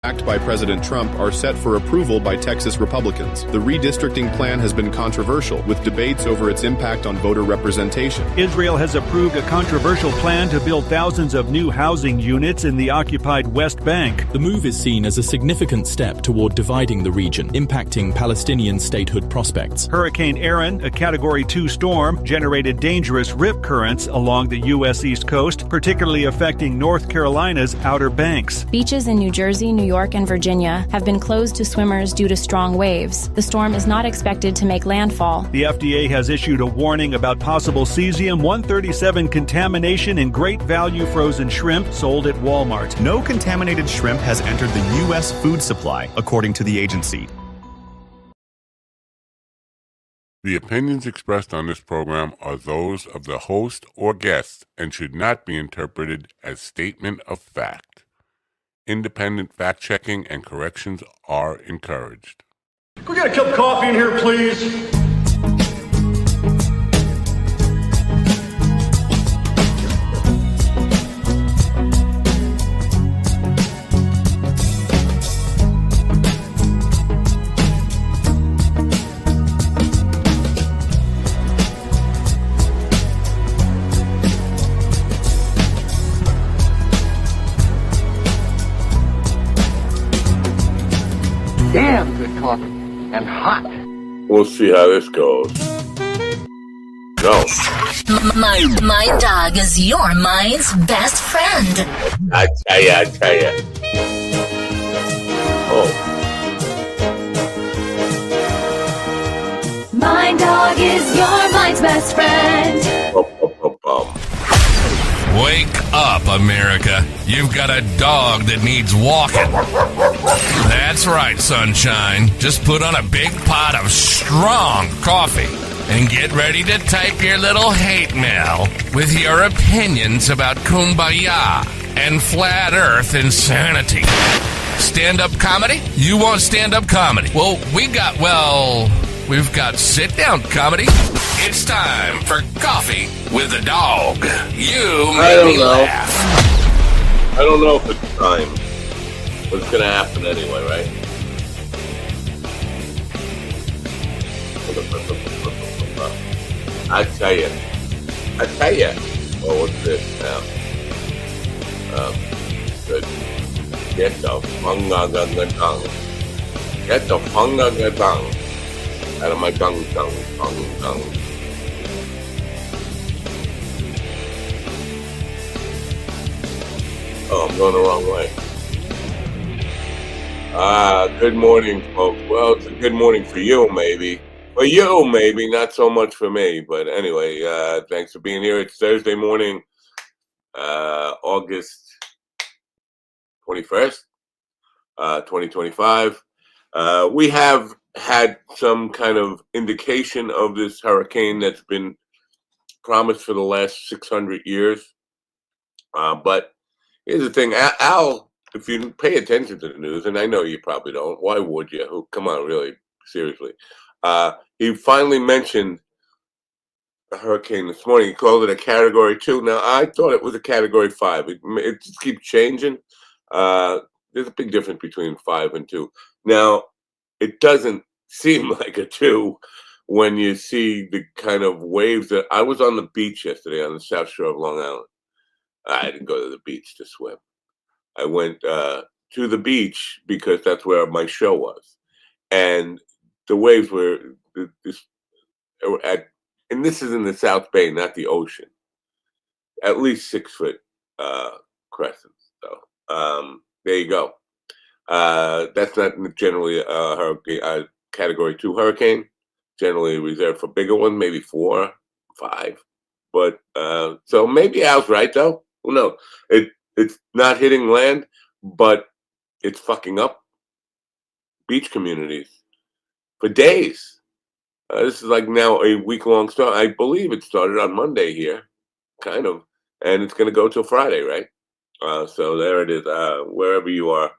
backed by President Trump, are set for approval by Texas Republicans. The redistricting plan has been controversial, with debates over its impact on voter representation. Israel has approved a controversial plan to build thousands of new housing units in the occupied West Bank. The move is seen as a significant step toward dividing the region, impacting Palestinian statehood prospects. Hurricane Aaron, a Category 2 storm, generated dangerous rip currents along the U.S. East Coast, particularly affecting North Carolina's Outer Banks. Beaches in New Jersey, New York, and Virginia have been closed to swimmers due to strong waves. The storm is not expected to make landfall. The FDA has issued a warning about possible cesium-137 contamination in great value frozen shrimp sold at Walmart. No contaminated shrimp has entered the U.S. food supply, according to the agency. The opinions expressed on this program are those of the host or guest and should not be interpreted as statement of fact. Independent fact-checking and corrections are encouraged. Can we get a cup of coffee in here, please? Damn good coffee and hot. We'll see how this goes. Go. My dog is your mind's best friend. I tell ya. Oh. My dog is your mind's best friend. Wake up, America. You've got a dog that needs walking. That's right, sunshine. Just put on a big pot of strong coffee and get ready to type your little hate mail with your opinions about kumbaya and flat earth insanity. Stand-up comedy? You want stand-up comedy? Well, we've got sit-down comedy. It's time for Coffee with a Dog. You made me laugh. I don't know if it's time. What's going to happen anyway, right? I tell you. Oh, what's this now? Good. Get the funga-ga-ga-dung. Get the funga-ga-dung out of my dung. Oh, I'm going the wrong way. Good morning, folks. Well, it's a good morning for you, maybe. For you, maybe. Not so much for me. But anyway, thanks for being here. It's Thursday morning, August 21st, 2025. We have had some kind of indication of this hurricane that's been promised for the last 600 years. But here's the thing, Al, if you pay attention to the news, and I know you probably don't, why would you? Come on, really, seriously. He finally mentioned a hurricane this morning. He called it a Category 2. Now, I thought it was a Category 5. It just keeps changing. There's a big difference between 5 and 2. Now, it doesn't seem like a 2 when you see the kind of waves that... I was on the beach yesterday on the South Shore of Long Island. I didn't go to the beach to swim. I went to the beach because that's where my show was. And the waves were... and this is in the South Bay, not the ocean. At least 6-foot crescents. So there you go. That's not generally a Category 2 hurricane. Generally reserved for bigger ones, maybe 4, 5. But so maybe Al's right, though. Who knows? It's not hitting land, but it's fucking up beach communities for days. This is like now a week-long start. I believe it started on Monday here, kind of, and it's going to go till Friday, right? So there it is. Wherever you are,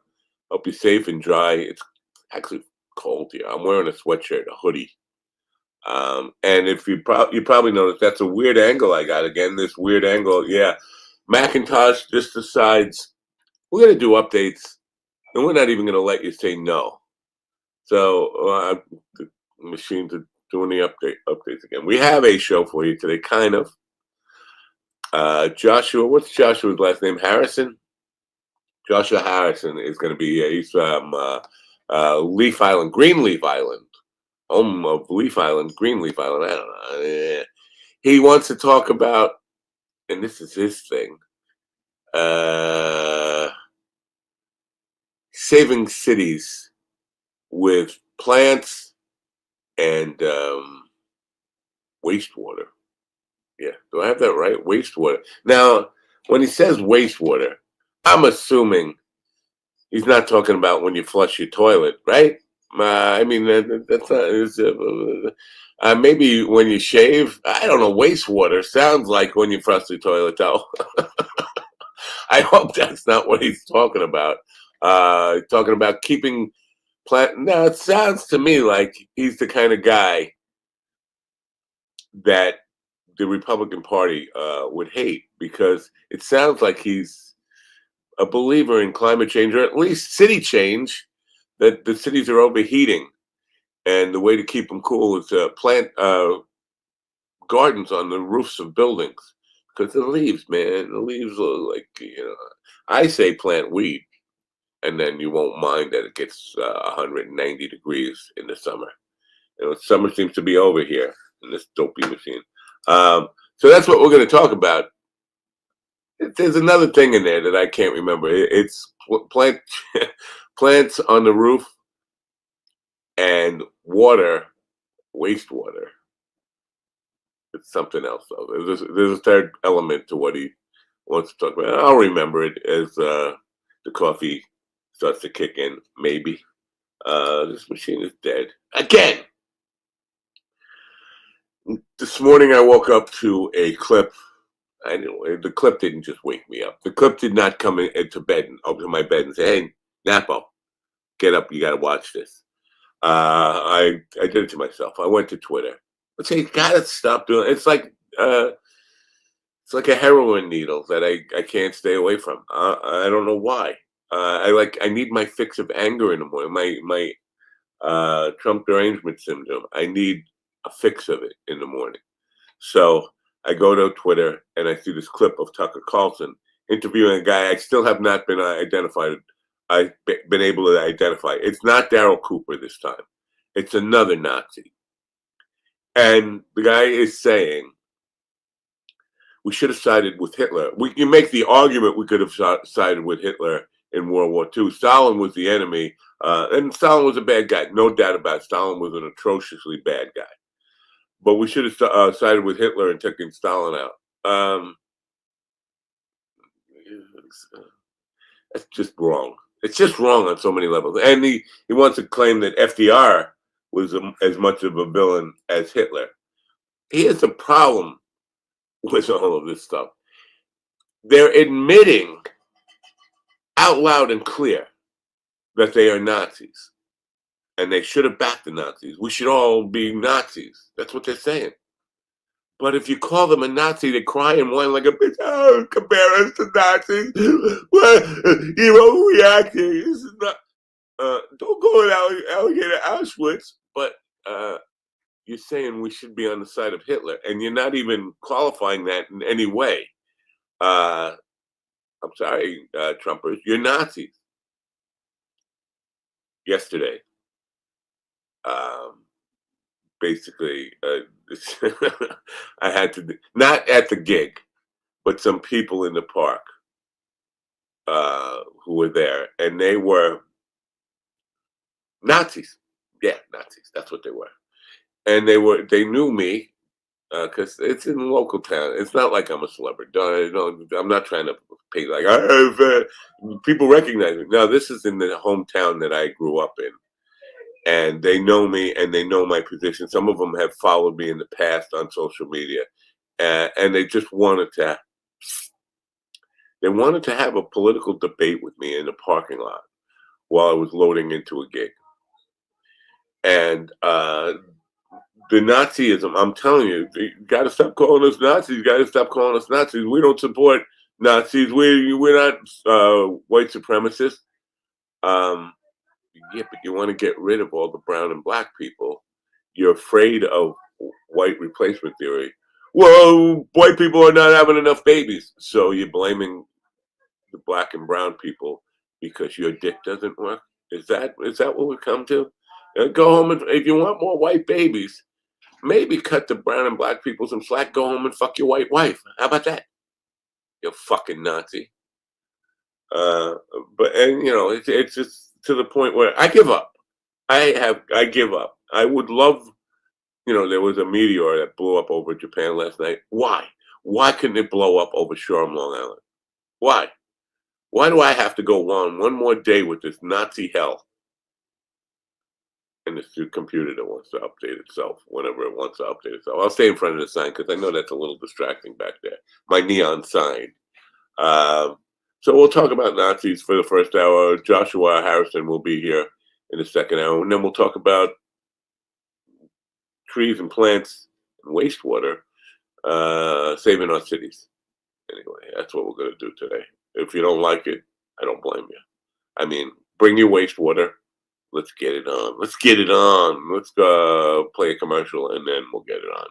hope you're safe and dry. It's actually cold here. I'm wearing a sweatshirt, a hoodie. And if you probably noticed, that's a weird angle I got again. This weird angle, yeah. Macintosh just decides we're going to do updates And we're not even going to let you say no. So the machines are doing the updates again. We have a show for you today, kind of. Joshua, what's Joshua's last name? Harrison? Joshua Harrison is going to be here. He's from Leaf Island, Greenleaf Island, home of Leaf Island, Greenleaf Island. I don't know. He wants to talk about, and this is his thing, saving cities with plants and wastewater. Yeah, do I have that right? Wastewater. Now, when he says wastewater, I'm assuming he's not talking about when you flush your toilet, right? I mean, that's not. Maybe when you shave. I don't know. Wastewater sounds like when you flush your toilet, though. I hope that's not what he's talking about. Talking about keeping plant. Now, it sounds to me like he's the kind of guy that the Republican Party would hate, because it sounds like he's a believer in climate change, or at least city change, that the cities are overheating. And the way to keep them cool is to plant gardens on the roofs of buildings. Because the leaves, man, the leaves are like, I say plant weed, and then you won't mind that it gets 190 degrees in the summer. Summer seems to be over here in this dopey machine. So that's what we're going to talk about. There's another thing in there that I can't remember. It's plants on the roof and water, wastewater. It's something else, though. There's a third element to what he wants to talk about. I'll remember it as the coffee starts to kick in, maybe. This machine is dead. Again! This morning I woke up to a clip. I know the clip didn't just wake me up. The clip did not come into bed and up to my bed and say, "Hey, Napo, get up! You got to watch this." I did it to myself. I went to Twitter. I say, "You gotta stop doing it." It's like a heroin needle that I can't stay away from. I don't know why. I need my fix of anger in the morning. My Trump derangement syndrome. I need a fix of it in the morning. So I go to Twitter and I see this clip of Tucker Carlson interviewing a guy I still have not been identified. I've been able to identify. It's not Daryl Cooper this time. It's another Nazi. And the guy is saying, we should have sided with Hitler. You make the argument we could have sided with Hitler in World War II. Stalin was the enemy, and Stalin was a bad guy. No doubt about it. Stalin was an atrociously bad guy. But we should have sided with Hitler and taken Stalin out. That's just wrong. It's just wrong on so many levels. And he wants to claim that FDR was as much of a villain as Hitler. He has a problem with all of this stuff. They're admitting out loud and clear that they are Nazis. And they should have backed the Nazis. We should all be Nazis. That's what they're saying. But if you call them a Nazi, they cry and whine like a bitch. Oh, compare us to Nazis. What? You won't react here. This is not. Don't go in alligator Auschwitz. But you're saying we should be on the side of Hitler, and you're not even qualifying that in any way. I'm sorry, Trumpers. You're Nazis. Yesterday, basically, I had to, not at the gig, but some people in the park who were there, and they were Nazis. Yeah, Nazis. That's what they were. And they knew me because it's in a local town. It's not like I'm a celebrity. I'm not trying to pay like people recognize me. No, this is in the hometown that I grew up in. And they know me and they know my position. Some of them have followed me in the past on social media. And they just wanted to have a political debate with me in the parking lot while I was loading into a gig. And the Nazism, I'm telling you, you got to stop calling us Nazis. You got to stop calling us Nazis. We don't support Nazis. We're not white supremacists. Yeah, but you want to get rid of all the brown and black people. You're afraid of white replacement theory. Well, white people are not having enough babies, so you're blaming the black and brown people because your dick doesn't work. Is that what we come to? Go home and if you want more white babies, maybe cut the brown and black people some slack. Go home and fuck your white wife. How about that? You fucking Nazi. But it's just to the point where I give up. I give up. I would love, there was a meteor that blew up over Japan last night. Why? Why couldn't it blow up over Shoreham, Long Island? Why? Why do I have to go on one more day with this Nazi hell? And this computer that wants to update itself whenever it wants to update itself. I'll stay in front of the sign because I know that's a little distracting back there. My neon sign. So we'll talk about Nazis for the first hour. Joshua Harrison will be here in the second hour. And then we'll talk about trees and plants and wastewater, saving our cities. Anyway, that's what we're going to do today. If you don't like it, I don't blame you. I mean, bring your wastewater. Let's get it on. Let's get it on. Let's play a commercial and then we'll get it on.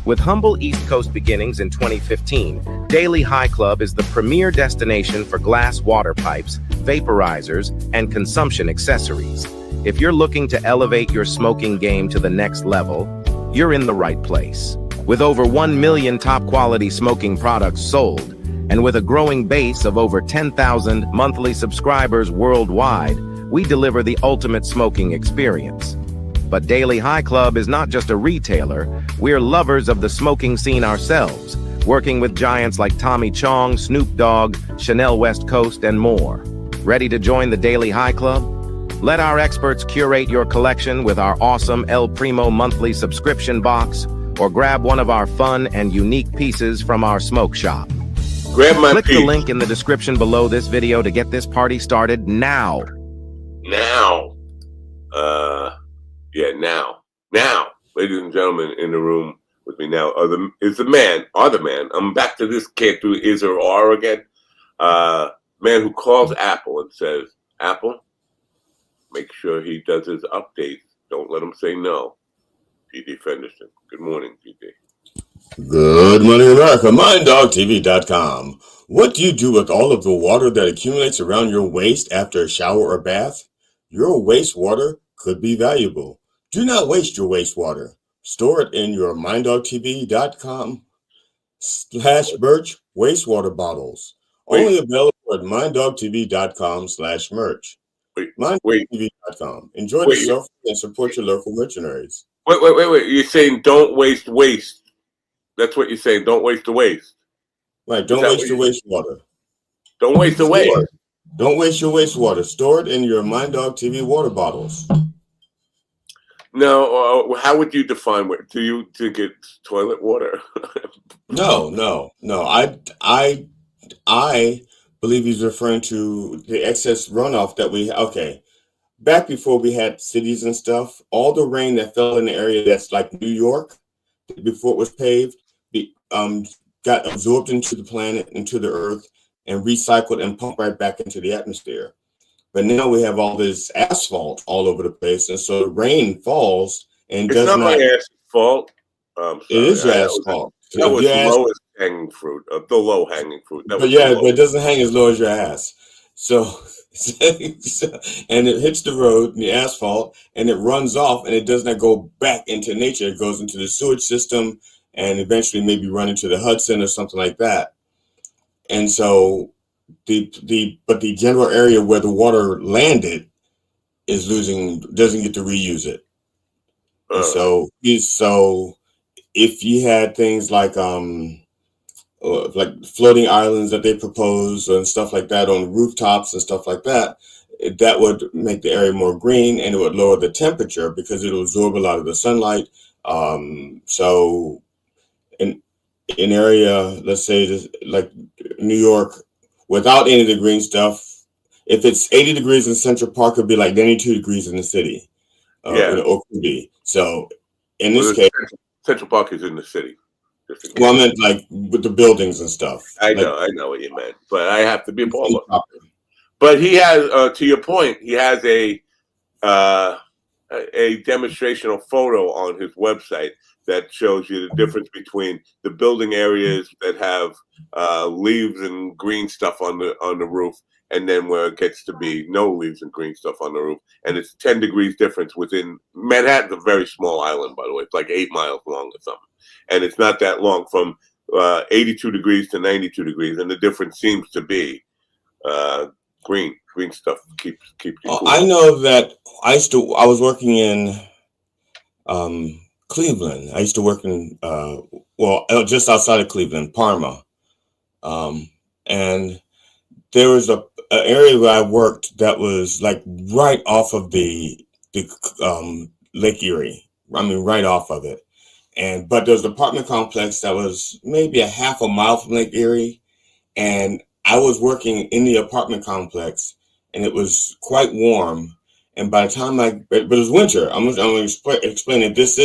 With humble East Coast beginnings in 2015, Daily High Club is the premier destination for glass water pipes, vaporizers, and consumption accessories. If you're looking to elevate your smoking game to the next level, you're in the right place. With over 1 million top-quality smoking products sold, and with a growing base of over 10,000 monthly subscribers worldwide, we deliver the ultimate smoking experience. But Daily High Club is not just a retailer, we're lovers of the smoking scene ourselves, working with giants like Tommy Chong, Snoop Dogg, Chanel West Coast, and more. Ready to join the Daily High Club? Let our experts curate your collection with our awesome El Primo monthly subscription box, or grab one of our fun and unique pieces from our smoke shop. Grab my Click piece. the link in the description below this video to get this party started now. Now, ladies and gentlemen, in the room with me now are the man. I'm back to this, can't do is or are again. Man who calls Apple and says, Apple, make sure he does his updates. Don't let him say no. PD Fenderson. Good morning, PD. Good morning, America. MindDogTV.com. What do you do with all of the water that accumulates around your waist after a shower or bath? Your wastewater could be valuable. Do not waste your wastewater. Store it in your MindDogTV.com/merch wastewater bottles. Only available at MindDogTV.com/merch. MindDogTV.com. Enjoy the show and support your local mercenaries. Wait. You're saying don't waste. That's what you're saying. Don't waste the waste. Right. Don't waste your wastewater. Don't waste the waste. Don't waste your wastewater. Store it in your MindDog TV water bottles. No, how would you define what? Do you think it's toilet water? No. I believe he's referring to the excess runoff that we. Okay, back before we had cities and stuff, all the rain that fell in the area that's like New York before it was paved, got absorbed into the planet, into the earth, and recycled and pumped right back into the atmosphere. But now we have all this asphalt all over the place, and so the rain falls and it's not my ass's fault. It is your asphalt. That was the lowest hanging fruit, the low hanging fruit. But it doesn't hang as low as your ass. So, and it hits the road, the asphalt, and it runs off, and it does not go back into nature. It goes into the sewage system, and eventually maybe run into the Hudson or something like that. And so the general area where the water landed doesn't get to reuse it. And so if you had things like floating islands that they propose and stuff like that on rooftops and stuff like that, that would make the area more green, and it would lower the temperature because it will absorb a lot of the sunlight. So in an area, let's say like New York, without any of the green stuff, if it's 80 degrees in Central Park, it'd be like 92 degrees in the city. Or could be. So in this case, Central Park is in the city. Well, I meant like with the buildings and stuff. I know what you meant, but I have to be a baller. But he has, to your point, he has a demonstrational photo on his website that shows you the difference between the building areas that have leaves and green stuff on the roof, and then where it gets to be no leaves and green stuff on the roof. And it's 10 degrees difference within Manhattan's a very small island, by the way. It's like 8 miles long or something. And it's not that long from 82 degrees to 92 degrees. And the difference seems to be green stuff keeps you cool. I know that I was working in Cleveland. I used to work in just outside of Cleveland, Parma. And there was an area where I worked that was like right off of the Lake Erie. I mean, right off of it. But there was an apartment complex that was maybe a half a mile from Lake Erie. And I was working in the apartment complex, and it was quite warm. And by the time but it was winter. I'm going to explain it. This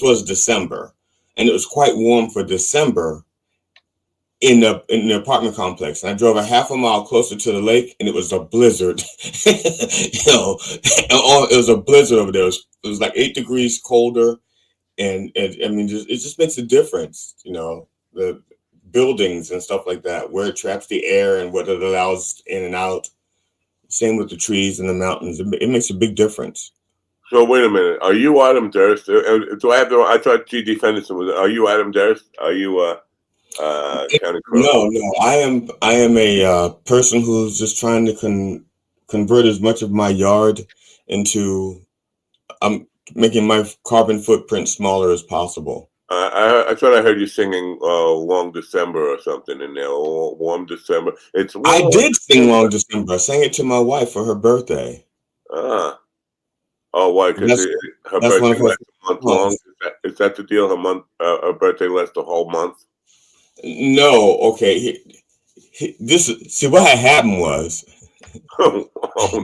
was December, and it was quite warm for December in the apartment complex. And I drove a half a mile closer to the lake, and it was a blizzard. It was a blizzard over there. It was like 8 degrees colder, and I mean, it just makes a difference. The buildings and stuff like that, where it traps the air and what it allows in and out. Same with the trees and the mountains. It makes a big difference. So wait a minute. Are you Adam Durst? Do I have the? I thought G.D. Fenderson was. Are you Adam Durst? Are you County Crow? No. I am a person who's just trying to convert as much of my yard into making my carbon footprint smaller as possible. I thought I heard you singing "Long December" or something in there. Warm December. I did sing "Long December." I sang it to my wife for her birthday. Oh, why? Because her birthday lasts a month long. Is that the deal? Her birthday lasts a whole month. No, okay. See what had happened was. Oh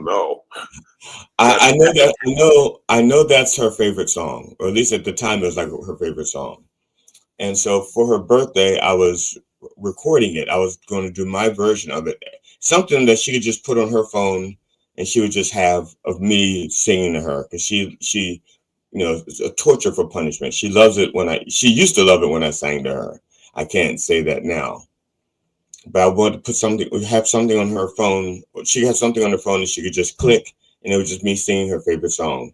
no. I know that's her favorite song, or at least at the time it was like her favorite song. And so for her birthday, I was recording it. I was going to do my version of it, something that she could just put on her phone, and she would just have of me singing to her, because she it's a torture for punishment. She loves it she used to love it when I sang to her. I can't say that now. But I wanted to have something on her phone. She had something on her phone that she could just click, and it was just me singing her favorite song.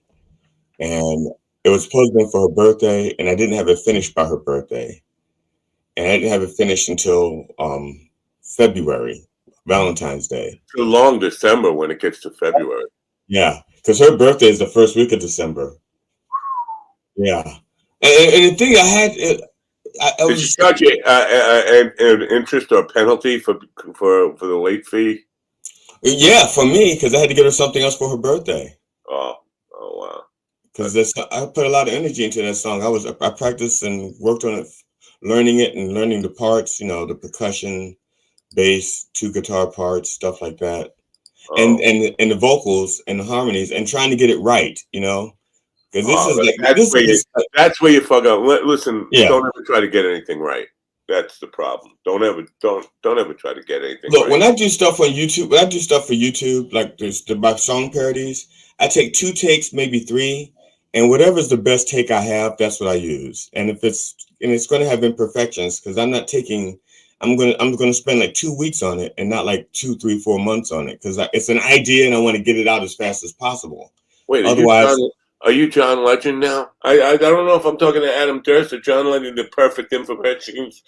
And it was supposed to be for her birthday, and I didn't have it finished by her birthday. And I didn't have it finished until February, Valentine's Day. It's a long December when it gets to February. Yeah, because her birthday is the first week of December. Yeah. And the thing I had... Did she charge you an interest or penalty for the late fee? Yeah, for me, because I had to get her something else for her birthday. Oh wow! Because I put a lot of energy into that song. I practiced and worked on it, learning it and learning the parts. The percussion, bass, 2 guitar parts, stuff like that, and the vocals and the harmonies, and trying to get it right. Because that's where you fuck up. Listen, Don't ever try to get anything right. That's the problem. Don't ever try to get anything right. When I do stuff for YouTube, like my song parodies, I take 2 takes, maybe 3, and whatever's the best take I have, that's what I use. And it's going to have imperfections, because I'm going to spend like 2 weeks on it, and not like 2, 3, 4 months on it, because it's an idea and I want to get it out as fast as possible. Wait, otherwise. Are you John Legend now? I don't know if I'm talking to Adam Durst or John Legend. The perfect imperfections.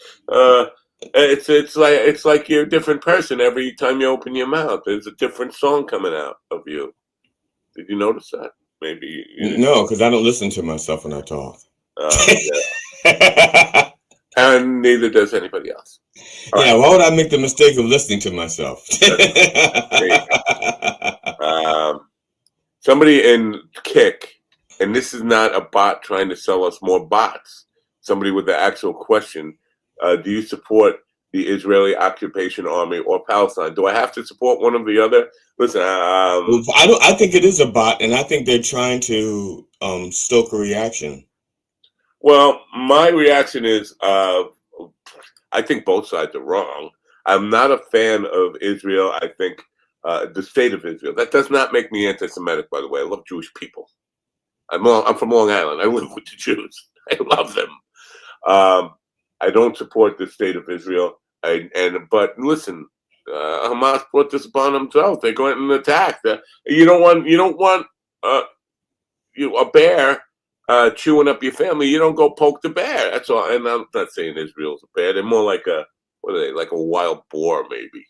It's like you're a different person every time you open your mouth. There's a different song coming out of you. Did you notice that? Maybe. No, because I don't listen to myself when I talk. Yeah. And neither does anybody else. Why would I make the mistake of listening to myself? Somebody in Kick. And this is not a bot trying to sell us more bots. Somebody with the actual question: do you support the Israeli occupation army or Palestine? Do I have to support one or the other? Listen, I think it is a bot, and I think they're trying to stoke a reaction. Well, my reaction is I think both sides are wrong. I'm not a fan of Israel. I think the state of Israel. That does not make me anti-Semitic, by the way. I love Jewish people. I'm from Long Island. I live with the Jews. I love them. I don't support the state of Israel. But listen, Hamas brought this upon themselves. They go out and attack. You don't want a bear chewing up your family. You don't go poke the bear. That's all. And I'm not saying Israel's a bear. They're more like what are they? Like a wild boar, maybe.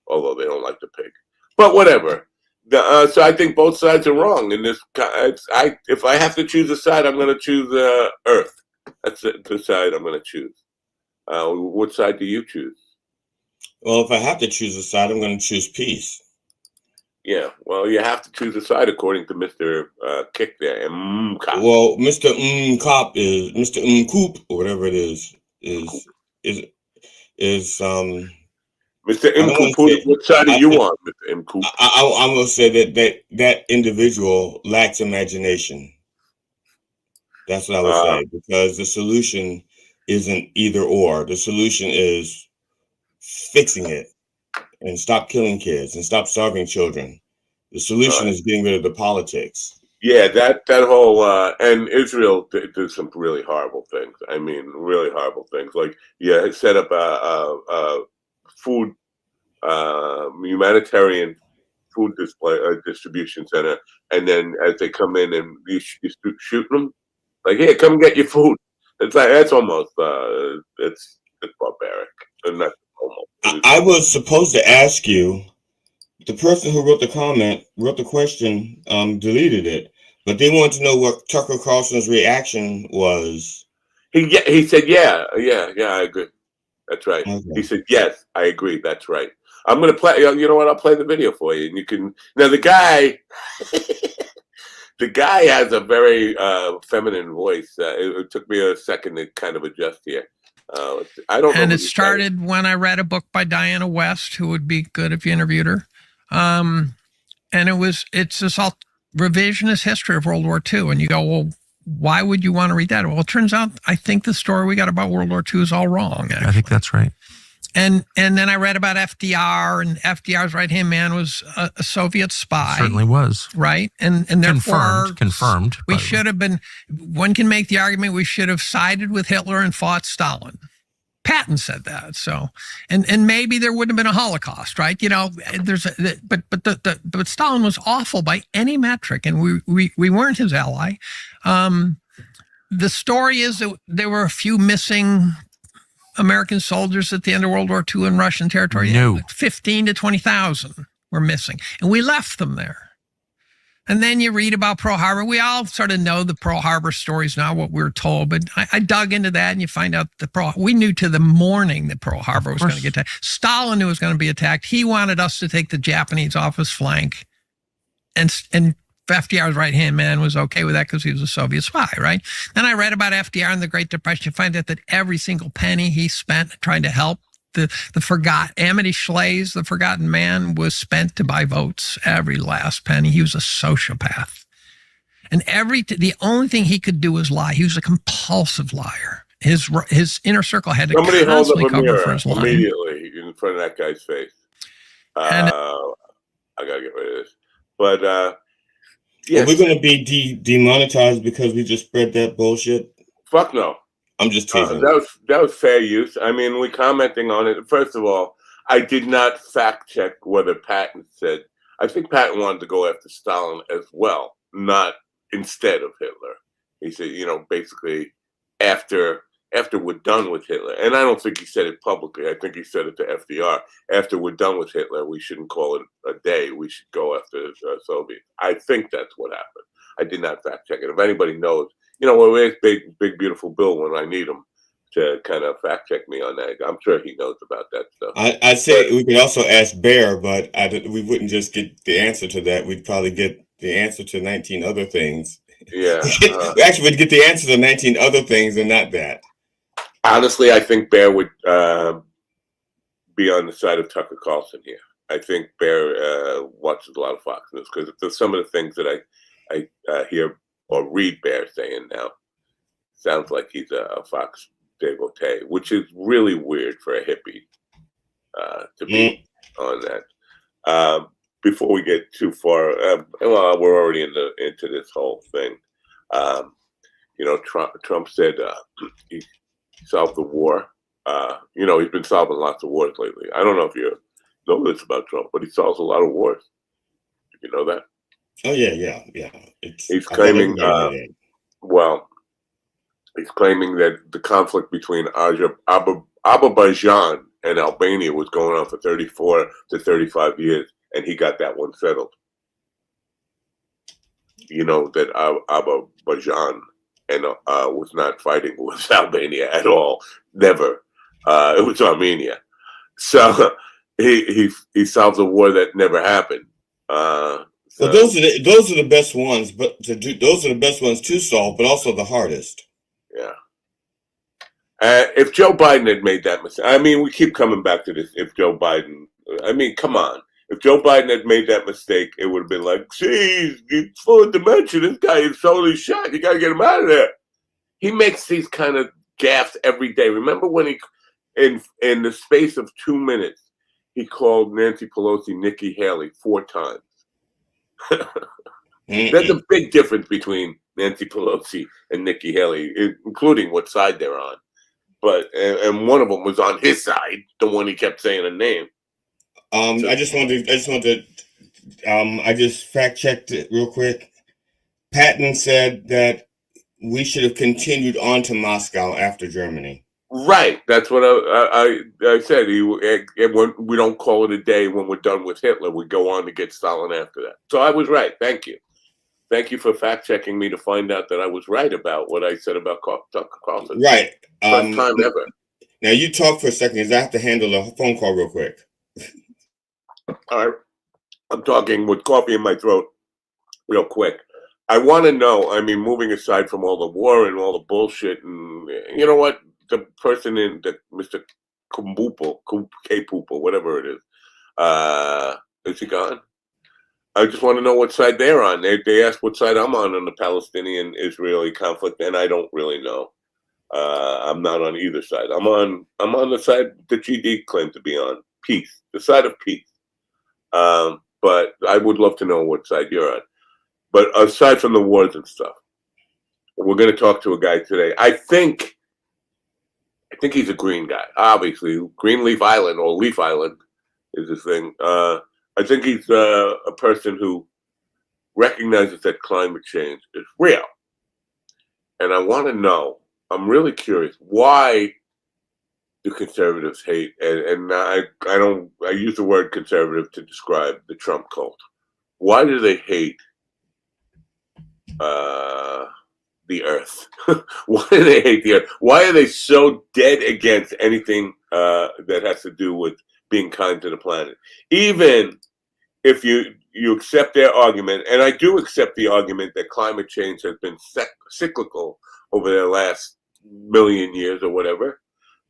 Although they don't like the pig. But whatever. So I think both sides are wrong in this. If I have to choose a side, I'm going to choose Earth. That's the side I'm going to choose. What side do you choose? Well, if I have to choose a side, I'm going to choose peace. Yeah, well, you have to choose a side according to Mr. Kick there. Cop. Well, Mr. Cop is Mr. Coop or whatever it is Mr. M. Coop, what side do you want, Mr. M. Coop? I'm going to say that individual lacks imagination. That's what I would say, because the solution isn't either or. The solution is fixing it and stop killing kids and stop starving children. The solution is getting rid of the politics. Yeah, that whole and Israel did some really horrible things. I mean, really horrible things. Like, yeah, set up a food humanitarian food distribution center, and then as they come in and you shoot them, like, here, come get your food. It's like that's almost it's barbaric. And that's almost. I was supposed to ask you. The person who wrote the question, deleted it, but they wanted to know what Tucker Carlson's reaction was. He said, yeah, I agree. That's right. Okay. He said, yes, I agree. That's right. I'm going to play, you know what? I'll play the video for you. And you can, now the guy has a very feminine voice. It took me a second to kind of adjust here. I don't know. And it started when I read a book by Diana West, who would be good if you interviewed her. And it's this all revisionist history of World War II. And you go, well, why would you want to read that? Well, it turns out, I think the story we got about World War II is all wrong. Actually. I think that's right. And then I read about FDR, and FDR's right-hand man was a Soviet spy. It certainly was. Right? And therefore... Confirmed. We should have been... One can make the argument we should have sided with Hitler and fought Stalin. Patton said that. So, and maybe there wouldn't have been a Holocaust, right? You know, but Stalin was awful by any metric, and we weren't his ally. The story is that there were a few missing American soldiers at the end of World War II in Russian territory. No. Like 15 to 20,000 were missing, and we left them there. And then you read about Pearl Harbor. We all sort of know the Pearl Harbor stories now, what we were told. But I dug into that, and you find out we knew to the morning that Pearl Harbor was going to get attacked. Stalin knew it was going to be attacked. He wanted us to take the Japanese off his flank. And FDR's right-hand man was okay with that because he was a Soviet spy, right? Then I read about FDR in the Great Depression. You find out that every single penny he spent trying to help Amity Shlaes, the forgotten man, was spent to buy votes. Every last penny. He was a sociopath. And the only thing he could do was lie. He was a compulsive liar. His inner circle had to constantly cover for his lying. Immediately in front of that guy's face. I gotta get rid of this. But yes. Are we going to be demonetized because we just spread that bullshit? Fuck no. I'm just teasing. That was fair use. I mean, we're commenting on it. First of all, I did not fact check whether Patton said. I think Patton wanted to go after Stalin as well, not instead of Hitler. He said, you know, basically after we're done with Hitler, and I don't think he said it publicly. I think he said it to FDR. After we're done with Hitler, we shouldn't call it a day. We should go after the Soviets. I think that's what happened. I did not fact check it. If anybody knows, you know, well, it's big, beautiful Bill when I need him to kind of fact check me on that. I'm sure he knows about that stuff. I'd say we could also ask Bear, but we wouldn't just get the answer to that. We'd probably get the answer to 19 other things. Yeah. Actually, we'd get the answer to 19 other things and not that. Honestly, I think Bear would be on the side of Tucker Carlson here. I think Bear watches a lot of Fox News because there's some of the things that I hear or read Bear saying now. Sounds like he's a Fox devotee, which is really weird for a hippie to be on that. before we get too far, well, we're already into this whole thing. Trump said he solved the war. He's been solving lots of wars lately. I don't know if you know this about Trump, but he solves a lot of wars. You know that? Oh yeah. He's claiming, he's claiming that the conflict between Azerbaijan and Albania was going on for 34 to 35 years, and he got that one settled. You know that Azerbaijan and was not fighting with Albania at all. Never. It was Armenia. So he solves a war that never happened. Well, those are the best ones, but those are the best ones to solve, but also the hardest. Yeah. If Joe Biden had made that mistake, I mean, we keep coming back to this. If Joe Biden, I mean, come on. If Joe Biden had made that mistake, it would have been like, geez, he's full of dementia. This guy is totally shot. You got to get him out of there. He makes these kind of gaffes every day. Remember when he, in the space of 2 minutes, he called Nancy Pelosi Nikki Haley 4 times. There's a big difference between Nancy Pelosi and Nikki Haley, including what side they're on. But and one of them was on his side, the one he kept saying a name. I just fact checked it real quick. Patton said that we should have continued on to Moscow after Germany. Right, that's what I said. We don't call it a day when we're done with Hitler. We go on to get Stalin after that. So I was right. Thank you. Thank you for fact checking me to find out that I was right about what I said about Tucker Carlson. Right. First time ever. Now you talk for a second because I have to handle a phone call real quick. All right. I'm talking with coffee in my throat real quick. I want to know, I mean, moving aside from all the war and all the bullshit, and you know what? The person in the Mr. K-Poople, whatever it is he gone? I just want to know what side they're on. They asked what side I'm on the Palestinian-Israeli conflict, and I don't really know. I'm not on either side. I'm on the side that GD claimed to be on, peace, the side of peace. But I would love to know what side you're on. But aside from the wars and stuff, we're going to talk to a guy today. I think he's a green guy. Obviously, Greenleaf Island or Leaf Island is his thing. I think he's a person who recognizes that climate change is real. And I want to know, I'm really curious, why do conservatives hate, and I use the word conservative to describe the Trump cult. Why do they hate the earth? Why do they hate the earth? Why are they so dead against anything that has to do with being kind to the planet? Even if you accept their argument, and I do accept the argument that climate change has been cyclical over the last million years or whatever,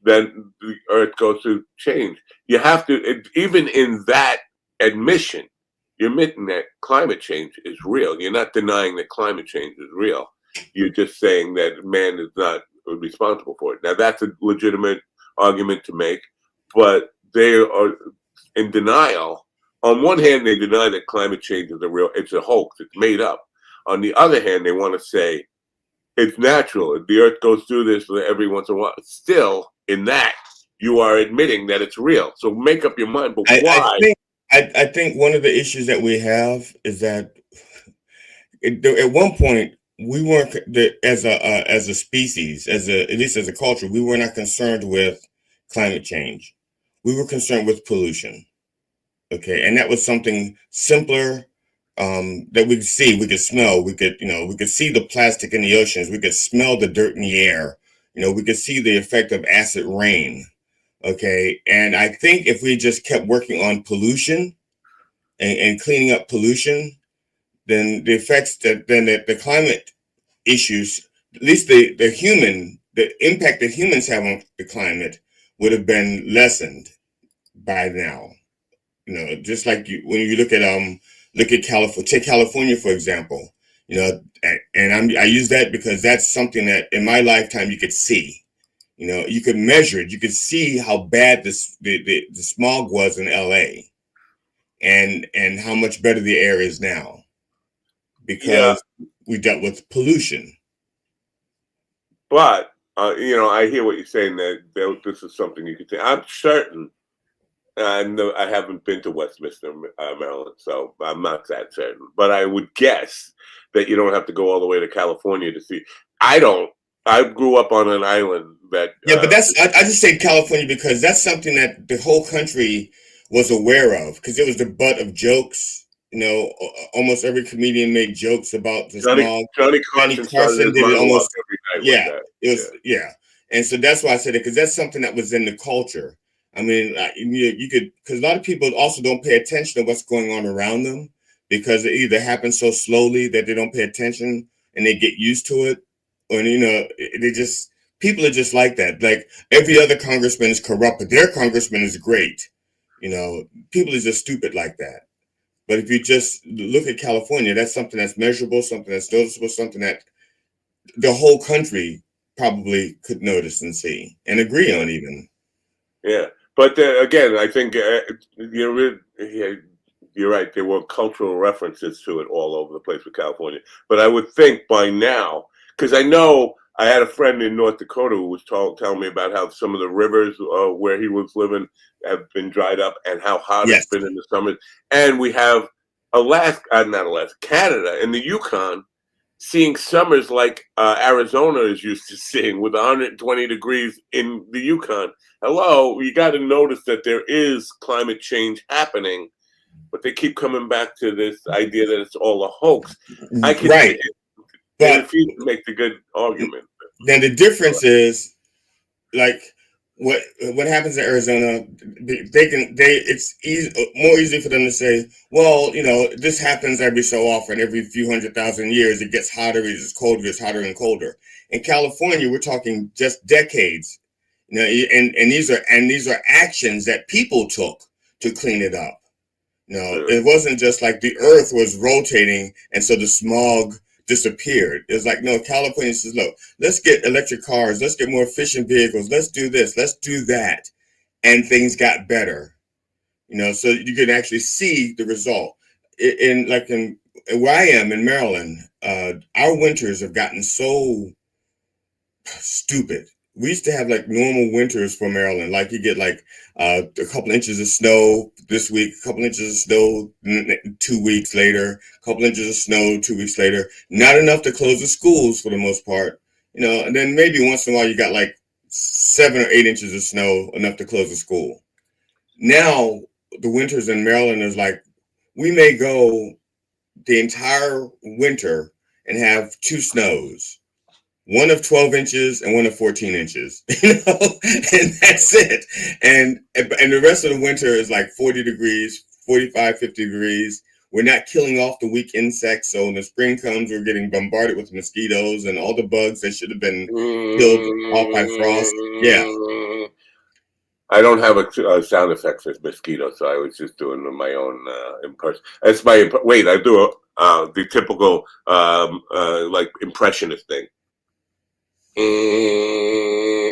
then the earth goes through change. You have to, even in that admission, you're admitting that climate change is real. You're not denying that climate change is real. You're just saying that man is not responsible for it. Now, that's a legitimate argument to make, but they are in denial. On one hand, they deny that climate change is it's a hoax, it's made up. On the other hand, they want to say it's natural. The earth goes through this every once in a while. Still, in that, you are admitting that it's real. So make up your mind, but why? I think one of the issues that we have is that at one point we weren't, as a species, at least as a culture, we were not concerned with climate change. We were concerned with pollution. Okay, and that was something simpler that we could see, we could smell, we could see the plastic in the oceans, we could smell the dirt in the air, we could see the effect of acid rain. Okay, and I think if we just kept working on pollution and cleaning up pollution, then the effects the climate issues, at least the impact that humans have on the climate would have been lessened by now. Just like when you look at California, take California for example. And I use that because that's something that in my lifetime you could see. You could measure it. You could see how bad the smog was in LA. and how much better the air is now because we dealt with pollution. But I hear what you're saying. That this is something you could say. I'm certain. I haven't been to Westminster, Maryland, so I'm not that certain. But I would guess that you don't have to go all the way to California to see. I don't. I grew up on an island that. Yeah, but I just say California because that's something that the whole country was aware of because it was the butt of jokes. Almost every comedian made jokes about the smog. Johnny Carson did it almost every night. Yeah, it was and so that's why I said it because that's something that was in the culture. I mean, you could because a lot of people also don't pay attention to what's going on around them because it either happens so slowly that they don't pay attention and they get used to it, or they just people are just like that. Like every other congressman is corrupt, but their congressman is great. People are just stupid like that. But if you just look at California, that's something that's measurable, something that's noticeable, something that the whole country probably could notice and see and agree on even. Yeah. But again, I think you're right. There were cultural references to it all over the place with California. But I would think by now, because I know I had a friend in North Dakota who was telling me about how some of the rivers where he was living have been dried up and how hot it's been in the summers. And we have Canada and the Yukon seeing summers like Arizona is used to seeing with 120 degrees in the Yukon. Hello, you got to notice that there is climate change happening, but they keep coming back to this idea that it's all a hoax. I can make the good argument. Now the difference is, like, what happens in Arizona, it's more easy for them to say, well, this happens every so often, every few 100,000 years, it gets hotter, it gets colder, it gets hotter and colder. In California, we're talking just decades, and these are actions that people took to clean it up. It wasn't just like the earth was rotating and so the smog disappeared. It's like, no, California says, look, let's get electric cars, let's get more efficient vehicles, let's do this, let's do that. And things got better, so you can actually see the result. In where I am in Maryland, our winters have gotten so stupid. We used to have like normal winters for Maryland. Like you get like a couple inches of snow this week, a couple inches of snow 2 weeks later, a couple inches of snow 2 weeks later. Not enough to close the schools for the most part, and then maybe once in a while you got like 7 or 8 inches of snow, enough to close the school. Now the winters in Maryland is like, we may go the entire winter and have 2 snows. One of 12 inches and one of 14 inches, and that's it. And the rest of the winter is like 40 degrees, 45, 50 degrees. We're not killing off the weak insects. So when the spring comes, we're getting bombarded with mosquitoes and all the bugs that should have been killed off by frost. Yeah. I don't have a sound effect for mosquito, so I was just doing my own impression. That's my wait. I do the typical like impressionist thing.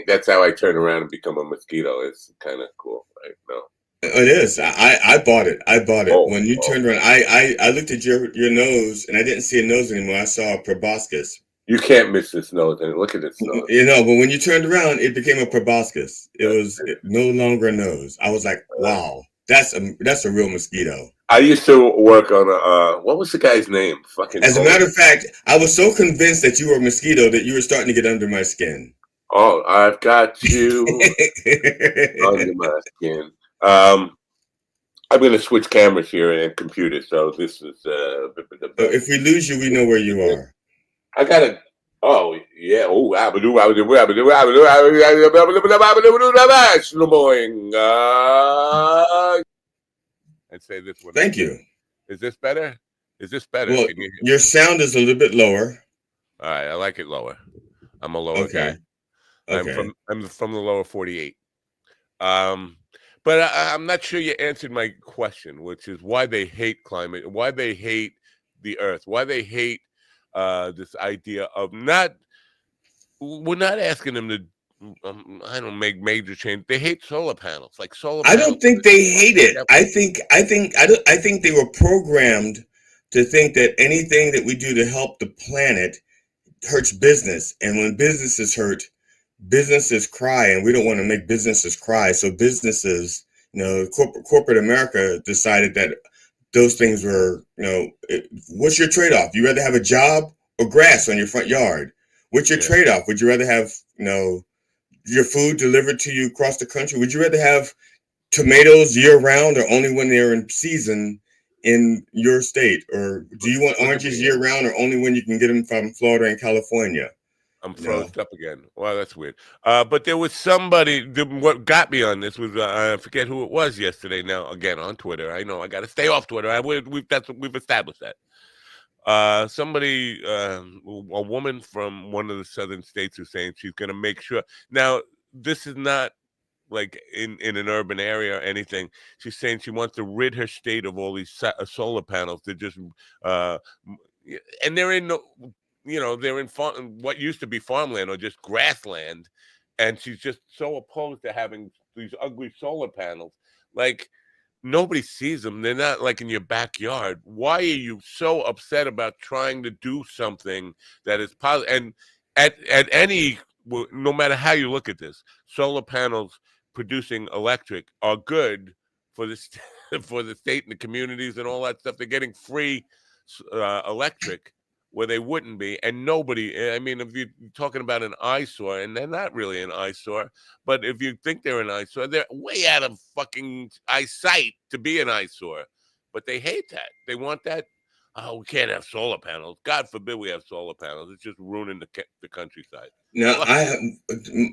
That's how I turn around and become a mosquito. It's kind of cool, right? No, it is. I bought it. When you turned around, I looked at your nose and I didn't see a nose anymore. I saw a proboscis. You can't miss this nose. And look at this nose. But when you turned around, it became a proboscis. It was no longer a nose. I was like, wow, that's a real mosquito. I used to work on what was the guy's name? As a matter of fact, I was so convinced that you were a mosquito that you were starting to get under my skin. Oh, I've got you under my skin. I'm going to switch cameras here and computers. So this is. If we lose you, we know where you are. I got to. Oh yeah. Oh, and say this one. Thank you. Is this better? Well, your sound is a little bit lower. All right, I like it lower. I'm a lower guy. Okay. I'm from the lower 48. But I'm not sure you answered my question, which is why they hate climate, why they hate the earth, why they hate this idea of we're not asking them to I don't make major change. They hate solar panels. Like solar I panels. don't think they hate it. I think they were programmed to think that anything that we do to help the planet hurts business. And when businesses hurt, businesses cry, and we don't want to make businesses cry. So businesses, corporate America decided that those things were, what's your trade-off? You rather have a job or grass on your front yard? What's your trade-off? Would you rather have, your food delivered to you across the country? Would you rather have tomatoes year round or only when they're in season in your state? Or do you want oranges year round or only when you can get them from Florida and California? I'm froze up again. Wow, that's weird. But there was somebody. What got me on this was I forget who it was yesterday. Now again on Twitter. I know I got to stay off Twitter. We've established that. Somebody, a woman from one of the southern states, was saying she's going to make sure. Now this is not like in an urban area or anything. She's saying she wants to rid her state of all these solar panels. They're just and they're in they're in what used to be farmland or just grassland, and she's just so opposed to having these ugly solar panels. Like nobody sees them. They're not like in your backyard. Why are you so upset about trying to do something that is positive? And at any, no matter how you look at this, solar panels producing electric are good for the for the state and the communities and all that stuff. They're getting free electric where they wouldn't be, and nobody. I mean, if you're talking about an eyesore, and they're not really an eyesore, but if you think they're an eyesore, they're way out of fucking eyesight to be an eyesore. But they hate that. They want that. Oh, we can't have solar panels. God forbid we have solar panels. It's just ruining the countryside. Now,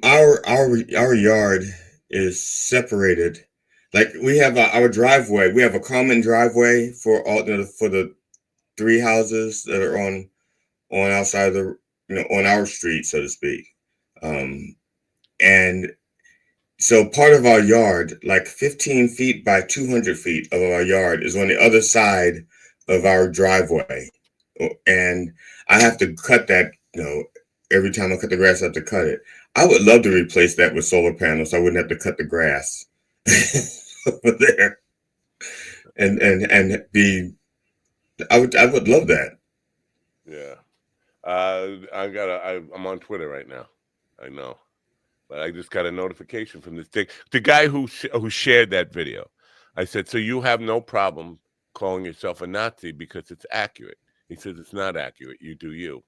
our yard is separated. Like we have our driveway. We have a common driveway for all for the three houses that are on outside of the on our street, so to speak. And so part of our yard, like 15 feet by 200 feet of our yard, is on the other side of our driveway, and I have to cut that. Every time I cut the grass, I have to cut it. I would love to replace that with solar panels. So I wouldn't have to cut the grass over there, and be. I would love that. Yeah. I'm on Twitter right now. I know, but I just got a notification from this thing. The guy who shared that video. I said, so you have no problem calling yourself a Nazi because it's accurate. He says it's not accurate. You do you.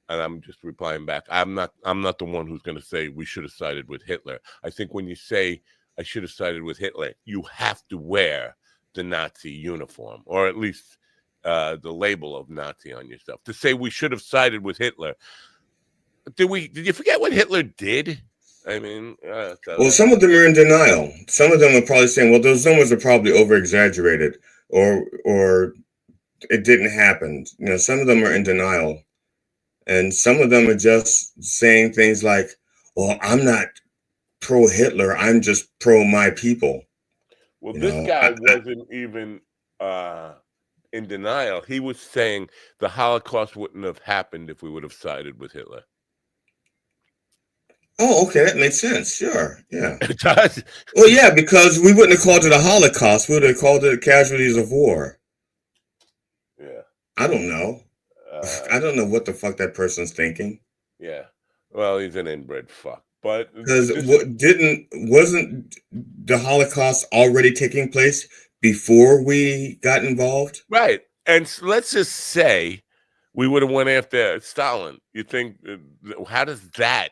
And I'm just replying back. I'm not the one who's going to say we should have sided with Hitler. I think when you say I should have sided with Hitler, you have to wear the Nazi uniform, or at least the label of Nazi on yourself. To say we should have sided with Hitler. Did you forget what Hitler did? I mean, well, some of them are in denial. Some of them are probably saying, well, those numbers are probably over exaggerated, or it didn't happen. Some of them are in denial. And some of them are just saying things like, well, I'm not pro Hitler. I'm just pro my people. Well, this guy wasn't even in denial. He was saying the Holocaust wouldn't have happened if we would have sided with Hitler. Oh, okay. That makes sense. Sure. Yeah. It does. Well, yeah, because we wouldn't have called it a Holocaust. We would have called it casualties of war. Yeah. I don't know. I don't know what the fuck that person's thinking. Yeah. Well, he's an inbred fuck. But because wasn't the Holocaust already taking place before we got involved? Right. And let's just say we would have went after Stalin. You think, how does that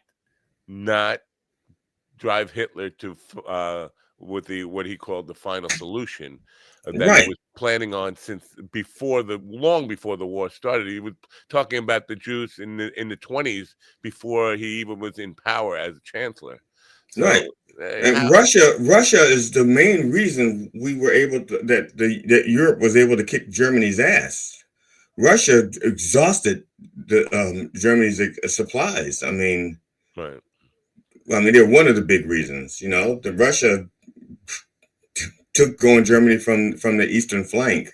not drive Hitler to with what he called the final solution that he was planning on since long before the war started? He was talking about the Jews in the 20s before he even was in power as chancellor. So, right. And Russia is the main reason we were able to, that Europe was able to kick Germany's ass. Russia exhausted Germany's supplies. I mean, right. They're one of the big reasons. The Russia took going Germany from the eastern flank,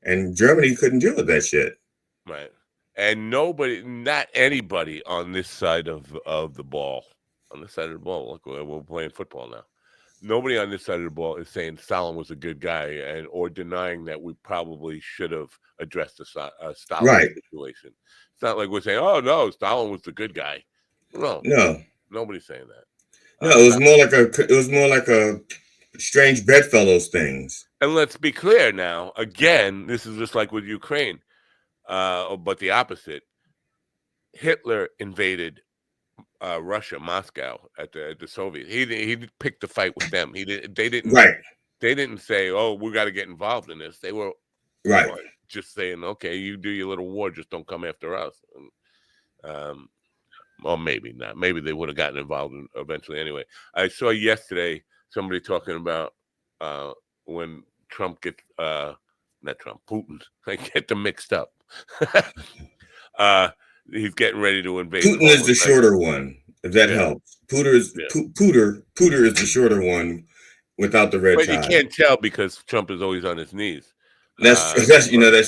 and Germany couldn't deal with that shit. Right. And not anybody on this side of the ball on this side of the ball. Look, we're playing football now. Nobody on this side of the ball is saying Stalin was a good guy or denying that we probably should have addressed the Stalin situation. It's not like we're saying, oh, no, Stalin was the good guy. No, nobody's saying that. No, it was more like a strange bedfellows things. And let's be clear now. Again, this is just like with Ukraine, but the opposite. Hitler invaded Russia, Moscow at the Soviet. He picked the fight with them. They didn't say, "Oh, we got to get involved in this." They were just saying, "Okay, you do your little war, just don't come after us." And, or maybe not. Maybe they would have gotten involved eventually. Anyway, I saw yesterday somebody talking about when Trump gets not Trump, Putin. I get them mixed up. He's getting ready to invade. Putin is the shorter one, if that helps. Pooter is the shorter one without the red tie. But you can't tell because Trump is always on his knees. That's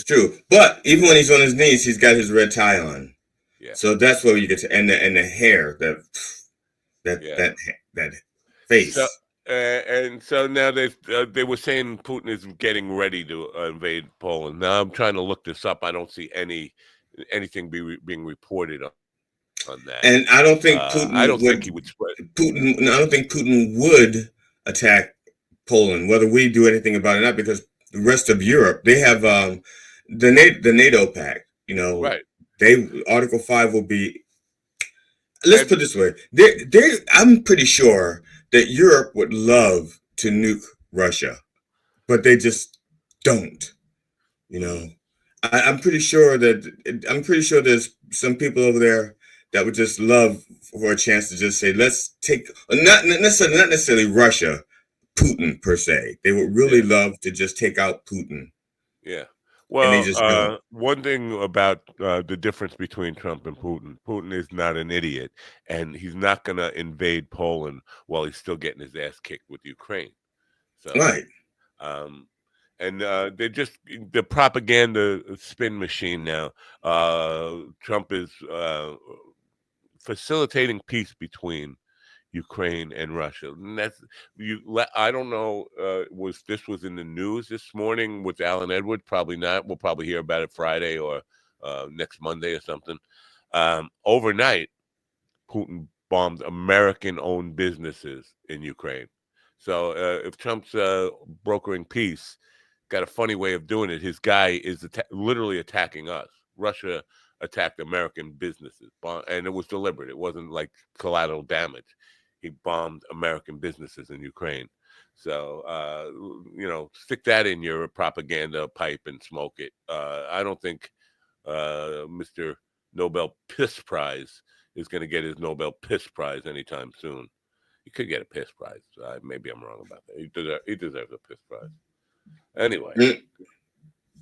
true. But even when he's on his knees, he's got his red tie on. Yeah. So that's where you get to and the hair that face. So, and so now they were saying Putin is getting ready to invade Poland. Now I'm trying to look this up. I don't see anything being reported on that. And I don't think Putin. I don't think he would spread. I don't think Putin would attack Poland, whether we do anything about it or not, because the rest of Europe, they have the NATO pact. You know, right? Article 5 will be. Let's put it this way: I'm pretty sure that Europe would love to nuke Russia, but they just don't. You know. I'm pretty sure there's some people over there that would just love for a chance to just say, let's take not necessarily Russia, Putin per se. They would really love to just take out Putin. Yeah. Well, one thing about the difference between Trump and Putin is not an idiot, and he's not going to invade Poland while he's still getting his ass kicked with Ukraine. So, right. And they're just the propaganda spin machine now. Trump is facilitating peace between Ukraine and Russia. And I don't know. Was in the news this morning with Alan Edwards? Probably not. We'll probably hear about it Friday or next Monday or something. Overnight, Putin bombed American-owned businesses in Ukraine. So if Trump's brokering peace, got a funny way of doing it. His guy is literally attacking us. Russia attacked American businesses, and it was deliberate. It wasn't like collateral damage. He bombed American businesses in Ukraine. So, stick that in your propaganda pipe and smoke it. I don't think Mr. Nobel Piss Prize is going to get his Nobel Piss Prize anytime soon. He could get a Piss Prize. Maybe I'm wrong about that. He deserves a Piss Prize. Anyway,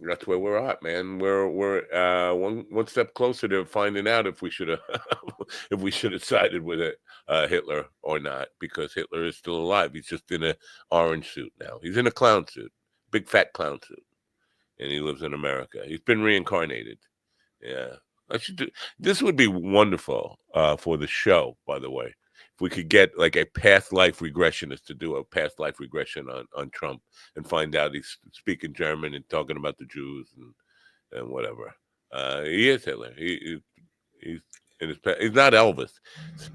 that's where we're at, man. We're one step closer to finding out if we should have sided with Hitler or not, because Hitler is still alive. He's just in an orange suit now. He's in a clown suit, big fat clown suit, and he lives in America. He's been reincarnated. Yeah, this would be wonderful for the show, by the way. If we could get like a past life regressionist to do a past life regression on Trump and find out he's speaking German and talking about the Jews and whatever. He is Hitler. He's in his past. He's not Elvis.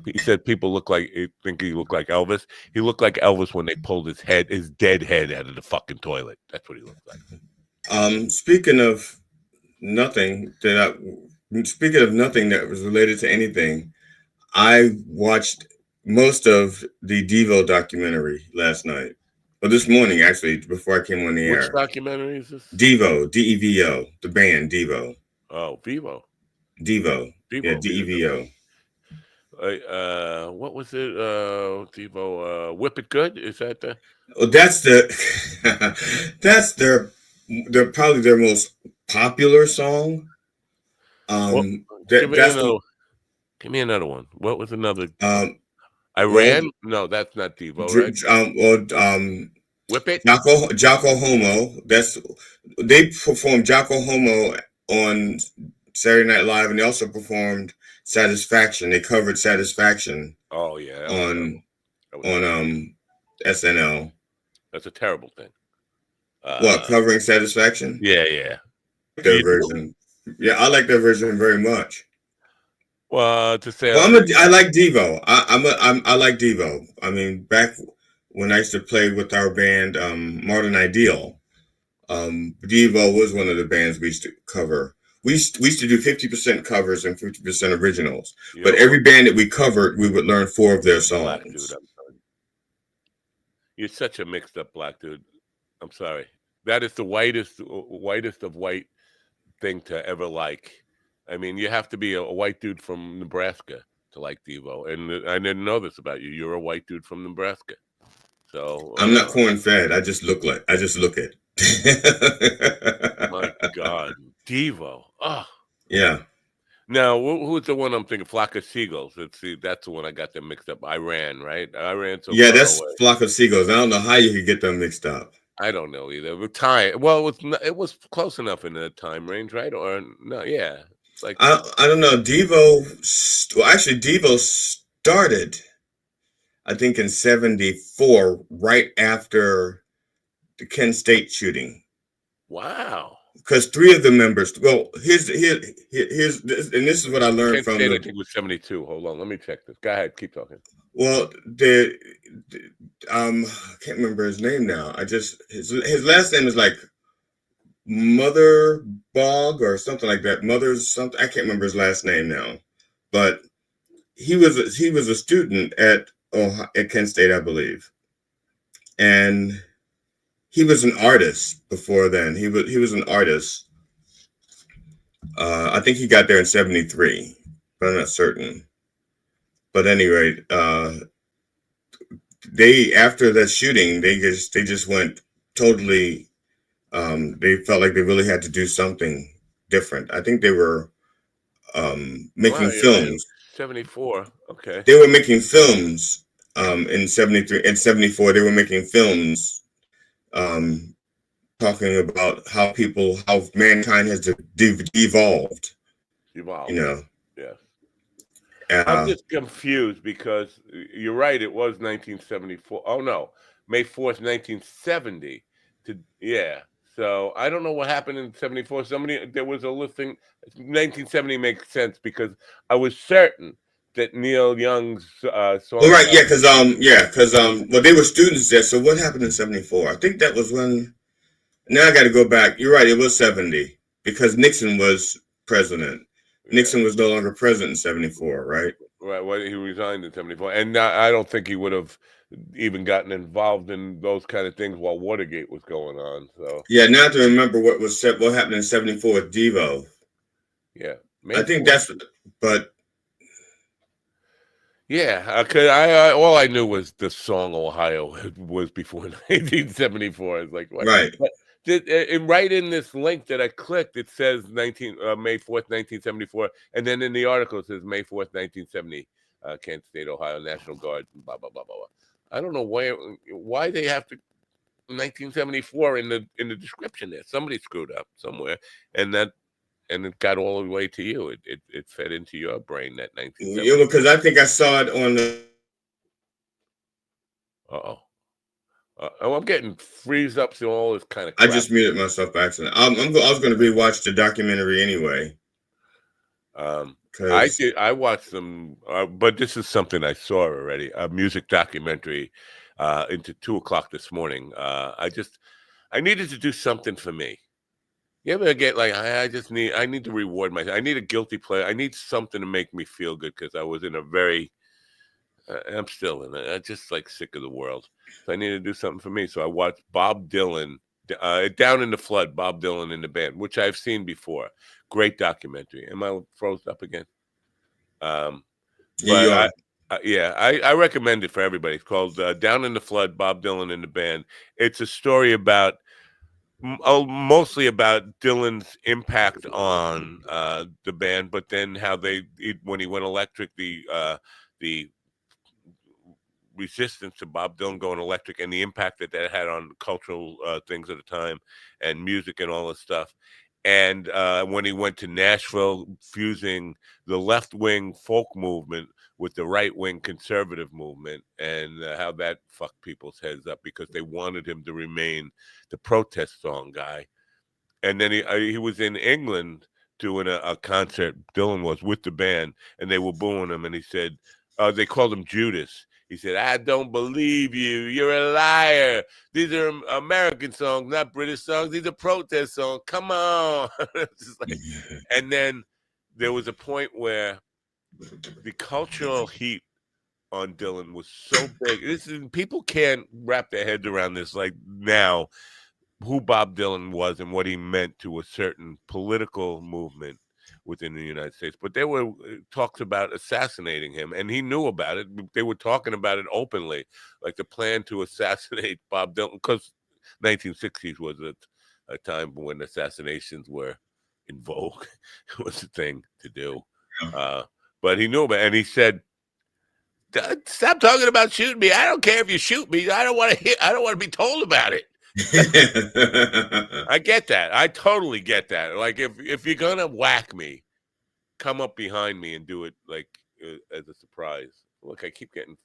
He said people think he looked like Elvis. He looked like Elvis when they pulled his dead head out of the fucking toilet. That's what he looked like. Speaking of nothing that was related to anything, I watched most of the Devo documentary last night, or this morning actually, before I came on the air. Which documentary is this? Devo, D-E-V-O, the band Devo. Oh, Devo. Yeah, D-E-V-O. What was it? Devo, Whip It Good? Is that the? Oh, that's their probably their most popular song. Give me another one. What was another? Iran? No, that's not Devo, right? Whip It? Jocko Homo. They performed Jocko Homo on Saturday Night Live, and they also performed Satisfaction. They covered Satisfaction. Oh yeah, on SNL. That's a terrible thing. What, covering Satisfaction? Yeah. Their version. Yeah, I like their version very much. Well, to say I like Devo. I like Devo. I mean, back when I used to play with our band, Modern Ideal, Devo was one of the bands we used to cover. We used to do 50% covers and 50% originals. But every band that we covered, we would learn 4 of their songs. Black dude, I'm sorry. You're such a mixed up black dude. I'm sorry. That is the whitest of white thing to ever like. I mean, you have to be a white dude from Nebraska to like Devo, and I didn't know this about you. You're a white dude from Nebraska, so I'm not corn fed. I just look it. My God, Devo. Oh, yeah. Now, who's the one I'm thinking? Flock of Seagulls. Let's see. That's the one I got them mixed up. Iran, right? Iran. So yeah, that's away. Flock of Seagulls. I don't know how you could get them mixed up. I don't know either. Well, it was close enough in the time range, right? Or no? Yeah. It's like I don't know. Devo. Well, actually, Devo started, I think, in '74, right after the Kent State shooting. Wow. Because 3 of the members. Well, here's this, and this is what I learned from. I think it was 72. Hold on, let me check this. Go ahead, keep talking. Well, I can't remember his name now. His last name is like Mother Bog or something like that. Mother's something. I can't remember his last name now, but he was a student at Kent State, I believe, and he was an artist before then. He was an artist. I think he got there in '73, but I'm not certain. But anyway, after that shooting, they just went totally. They felt like they really had to do something different. I think they were making films. 74. Okay. They were making films in '73 and '74. They were making films talking about how mankind has devolved. Evolved. You know. Yeah. I'm just confused because you're right. It was 1974. Oh no, May 4th, 1970. So I don't know what happened in '74. There was a listing. 1970 makes sense because I was certain that Neil Young's song. Well, right, yeah, because well, they were students there. So what happened in '74? I think that was when. Now I got to go back. You're right. It was '70 because Nixon was president. Nixon was no longer president in '74, right? Right. Well, he resigned in '74, and I don't think he would have even gotten involved in those kind of things while Watergate was going on. So yeah, now I have to remember what happened in '74 with Devo. Yeah, I think that's. But yeah, because all I knew was the song "Ohio" was before 1974. It's like what? Right. But right in this link that I clicked, it says May 4th, 1974, and then in the article it says May 4th, 1970, Kent State, Ohio, National Guard, blah blah blah blah blah. I don't know why they have to 1974 in the description there. Somebody screwed up somewhere, and it got all the way to you. It fed into your brain that 1970. Yeah, because I think I saw it on the. I'm getting freeze ups and all this kind of crap. I just muted myself by accident. I was going to rewatch the documentary anyway. I watched them, but this is something I saw already. A music documentary into 2:00 this morning. I needed to do something for me. You ever get like I need to reward myself. I need a guilty pleasure. I need something to make me feel good because I was in a very. I'm still in it. I'm just like sick of the world. So I need to do something for me. So I watched Bob Dylan, Down in the Flood, Bob Dylan in the band, which I've seen before. Great documentary. Am I froze up again? Yeah, I recommend it for everybody. It's called Down in the Flood, Bob Dylan in the band. It's a story about mostly about Dylan's impact on the band, but then how when he went electric, the resistance to Bob Dylan going electric and the impact that had on cultural things at the time and music and all this stuff. And when he went to Nashville, fusing the left-wing folk movement with the right-wing conservative movement, and how that fucked people's heads up because they wanted him to remain the protest song guy. And then he was in England doing a concert. Dylan was with the band, and they were booing him. And he said, they called him Judas. He said, "I don't believe you. You're a liar. These are American songs, not British songs. These are protest songs. Come on." Like, and then there was a point where the cultural heat on Dylan was so big. People can't wrap their heads around this like now, who Bob Dylan was and what he meant to a certain political movement within the United States. But there were talks about assassinating him, and he knew about it. They were talking about it openly, like the plan to assassinate Bob Dylan, because 1960s was a time when assassinations were in vogue. It was a thing to do. But he knew about it, and he said, "Stop talking about shooting me. I don't care if you shoot me. I don't want to be told about it." I get that. I totally get that. Like if you're gonna whack me, come up behind me and do it like as a surprise. Look, I keep getting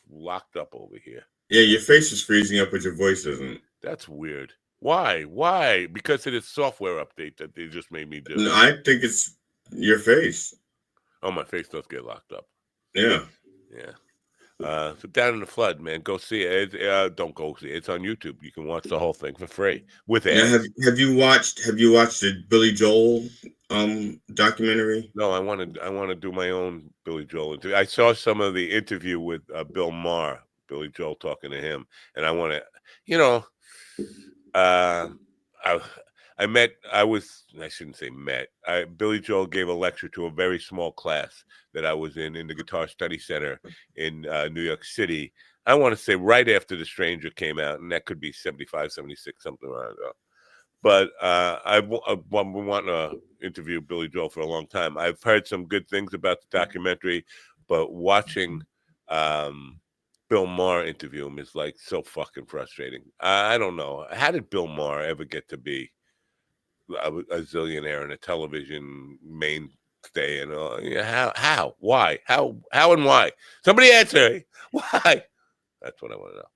locked up over here. Yeah, your face is freezing up, but your voice isn't. That's weird. Why? Because of this software update that they just made me do. No, I think it's your face. Oh, my face does get locked up. Yeah. So Down in the Flood, man, go see it. Don't go see it. It's on YouTube. You can watch the whole thing for free with it. Now, have you watched the Billy Joel documentary? No, I want to do my own Billy Joel interview. I saw some of the interview with Bill Maher, Billy Joel talking to him, and I want to, Billy Joel gave a lecture to a very small class that I was in the Guitar Study Center in New York City. I want to say right after The Stranger came out, and that could be 75, 76, something around there. But I've been wanting to interview Billy Joel for a long time. I've heard some good things about the documentary, but watching Bill Maher interview him is like so fucking frustrating. I don't know. How did Bill Maher ever get to be a zillionaire and a television mainstay and all? How? Why? How and why? Somebody answer. Why? That's what I want to know.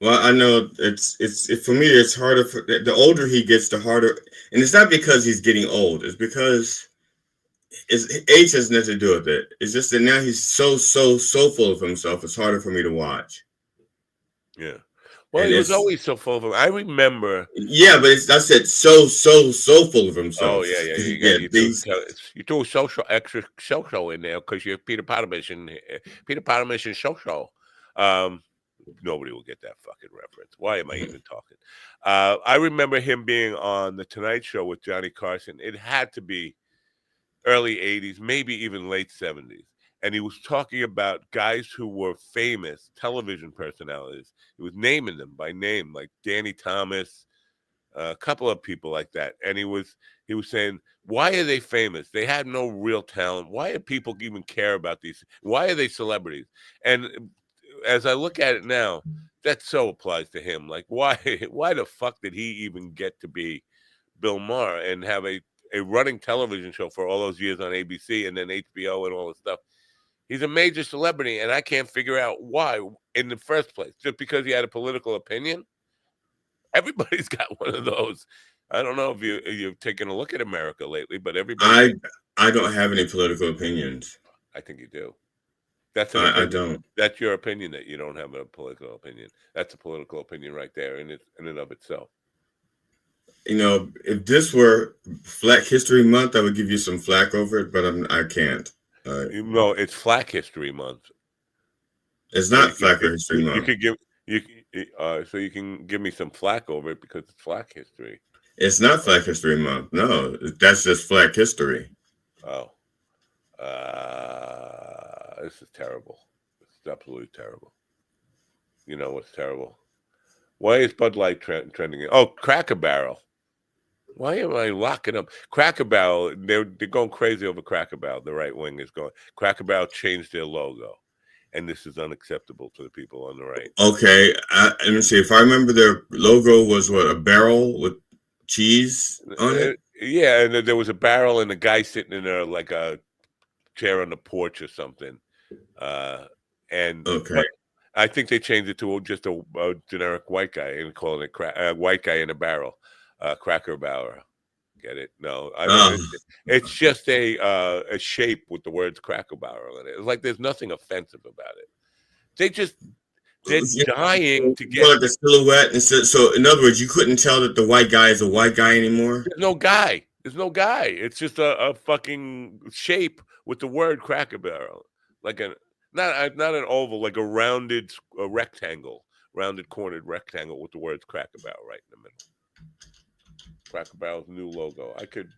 Well, I know it's for me. It's harder. The older he gets, the harder. And it's not because he's getting old. It's because age has nothing to do with it. It's just that now he's so full of himself. It's harder for me to watch. Yeah. Well, he was always so full of him. I remember. Yeah, but I said so full of himself. Oh yeah. You threw a extra social in there because you're Peter Potamus and social. Nobody will get that fucking reference. Why am I even talking? I remember him being on The Tonight Show with Johnny Carson. It had to be early 80s, maybe even late 70s. And he was talking about guys who were famous television personalities. He was naming them by name, like Danny Thomas, a couple of people like that. And he was saying, why are they famous? They had no real talent. Why do people even care about these? Why are they celebrities? And as I look at it now, that so applies to him. Like, why the fuck did he even get to be Bill Maher and have a running television show for all those years on ABC and then HBO and all this stuff? He's a major celebrity, and I can't figure out why in the first place. Just because he had a political opinion? Everybody's got one of those. I don't know if you've taken a look at America lately, but everybody. I don't have any political opinions. I think you do. That's I don't. That's your opinion that you don't have a political opinion. That's a political opinion right there in and of itself. If this were Black History Month, I would give you some flack over it, but I can't. No, it's Black History Month. It's not Black History Month. So you can give me some flack over it because it's Black History. It's not Black History Month. No, that's just Black History. Oh, this is terrible. It's absolutely terrible. You know what's terrible? Why is Bud Light trending? Oh, Cracker Barrel. Why am I locking up Cracker Barrel? They're going crazy over Cracker Barrel. The right wing is going. Cracker Barrel changed their logo, and this is unacceptable to the people on the right. Okay, let me see. If I remember, their logo was a barrel with cheese on it. Yeah, and there was a barrel and a guy sitting in a like a chair on the porch or something. And okay, I think they changed it to just a generic white guy and calling it white guy in a barrel, Cracker Barrel. Get it? No, I don't. It's just a shape with the words Cracker Barrel in it. It's like there's nothing offensive about it. They're dying to get like a silhouette. And so, in other words, you couldn't tell that the white guy is a white guy anymore. There's no guy. There's no guy. It's just a fucking shape with the word Cracker Barrel, like not an oval, like a rounded rectangle, rounded cornered rectangle with the words Cracker Barrel right in the middle. Cracker Barrel's new logo. I could.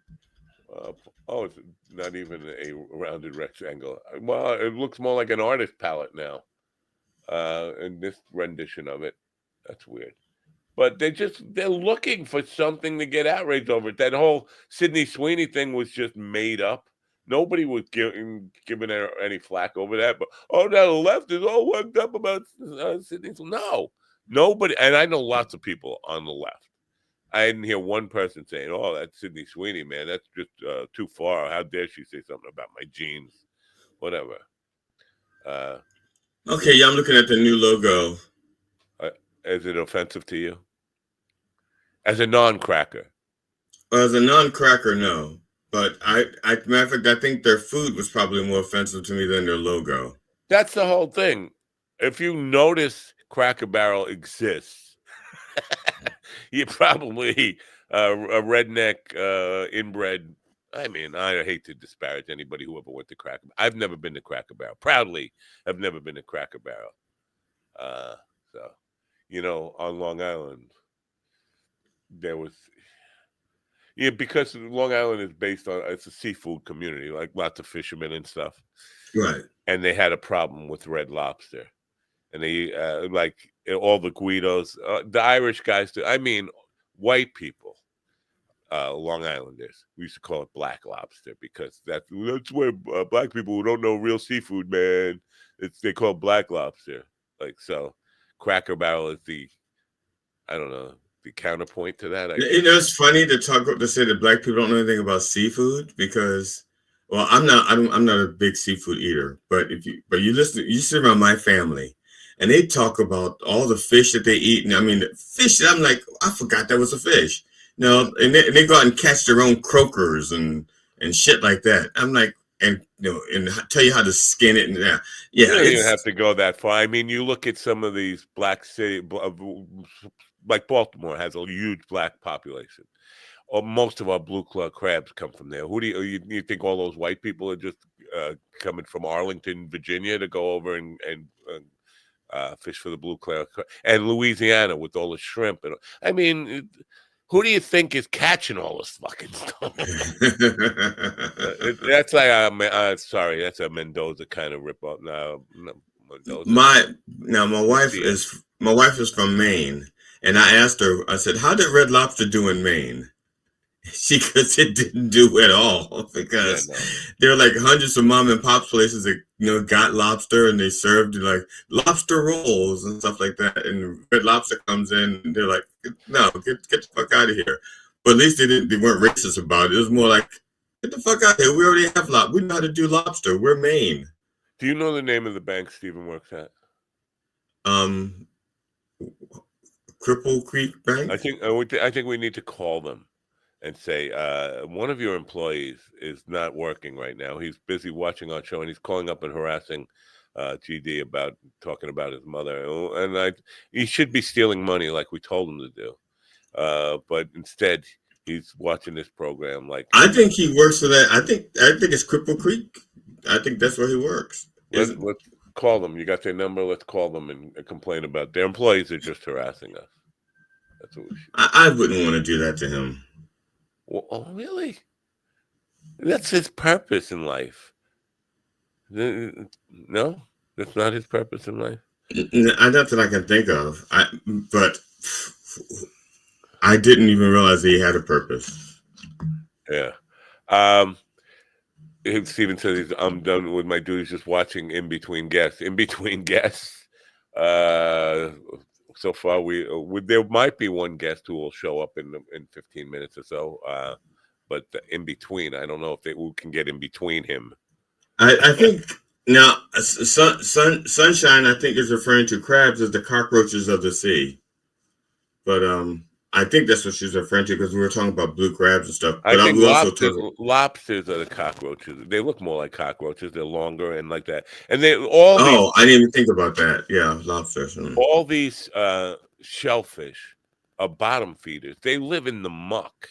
It's not even a rounded rectangle. Well, it looks more like an artist palette now. In this rendition of it, that's weird. But they're looking for something to get outraged over. That whole Sydney Sweeney thing was just made up. Nobody was giving her any flack over that. But now the left is all worked up about Sydney. No, nobody. And I know lots of people on the left. I didn't hear one person saying, "Oh, that's Sydney Sweeney, man. That's just too far. How dare she say something about my jeans?" Whatever. Okay, yeah, I'm looking at the new logo. Is it offensive to you? As a non-cracker? As a non-cracker, no. But matter of fact, I think their food was probably more offensive to me than their logo. That's the whole thing. If you notice Cracker Barrel exists, you're probably a redneck, inbred. I mean, I hate to disparage anybody who ever went to Cracker Barrel. I've never been to Cracker Barrel. Proudly, I've never been to Cracker Barrel. So, on Long Island, there was, because Long Island is based on, it's a seafood community, like lots of fishermen and stuff. Right. And they had a problem with Red Lobster. And they, like all the Guidos, the Irish guys, I mean, white people. Long Islanders. We used to call it Black Lobster because that's where black people who don't know real seafood, man, they call it Black Lobster. Like, so Cracker Barrel is the counterpoint to that. It's funny to say that black people don't know anything about seafood because, well, I'm not a big seafood eater, but you sit around my family and they talk about all the fish that they eat. And I mean, fish, I'm like, I forgot that was a fish. No, and they go out and catch their own croakers and shit like that. I'm like, and tell you how to skin it. And yeah, you don't even have to go that far. I mean, you look at some of these black city, like Baltimore has a huge black population. Or most of our blue claw crabs come from there. Who do you think all those white people are just coming from Arlington, Virginia, to go over and fish for the blue claw crab? And Louisiana with all the shrimp. And I mean. Who do you think is catching all this fucking stuff? That's like sorry, that's a Mendoza kind of ripoff. No, Mendoza. My wife is from Maine, and I asked her. I said, "How did Red Lobster do in Maine?" Because it didn't do at all. Because there are like hundreds of mom and pop places that got lobster and they served like lobster rolls and stuff like that. And Red Lobster comes in and they're like, "No, get the fuck out of here." But at least they weren't racist about it. It was more like, "Get the fuck out of here. We already have lobster. We know how to do lobster. We're Maine." Do you know the name of the bank Stephen works at? Cripple Creek Bank. I think we need to call them and say, one of your employees is not working right now. He's busy watching our show, and he's calling up and harassing GD about talking about his mother. And he should be stealing money like we told him to do. But instead, he's watching this program. Like, I think he works for that. I think it's Cripple Creek. I think that's where he works. Let's call them. You got their number? Let's call them and complain about their employees are just harassing us. That's what we should. I wouldn't want to do that to him. Well, oh, really? That's his purpose in life. No, that's not his purpose in life. Not that I can think of. But I didn't even realize he had a purpose. Yeah. Steven says I'm done with my duties just watching In Between Guests. In Between Guests. so far there might be one guest who will show up in 15 minutes or so. But in between, I don't know if we can get in between him. I think now sunshine. I think is referring to crabs as the cockroaches of the sea. But I think that's what she's referring to because we were talking about blue crabs and stuff. But I think we also talking lobsters are the cockroaches. They look more like cockroaches. They're longer and like that. And they all. Oh, I didn't even think about that. Yeah, lobsters. All these shellfish are bottom feeders. They live in the muck.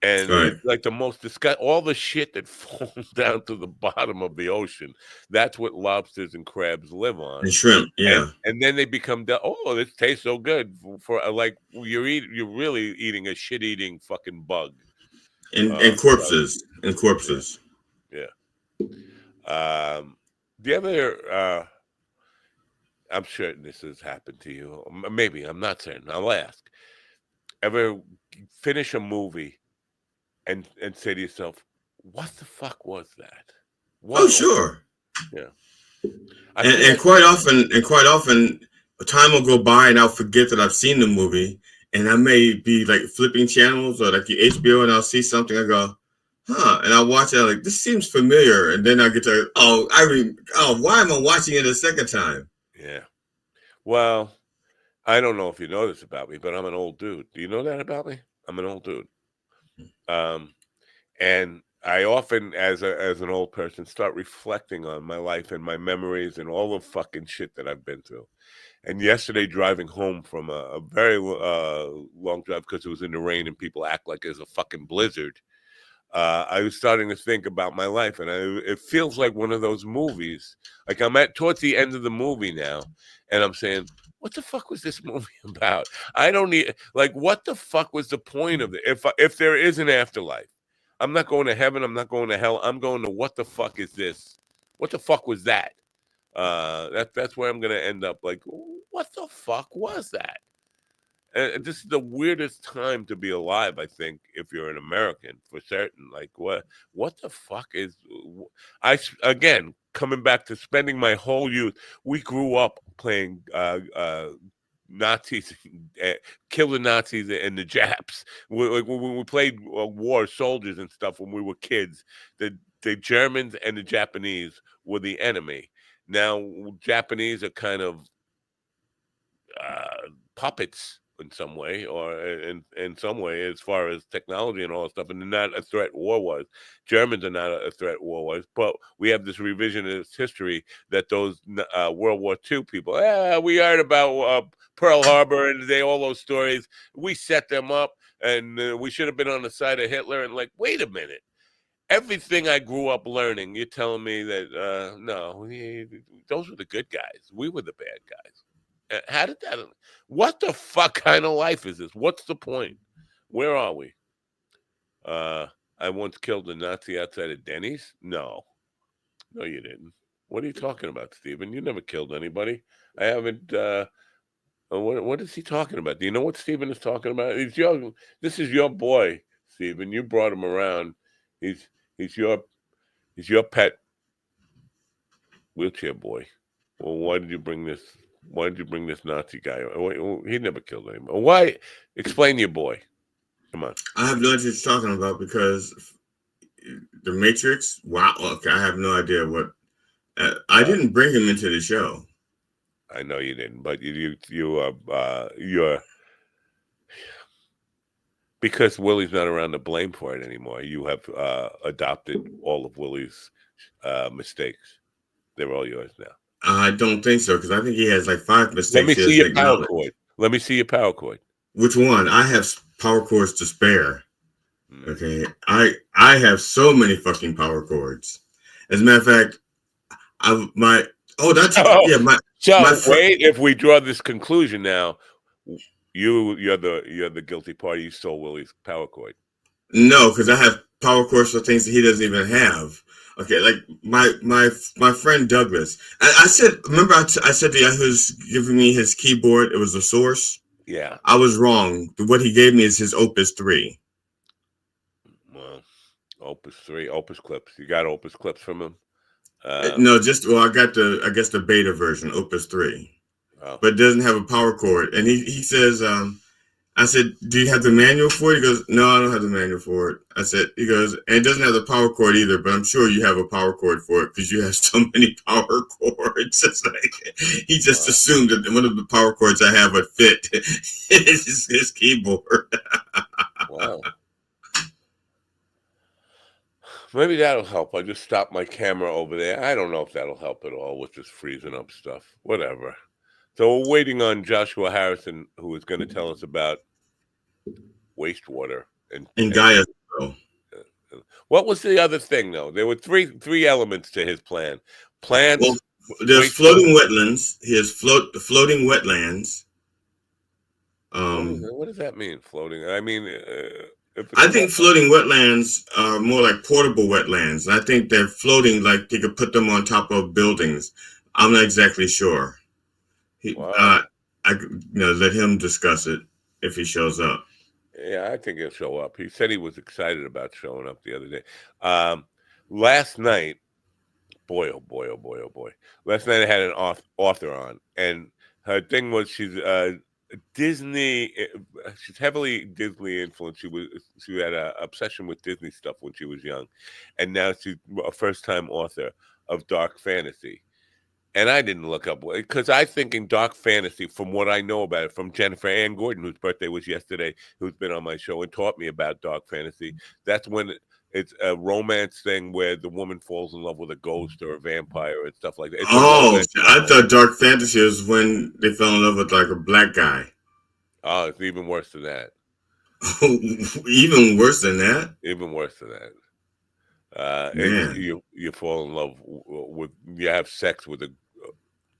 And it's like the most disgusting, all the shit that falls down to the bottom of the ocean. That's what lobsters and crabs live on. And shrimp, yeah. And then they become, oh, this tastes so good. For like you're really eating a shit-eating fucking bug. And corpses. And corpses. Yeah. The other, I'm sure this has happened to you. Maybe, I'm not certain. I'll ask. Ever finish a movie and say to yourself, what the fuck was that? Sure. Yeah. And quite often time will go by and I'll forget that I've seen the movie, and I may be like flipping channels or like the HBO, and I'll see something, I go, and I'll watch it, I'm like, this seems familiar, and then I get to why am I watching it a second time? Yeah. Well, I don't know if you know this about me, but I'm an old dude. Do you know that about me? I'm an old dude. And I often, as an old person, start reflecting on my life and my memories and all the fucking shit that I've been through. And yesterday, driving home from a very long drive because it was in the rain and people act like there's a fucking blizzard, I was starting to think about my life, and it feels like one of those movies. Like I'm towards the end of the movie now, and I'm saying, what the fuck was this movie about? I don't need, like, what the fuck was the point of it? If there is an afterlife, I'm not going to heaven. I'm not going to hell. I'm going to what the fuck is this? What the fuck was that? That's where I'm going to end up. Like, what the fuck was that? And this is the weirdest time to be alive, I think, if you're an American, for certain. Like, what the fuck is... Again, coming back to spending my whole youth, we grew up playing Nazis, kill the Nazis and the Japs. When we played war soldiers and stuff when we were kids, the Germans and the Japanese were the enemy. Now, Japanese are kind of puppets in some way, or in some way, as far as technology and all that stuff, and they're not a threat war was. Germans are not a threat war was, but we have this revisionist history that those World War II people, we heard about Pearl Harbor and all those stories. We set them up, and we should have been on the side of Hitler. And like, wait a minute. Everything I grew up learning, you're telling me that, no, those were the good guys. We were the bad guys. How did that? What the fuck kind of life is this? What's the point? Where are we? I once killed a Nazi outside of Denny's. No, you didn't. What are you talking about, Stephen? You never killed anybody. I haven't. What is he talking about? Do you know what Stephen is talking about? This is your boy, Stephen. You brought him around. He's your pet wheelchair boy. Well, why did you bring this? Why did you bring this Nazi guy? He never killed anyone. Why? Explain your boy. Come on. I have no idea what you're talking about because the Matrix. Wow. Okay, I have no idea what. I didn't bring him into the show. I know you didn't, but you're because Willie's not around to blame for it anymore. You have adopted all of Willie's mistakes. They're all yours now. I don't think so, because I think he has like 5 mistakes. Let me see your power cord. Let me see your power cord. Which one? I have power cords to spare. Okay, I have so many fucking power cords. As a matter of fact, if we draw this conclusion now, you're the guilty party. You stole Willie's power cord. No, because I have power cords for things that he doesn't even have. Okay, like my friend Douglas. I said, remember I said that he was giving me his keyboard. It was a Source. Yeah. I was wrong. What he gave me is his Opus 3. Well, Opus 3, Opus clips. You got Opus clips from him? No, I got the beta version, Opus 3. but doesn't have a power cord. And he says, I said, do you have the manual for it? He goes, no, I don't have the manual for it. I said, he goes, and it doesn't have the power cord either, but I'm sure you have a power cord for it because you have so many power cords. It's like, he just assumed that one of the power cords I have would fit his keyboard. Wow. Maybe that'll help. I just stopped my camera over there. I don't know if that'll help at all with just freezing up stuff. Whatever. So we're waiting on Joshua Harrison, who is going to tell us about wastewater and Gaia. What was the other thing, though? There were three elements to his plan. Plants. Well, there's floating wetlands. He has floating wetlands. What does that mean, floating? I mean, I think floating wetlands are more like portable wetlands. I think they're floating like you could put them on top of buildings. I'm not exactly sure. I let him discuss it if he shows up. Yeah, I think he'll show up. He said he was excited about showing up the other day. Last night, boy, oh boy, oh boy, oh boy. Last night I had an author on, and her thing was she's Disney. She's heavily Disney influenced. She had an obsession with Disney stuff when she was young, and now she's a first-time author of dark fantasy. And I didn't look up because I think in dark fantasy, from what I know about it, from Jennifer Ann Gordon, whose birthday was yesterday, who's been on my show and taught me about dark fantasy. That's when it's a romance thing where the woman falls in love with a ghost or a vampire and stuff like that. I thought dark fantasy was when they fell in love with like a black guy. Oh, it's even worse than that. Even worse than that? Even worse than that. You fall in love with, you have sex with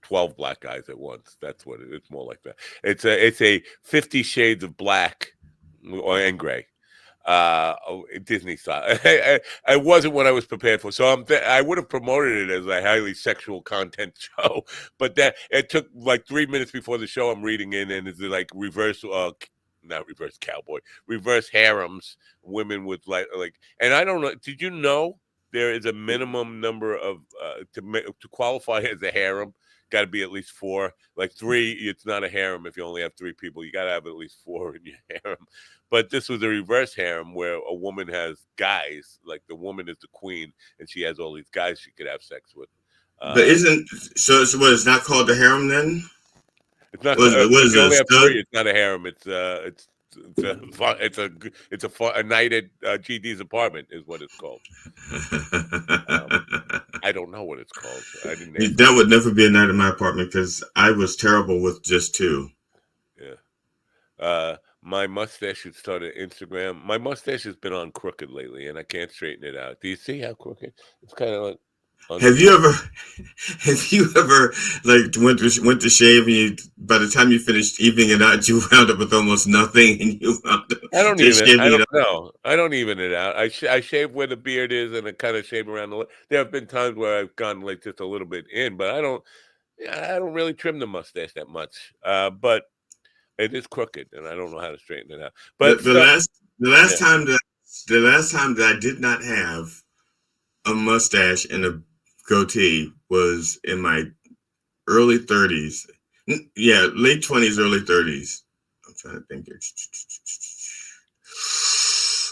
12 black guys at once. That's what it's more like that. It's a 50 Shades of Black and gray. Disney style. I wasn't what I was prepared for, so I would have promoted it as a highly sexual content show, but that it took like 3 minutes before the show. I'm reading in, and it's like reverse harems, women with like, and I don't know. Did you know there is a minimum number of to qualify as a harem? Got to be at least 4. Like 3, it's not a harem if you only have 3 people. You got to have at least 4 in your harem. But this was a reverse harem where a woman has guys, like the woman is the queen, and she has all these guys she could have sex with. But isn't so? What? It's not called the harem then? It's not. If you only have 3, it's not a harem. It's a night at GD's apartment is what it's called. I don't know what it's called. I didn't. That would never be a night at my apartment because I was terrible with just 2. Yeah. My mustache should start an Instagram. My mustache has been on crooked lately, and I can't straighten it out. Do you see how crooked? It's kind of like. Have you ever like went to shave and by the time you finished evening it out, you wound up with almost nothing, and you wound up. I don't even it out. I shave where the beard is, and I kind of shave around the. There have been times where I've gone like just a little bit in, but I don't really trim the mustache that much. But it is crooked, and I don't know how to straighten it out. But the last time that I did not have a mustache and a goatee was in my early 30s. Yeah, late 20s, early 30s. I'm trying to think.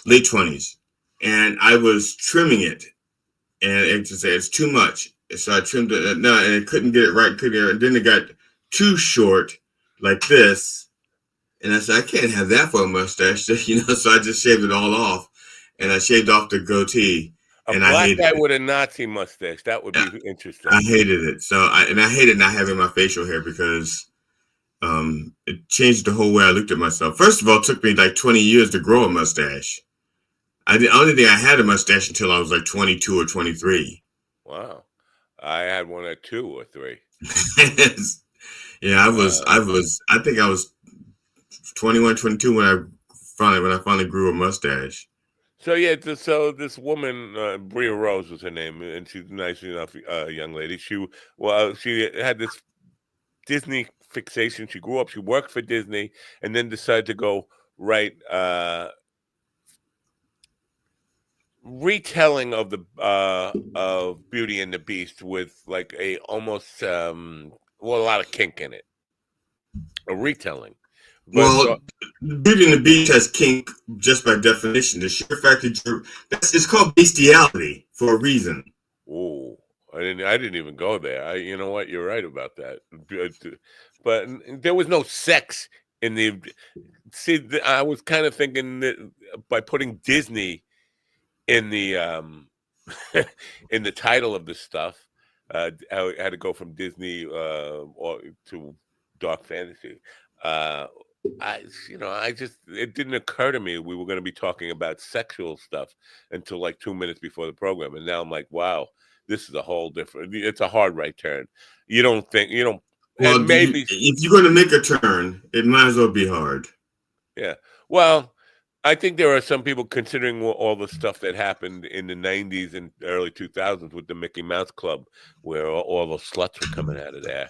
Late 20s. And I was trimming it. And it's too much. So I trimmed it. And it couldn't get it right. And then it got too short, like this. And I said, I can't have that for a mustache. So I just shaved it all off. And I shaved off the goatee. A black guy with a Nazi mustache. That would be interesting. I hated it. I hated not having my facial hair because it changed the whole way I looked at myself. First of all, it took me like 20 years to grow a mustache. The only thing I had a mustache until I was like 22 or 23. Wow. I had one at 2 or 3. Yeah, I think I was 21, 22 when I finally grew a mustache. So yeah, so this woman, Bria Rose was her name, and she's a nice enough young lady. She had this Disney fixation. She grew up, she worked for Disney, and then decided to go write retelling of the of Beauty and the Beast with like a almost a lot of kink in it. a retelling. But Well, Beauty and the Beast has kink just by definition. The sheer fact that it's called bestiality for a reason. oh, I didn't even go there. You know what? You're right about that. But there was no sex in the. See, I was kind of thinking that by putting Disney in the in the title of the stuff, I had to go from Disney or to dark fantasy. It didn't occur to me we were going to be talking about sexual stuff until like 2 minutes before the program, and now I'm like, wow, this is a whole different. It's a hard right turn. You don't think you don't, Well, and maybe if you're going to make a turn, it might as well be hard. yeah. Well, I think there are some people considering all the stuff that happened in the 90s and early 2000s with the Mickey Mouse Club, where all those sluts were coming out of there.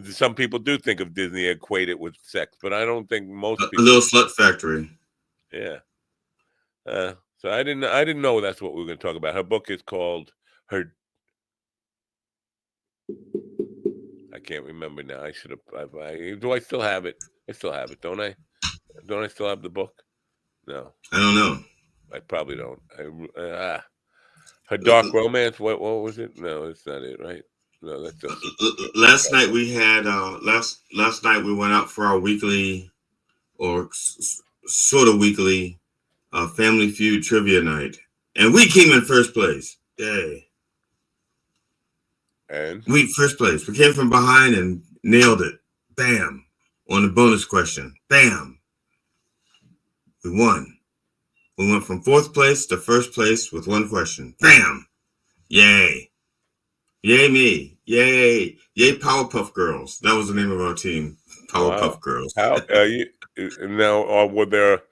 Some people do think of Disney equate it with sex, but I don't think most people. A little slut factory. Yeah. So I didn't know that's what we were going to talk about. Her book is called her. I can't remember now. I should have. Do I still have it? I still have it, don't I? Don't I still have the book? No. I don't know. I probably don't. Her Dark Romance. What was it? No, it's not it, right? No, that's just last night we had last night we went out for our weekly or sort of weekly Family Feud trivia night, and we came in first place. Yay! And first place. We came from behind and nailed it. Bam! On the bonus question. Bam! We won. We went from fourth place to first place with one question. Bam! Yay! Yay me! Yay! Yay Powerpuff Girls! That was the name of our team. Powerpuff Girls. How now? Were there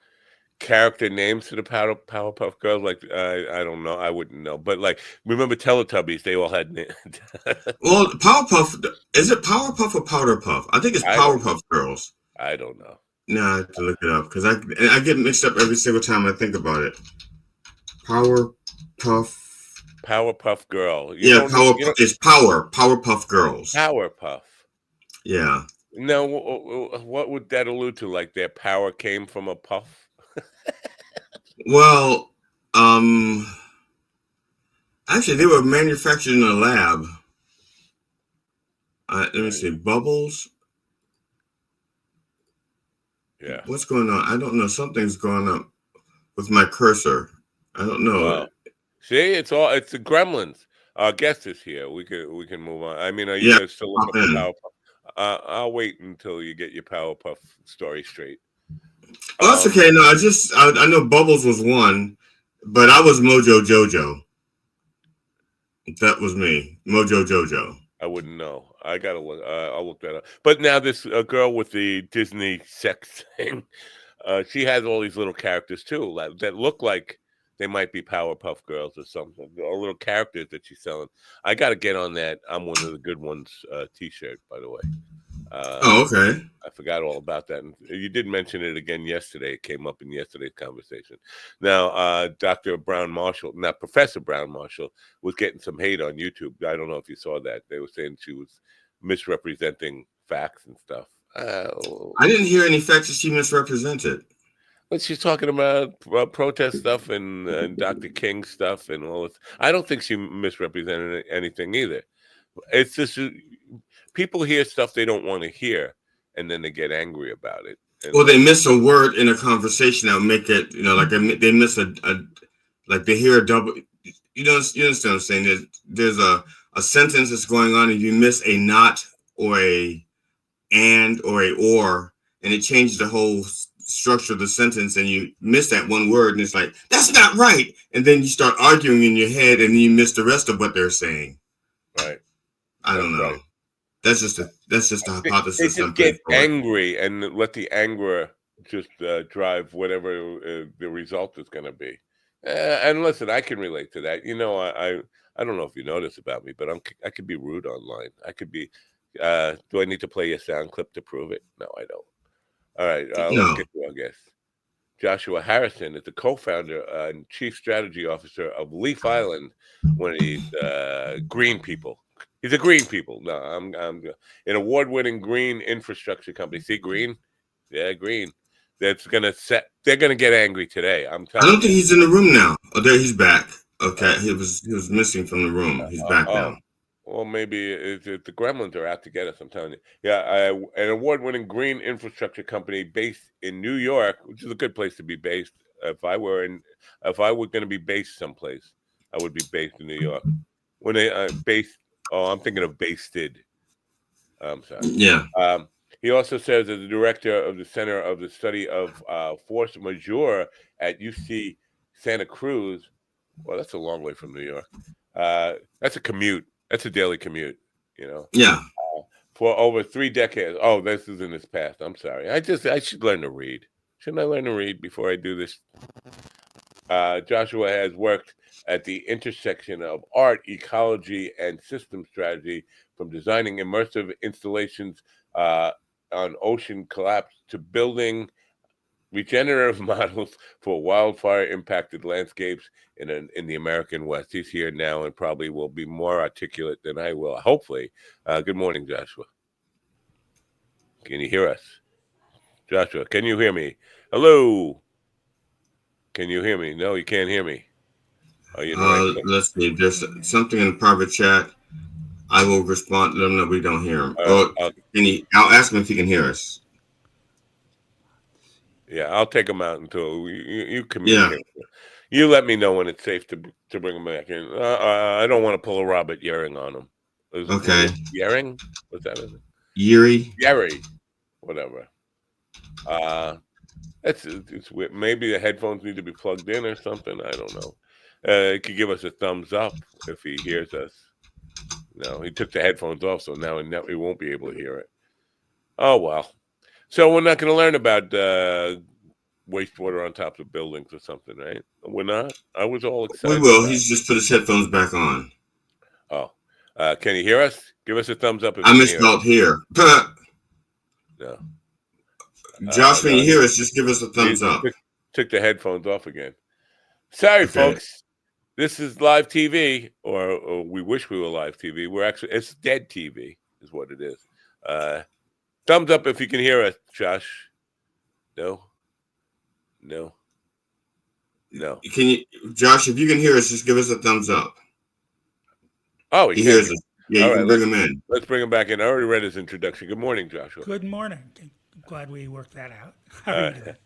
character names to the Powerpuff Girls? Like I don't know. I wouldn't know. But like, remember Teletubbies? They all had names. Well, Powerpuff. Is it Powerpuff or Powderpuff? I think it's Powerpuff Girls. I don't know. No, I have to look it up because I get mixed up every single time I think about it. Powerpuff Girl. It's Powerpuff Girls. Powerpuff. Yeah. Now, what would that allude to? Like their power came from a puff? Well, actually, they were manufactured in a lab. Let me see. Bubbles. Yeah. What's going on? I don't know. Something's going on with my cursor. I don't know. Wow. See, it's the Gremlins. Our guest is here. We can move on. I mean, are you guys still looking for Powerpuff? I'll wait until you get your Powerpuff story straight. Oh, that's okay. No, I know Bubbles was one, but I was Mojo Jojo. That was me, Mojo Jojo. I wouldn't know. I gotta look. I'll look that up. But now this girl with the Disney sex thing, she has all these little characters too that look like they might be Powerpuff Girls or something. Or little characters that she's selling. I got to get on that. I'm one of the good ones. T-shirt, by the way. Okay. I forgot all about that. And you did mention it again yesterday. It came up in yesterday's conversation. Now, Dr. Brown Marshall, now Professor Brown Marshall, was getting some hate on YouTube. I don't know if you saw that. They were saying she was misrepresenting facts and stuff. I didn't hear any facts that she misrepresented. But she's talking about protest stuff and Dr. King stuff and all this. I don't think she misrepresented anything either. It's just people hear stuff they don't want to hear, and then they get angry about it. Well, they miss a word in a conversation that would make it, like they miss like they hear a double. You understand what I'm saying? There's a sentence that's going on, and you miss a not or a and or a or, and it changes the whole structure of the sentence, and you miss that one word, and it's like, that's not right. And then you start arguing in your head, and then you miss the rest of what they're saying. Right. I don't know. Right. That's just a hypothesis. They just get angry and let the anger just drive whatever the result is going to be. And listen, I can relate to that. I don't know if you know this about me, but I could be rude online. I could be. Do I need to play your sound clip to prove it? No, I don't. All right, let's get to our guest. Joshua Harrison is the co-founder and chief strategy officer of Leaf Island, one of these green people, He's a green people. No, I'm an award-winning green infrastructure company. See, green, yeah, green. That's gonna set. They're gonna get angry today. I'm I telling don't think you. he's in the room now. Oh, there he's back. Okay, he was missing from the room. He's back Oh, now. well, maybe the Gremlins are out to get us. I'm telling you. Yeah, an award-winning green infrastructure company based in New York, which is a good place to be based. If I were going to be based someplace, I would be based in New York. When they based, oh, I'm thinking of basted. I'm sorry. Yeah. He also serves as the director of the Center of the Study of Force Majeure at UC Santa Cruz. Well, that's a long way from New York. That's a commute. That's a daily commute, you know. Yeah. For over 3 decades. Oh, this is in his past. I'm sorry. I should learn to read. Shouldn't I learn to read before I do this? Joshua has worked at the intersection of art, ecology, and system strategy, from designing immersive installations on ocean collapse to building regenerative models for wildfire-impacted landscapes in the American West. He's here now and probably will be more articulate than I will, hopefully. Good morning, Joshua. Can you hear us? Joshua, can you hear me? Hello? Can you hear me? No, you can't hear me. Are you in the right place? Let's see. There's something in the private chat. I will respond. Let them know we don't hear him. I'll ask him if he can hear us. Yeah, I'll take him out until you communicate. Yeah. You let me know when it's safe to bring him back in. I don't want to pull a Robert Yering on him. Okay. Yering? What's that? Yeri. Whatever. It's weird. Maybe the headphones need to be plugged in or something. I don't know. He could give us a thumbs up if he hears us. No, he took the headphones off, so now he won't be able to hear it. Oh, well. So we're not going to learn about wastewater on top of buildings or something, right? We're not? I was all excited. We will. He's just put his headphones back on. Oh. Can you hear us? Give us a thumbs up if I you misspelled here. No. Josh, when you hear us, just give us a thumbs up. Took the headphones off again. Sorry, folks. This is live TV, or we wish we were live TV. It's dead TV is what it is. Thumbs up if you can hear us, Josh. No. Can you, Josh, if you can hear us, just give us a thumbs up. Oh, he hears us. Yeah, you can bring him in. Let's bring him back in. I already read his introduction. Good morning, Joshua. Good morning. Glad we worked that out. How are you doing?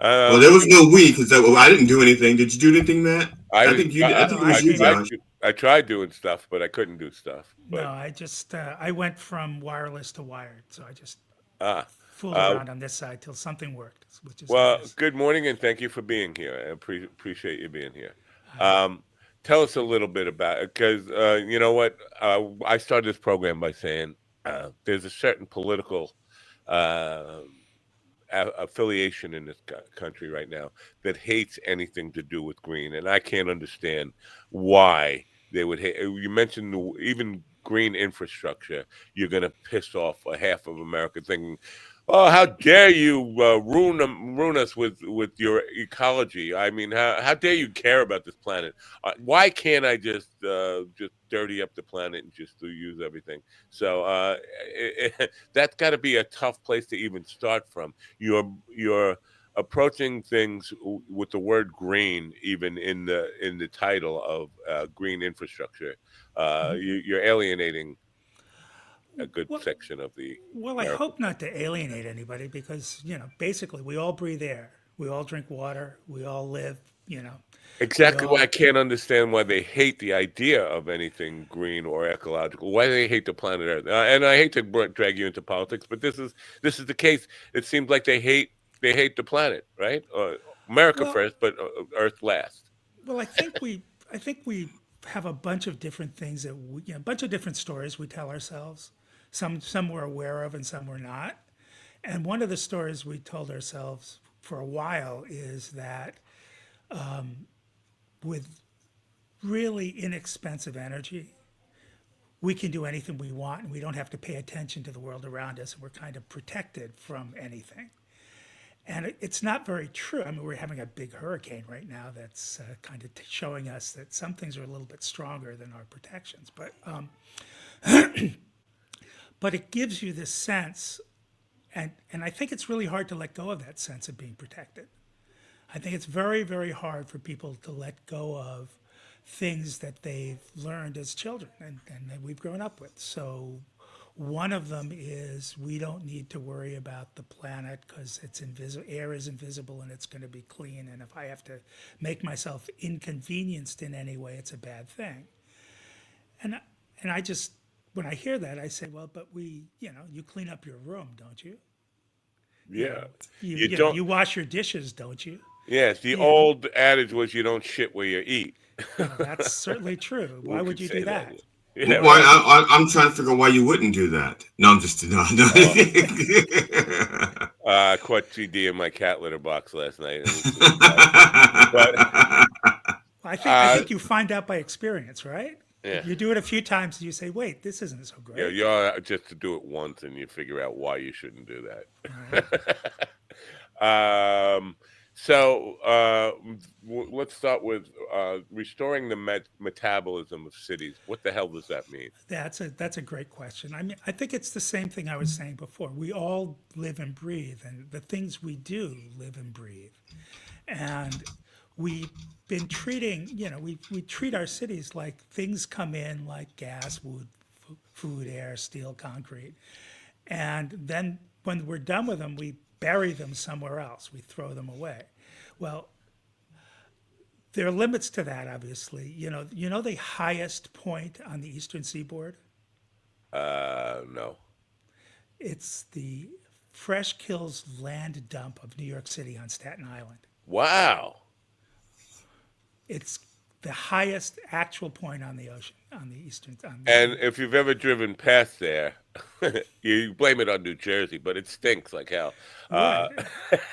Well, there was no we because I didn't do anything. Did you do anything, Matt? I think you did. I think it was you, Josh. I tried doing stuff, but I couldn't do stuff. No, I just I went from wireless to wired, so I just fooled around on this side till something worked, which is nice. Good morning, and thank you for being here. I appreciate you being here. Tell us a little bit about it, because you know what? I started this program by saying there's a certain political affiliation in this country right now that hates anything to do with green, and I can't understand why they would hate. You mentioned even green infrastructure. You're going to piss off a half of America thinking, oh, how dare you ruin us with your ecology? I mean, how dare you care about this planet? Why can't I just dirty up the planet and just use everything? So that's got to be a tough place to even start from. You're approaching things with the word green, even in the title of green infrastructure. You're alienating a good section of the I hope not to alienate anybody, because basically we all breathe air, we all drink water, we all live, exactly why I can't understand why they hate the idea of anything green or ecological, why they hate the planet Earth. And I hate to drag you into politics, but this is the case. It seems like they hate the planet, right? America first, but Earth last. Well, I think we have a bunch of different things that a bunch of different stories we tell ourselves. Some we're aware of and some we're not. And one of the stories we told ourselves for a while is that with really inexpensive energy, we can do anything we want and we don't have to pay attention to the world around us, and we're kind of protected from anything. And it's not very true. I mean, we're having a big hurricane right now that's kind of showing us that some things are a little bit stronger than our protections. But But it gives you this sense, and I think it's really hard to let go of that sense of being protected. I think it's very, very hard for people to let go of things that they've learned as children and that we've grown up with. So one of them is we don't need to worry about the planet because it's invisible. Air is invisible and it's going to be clean. And if I have to make myself inconvenienced in any way, it's a bad thing. And I just, when I hear that, I say, well, but you clean up your room, don't you? Yeah. You wash your dishes, don't you? Yes, the old adage was you don't shit where you eat. That's certainly true. Why would you do that? Yeah, well, I'm trying to figure out why you wouldn't do that. No, I'm just no. I caught GD in my cat litter box last night. But I think you find out by experience, right? Yeah. You do it a few times and you say, wait, this isn't so great. Yeah, you ought just to do it once and you figure out why you shouldn't do that. Right. Let's start with restoring the metabolism of cities. What the hell does that mean? That's a great question. I mean, I think it's the same thing I was saying before. We all live and breathe, and the things we do live and breathe. And we've been treating, we treat our cities like things come in like gas, wood, food, air, steel, concrete. And then when we're done with them, we bury them somewhere else. We throw them away. Well, there are limits to that, obviously. You know the highest point on the eastern seaboard? No. It's the Fresh Kills land dump of New York City on Staten Island. Wow. It's the highest actual point on the ocean, on the eastern. And if you've ever driven past there, you blame it on New Jersey, but it stinks like hell. Right.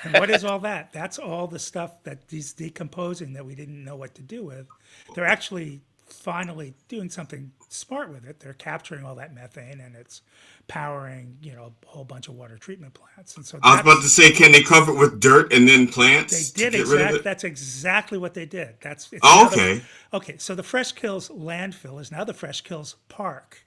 And what is all that? That's all the stuff that is decomposing that we didn't know what to do with. They're actually finally doing something smart with it. They're capturing all that methane and it's powering, a whole bunch of water treatment plants. And so I was about to say, can they cover it with dirt and then plants? They did exactly. That's exactly what they did. Okay. Okay. So the Fresh Kills landfill is now the Fresh Kills Park.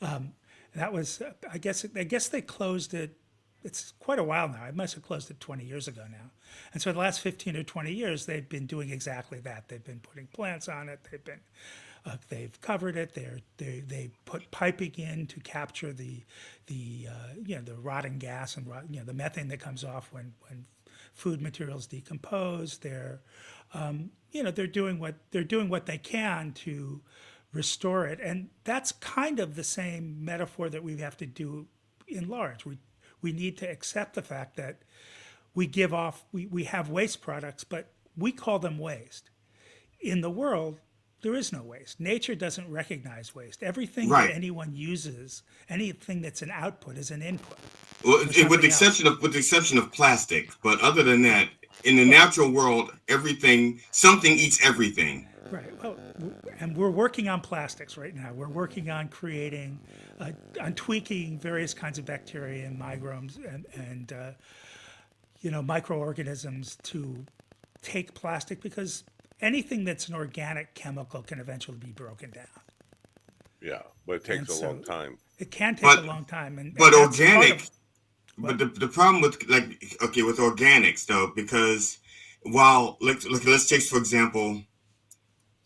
That was, I guess they closed it. It's quite a while now. I must have closed it 20 years ago now. And so the last 15 or 20 years, they've been doing exactly that. They've been putting plants on it. They've covered it. They put piping in to capture the rotting gas and the methane that comes off when food materials decompose. They're doing what they can to restore it, and that's kind of the same metaphor that we have to do in large. We need to accept the fact that we have waste products, but we call them waste. In the world, there is no waste. Nature doesn't recognize waste. Everything that anyone uses, anything that's an output, is an input. Well, with the exception of plastic, but other than that, in the natural world, something eats everything. Right. Well, and we're working on plastics right now. We're working on creating, on tweaking various kinds of bacteria and microbes and microorganisms to take plastic, because anything that's an organic chemical can eventually be broken down. Yeah, but it takes a long time. It can take a long time. But organic, but the problem with with organics though, because while let's take for example,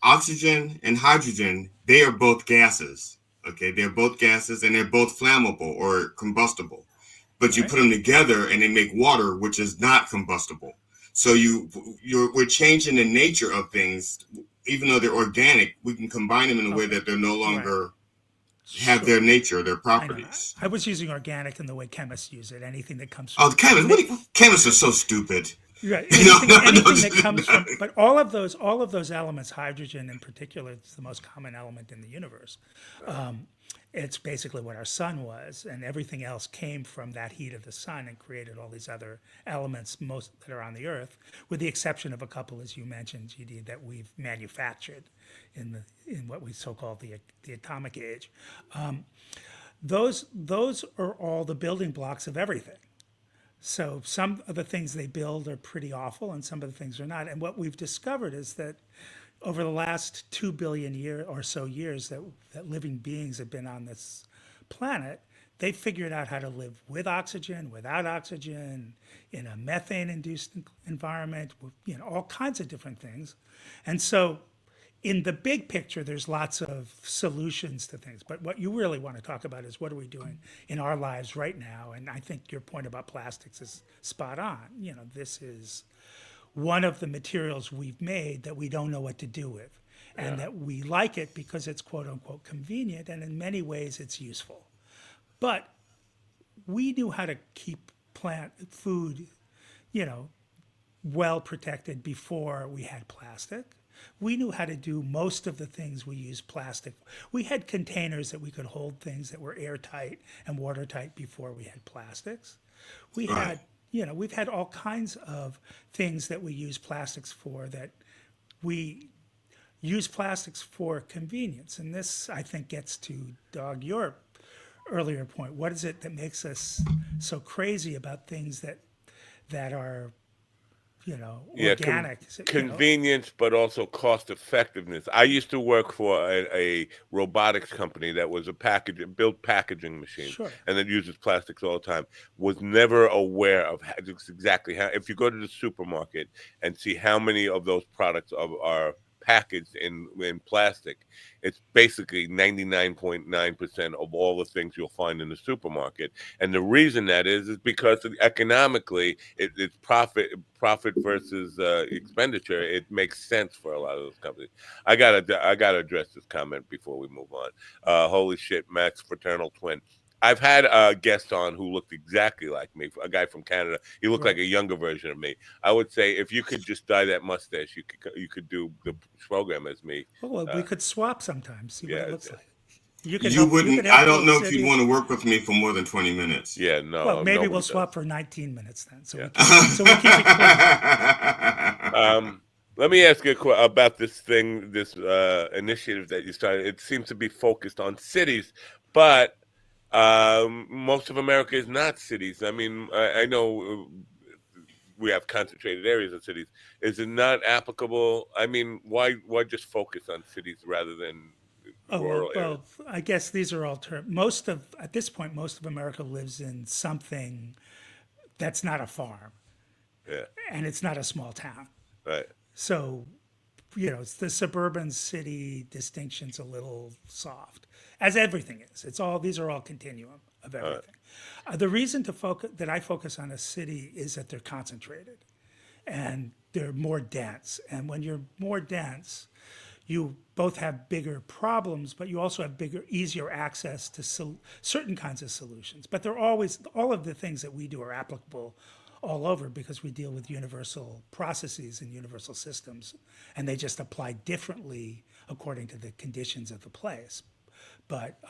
oxygen and hydrogen, they are both gases. Okay, they're both gases and they're both flammable or combustible. But you put them together and they make water, which is not combustible. So we're changing the nature of things, even though they're organic. We can combine them in a way that they're no longer have their nature, their properties. I was using organic in the way chemists use it. Anything that comes from chemists are so stupid. Right. Anything that comes from, but all of those elements, hydrogen in particular, is the most common element in the universe. It's basically what our sun was, and everything else came from that heat of the sun and created all these other elements, most that are on the Earth, with the exception of a couple, as you mentioned, GD, that we've manufactured in what we so-called the atomic age. Those are all the building blocks of everything. So some of the things they build are pretty awful, and some of the things are not. And what we've discovered is that over the last 2 billion year or so years that living beings have been on this planet, they figured out how to live with oxygen, without oxygen, in a methane-induced environment, with, all kinds of different things. And so in the big picture, there's lots of solutions to things. But what you really want to talk about is what are we doing in our lives right now? And I think your point about plastics is spot on. This is one of the materials we've made that we don't know what to do with. And that we like it because it's quote unquote convenient, and in many ways it's useful. But we knew how to keep plant food, well protected before we had plastic. We knew how to do most of the things we use plastic. We had containers that we could hold things that were airtight and watertight before we had plastics. We had, we've had all kinds of things that we use plastics for, that we use plastics for convenience. And this, I think, gets to, Doug, your earlier point. What is it that makes us so crazy about things that are organic? Convenience, but also cost effectiveness. I used to work for a robotics company that was built packaging machines, and that uses plastics all the time. Was never aware of just exactly how. If you go to the supermarket and see how many of those products are packaged in plastic, it's basically 99.9% of all the things you'll find in the supermarket. And the reason that is because economically it's profit versus expenditure. It makes sense for a lot of those companies. I gotta address this comment before we move on. Holy shit, Matt's fraternal twin. I've had a guest on who looked exactly like me, a guy from Canada. He looked like a younger version of me. I would say if you could just dye that mustache, you could do the program as me. Well, we could swap sometimes, see what it looks like. You wouldn't. I don't know if you'd want to work with me for more than 20 minutes. Yeah, no. Well, maybe we'll swap for 19 minutes then. So we keep it clean. Let me ask you about this thing, this initiative that you started. It seems to be focused on cities, but most of America is not cities. I mean, I know we have concentrated areas of cities. Is it not applicable? I mean, why just focus on cities rather than rural areas? Well, I guess these are all terms. At this point, most of America lives in something that's not a farm. Yeah. And it's not a small town. Right. So, it's the suburban city distinction's a little soft, as everything is. These are all continuum of everything. The reason that I focus on a city is that they're concentrated and they're more dense. And when you're more dense, you both have bigger problems, but you also have easier access to certain kinds of solutions. But all of the things that we do are applicable all over because we deal with universal processes and universal systems, and they just apply differently according to the conditions of the place. But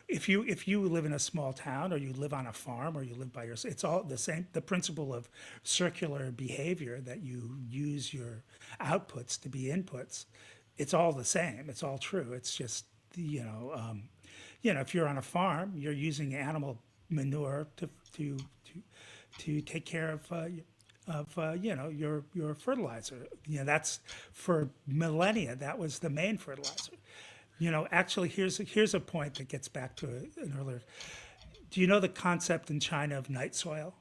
if you live in a small town, or you live on a farm, or you live by yourself, it's all the same. The principle of circular behavior, that you use your outputs to be inputs, it's all the same. It's all true. It's just if you're on a farm, you're using animal manure to take care of your fertilizer. That's for millennia. That was the main fertilizer. Actually, here's a point that gets back to an earlier. Do you know the concept in China of night soil?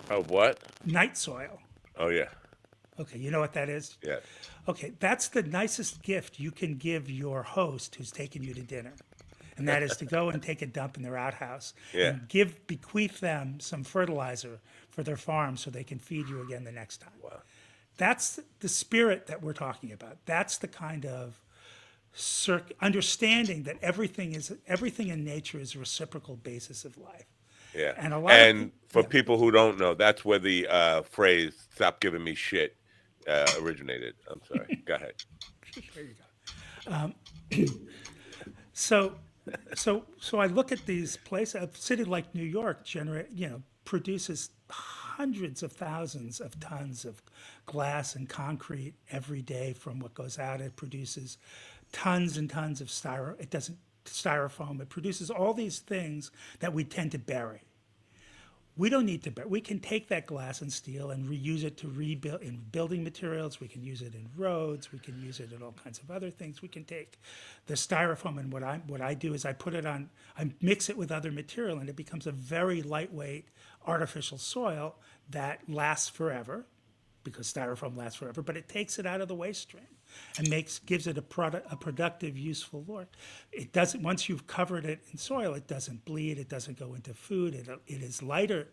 Of what? Night soil. Oh yeah. Okay, you know what that is? Yeah. Okay, that's the nicest gift you can give your host who's taking you to dinner. And that is to go and take a dump in their outhouse and bequeath them some fertilizer for their farm so they can feed you again the next time. Wow. That's the spirit that we're talking about. That's the kind of understanding that everything in nature is a reciprocal basis of life. Yeah. And for people who don't know, that's where the phrase "stop giving me shit" originated. I'm sorry. Go ahead. There you go. So I look at these places. A city like New York produces hundreds of thousands of tons of glass and concrete every day from what goes out. It produces tons and tons of styrofoam. It produces all these things that we tend to bury. We don't need to, we can take that glass and steel and reuse it to rebuild in building materials. We can use it in roads. We can use it in all kinds of other things. We can take the styrofoam, and what I do is I put it on, I mix it with other material, and it becomes a very lightweight artificial soil that lasts forever, because styrofoam lasts forever, but it takes it out of the waste stream and gives it a productive, useful work. It doesn't, once you've covered it in soil, it doesn't bleed, it doesn't go into food, it is lighter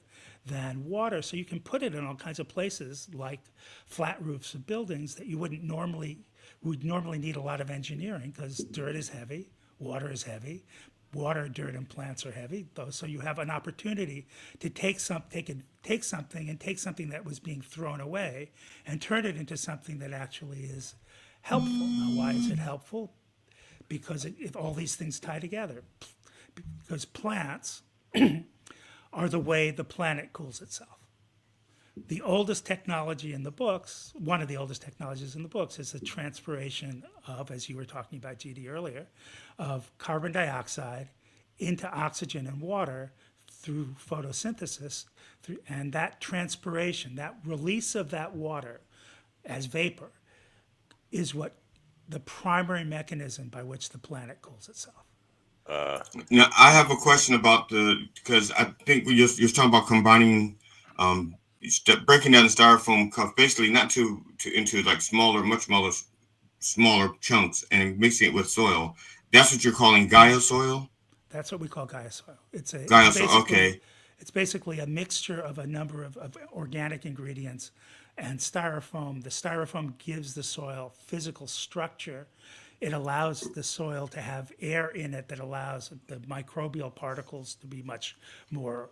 than water, so you can put it in all kinds of places like flat roofs of buildings that you would normally need a lot of engineering, because dirt is heavy, water is heavy. Water, dirt, and plants are heavy, though, so you have an opportunity to take something that was being thrown away and turn it into something that actually is helpful. Now, why is it helpful? Because if all these things tie together, because plants are the way the planet cools itself. The oldest technology in the books, one of the oldest technologies in the books, is the transpiration of, as you were talking about, GD, earlier, of carbon dioxide into oxygen and water through photosynthesis. And that transpiration, that release of that water as vapor, is what the primary mechanism by which the planet cools itself. Now, I have a question about because I think you're talking about combining, breaking down the styrofoam cup, basically not into like much smaller chunks and mixing it with soil. That's what you're calling Gaia soil? That's what we call Gaia soil. Gaia soil, okay. It's basically a mixture of a number of organic ingredients and styrofoam. The styrofoam gives the soil physical structure. It allows the soil to have air in it that allows the microbial particles to be much more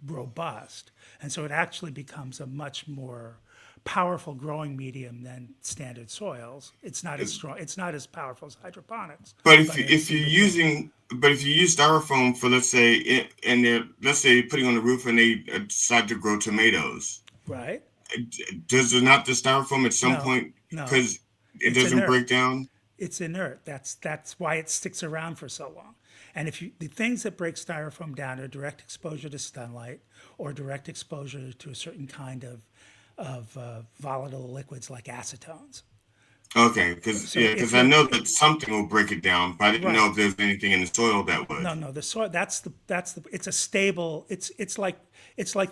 robust. And so it actually becomes a much more powerful growing medium than standard soils. It's not as strong, it's not as powerful as hydroponics. But if you use styrofoam for, let's say, let's say you're putting on the roof and they decide to grow tomatoes. Right. Does not the styrofoam at some point, because it doesn't break down? It's inert. That's why it sticks around for so long. And the things that break styrofoam down are direct exposure to sunlight or direct exposure to a certain kind of volatile liquids like acetones. Okay, because I know that something will break it down, but I didn't know if there's anything in the soil that would. No, the soil. It's a stable. It's like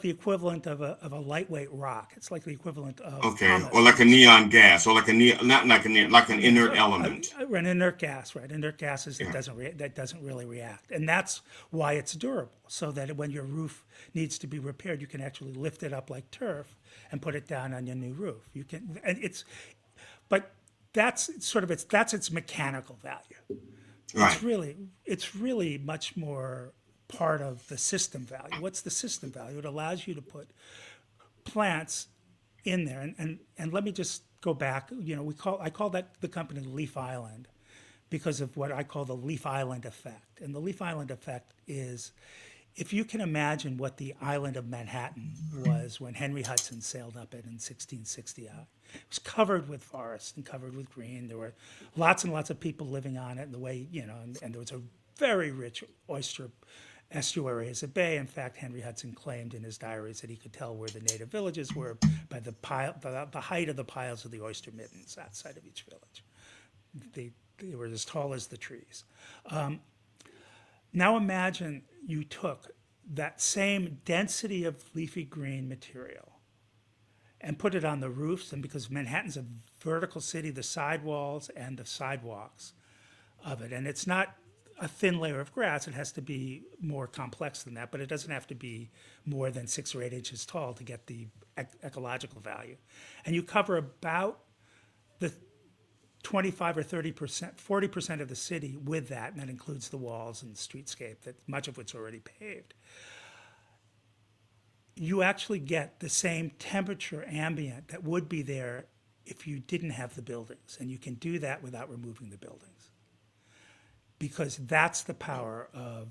the equivalent of a lightweight rock. It's like the equivalent of hummus. Or like a neon gas, or like an inert element. An inert gas, right? Inert gases that doesn't really react, and that's why it's durable. So that when your roof needs to be repaired, you can actually lift it up like turf and put it down on your new roof. You can, but that's its mechanical value. Right. It's really much more part of the system value. What's the system value? It allows you to put plants in there, and let me just go back. I call that the company Leaf Island because of what I call the Leaf Island effect. And the Leaf Island effect is, if you can imagine what the island of Manhattan was when Henry Hudson sailed up it in 1660, it was covered with forest and covered with green. There were lots and lots of people living on it, and there was a very rich oyster estuary as a bay. In fact, Henry Hudson claimed in his diaries that he could tell where the native villages were by the height of the piles of the oyster middens outside of each village. They were as tall as the trees. Now imagine you took that same density of leafy green material and put it on the roofs, and because Manhattan's a vertical city, the sidewalls and the sidewalks of it, and it's not a thin layer of grass, it has to be more complex than that, but it doesn't have to be more than 6 or 8 inches tall to get the ecological value. And you cover about the 25 or 30%, 40% of the city with that, and that includes the walls and the streetscape, that much of which is already paved. You actually get the same temperature ambient that would be there if you didn't have the buildings, and you can do that without removing the buildings, because that's the power of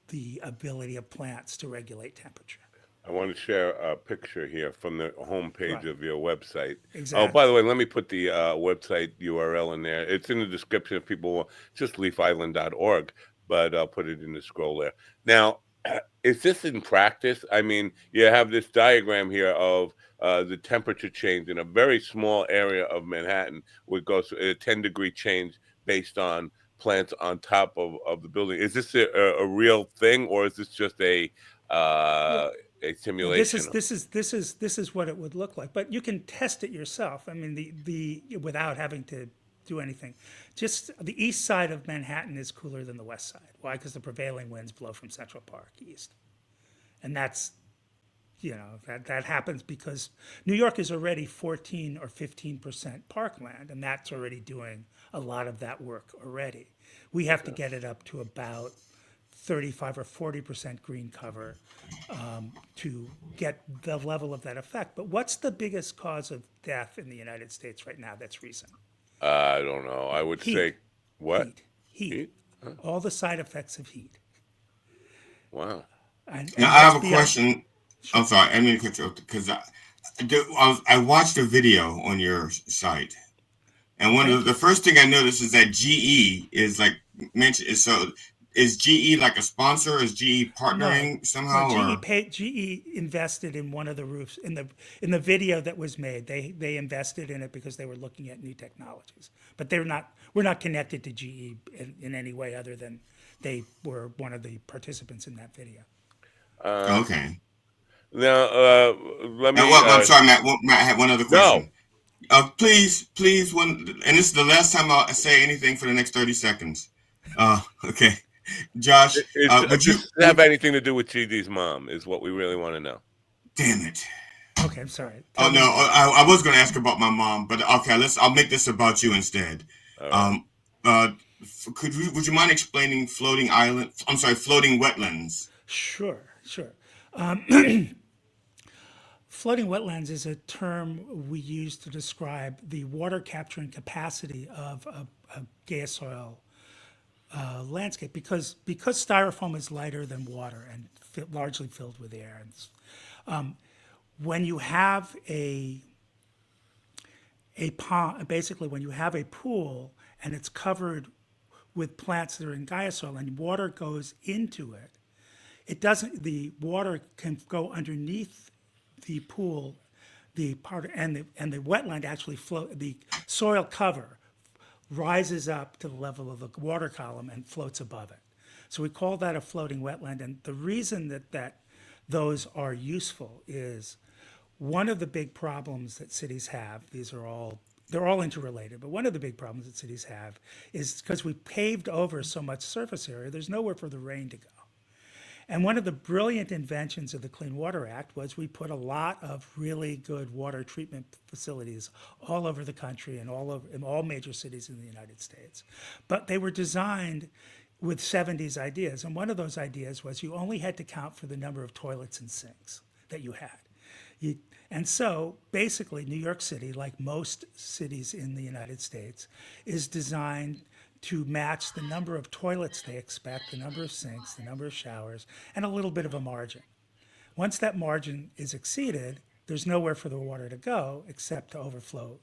the ability of plants to regulate temperature. I want to share a picture here from the homepage of your website. Exactly. Oh, by the way, let me put the website URL in there. It's in the description if people want, just leafisland.org, but I'll put it in the scroll there. Now, Is this in practice? I mean, you have this diagram here of the temperature change in a very small area of Manhattan, which goes a 10-degree change based on plants on top of the building. Is this a real thing, or is this just a simulation? This is what it would look like. But you can test it yourself. I mean, the without having to do anything. Just the east side of Manhattan is cooler than the west side. Why? Because the prevailing winds blow from Central Park east, and that's, that happens because New York is already 14 or 15% parkland, and that's already doing a lot of that work already. We have to get it up to about 35 or 40% green cover to get the level of that effect. But what's the biggest cause of death in the United States right now that's recent? I don't know. I would say what? Heat. Huh? All the side effects of heat. Wow. And now I have a question. Sure. I'm sorry, I mean, because I watched a video on your site, and one of the first thing I noticed is that GE is like mentioned. So is GE like a sponsor? Is GE partnering somehow? No, GE invested in one of the roofs in the video that was made. They invested in it because they were looking at new technologies, but we're not connected to GE in any way other than they were one of the participants in that video. Okay. Now, let me. I'm sorry, Matt. I have one other question. No. Please, and this is the last time I'll say anything for the next 30 seconds. Okay. Josh, would you have anything to do with GD's mom? Is what we really want to know. Damn it. Okay, I'm sorry. No, I was going to ask about my mom, but okay, I'll make this about you instead. Right. Would you mind explaining floating wetlands? Sure. Floating wetlands is a term we use to describe the water capturing capacity of a gay soil landscape because styrofoam is lighter than water and largely filled with air. When you have a pond, basically when you have a pool and it's covered with plants that are in Gaia soil and water goes into it, the water can go underneath the pool, and the wetland actually the soil cover rises up to the level of the water column and floats above it. So we call that a floating wetland. And the reason that those are useful is one of the big problems that cities have, they're all interrelated, but one of the big problems that cities have is because we paved over so much surface area, there's nowhere for the rain to go. And one of the brilliant inventions of the Clean Water Act was we put a lot of really good water treatment facilities all over the country and in all major cities in the United States. But they were designed with 70s ideas. And one of those ideas was you only had to count for the number of toilets and sinks that you had. And so basically New York City, like most cities in the United States, is designed to match the number of toilets they expect, the number of sinks, the number of showers, and a little bit of a margin. Once that margin is exceeded, there's nowhere for the water to go except to overflow.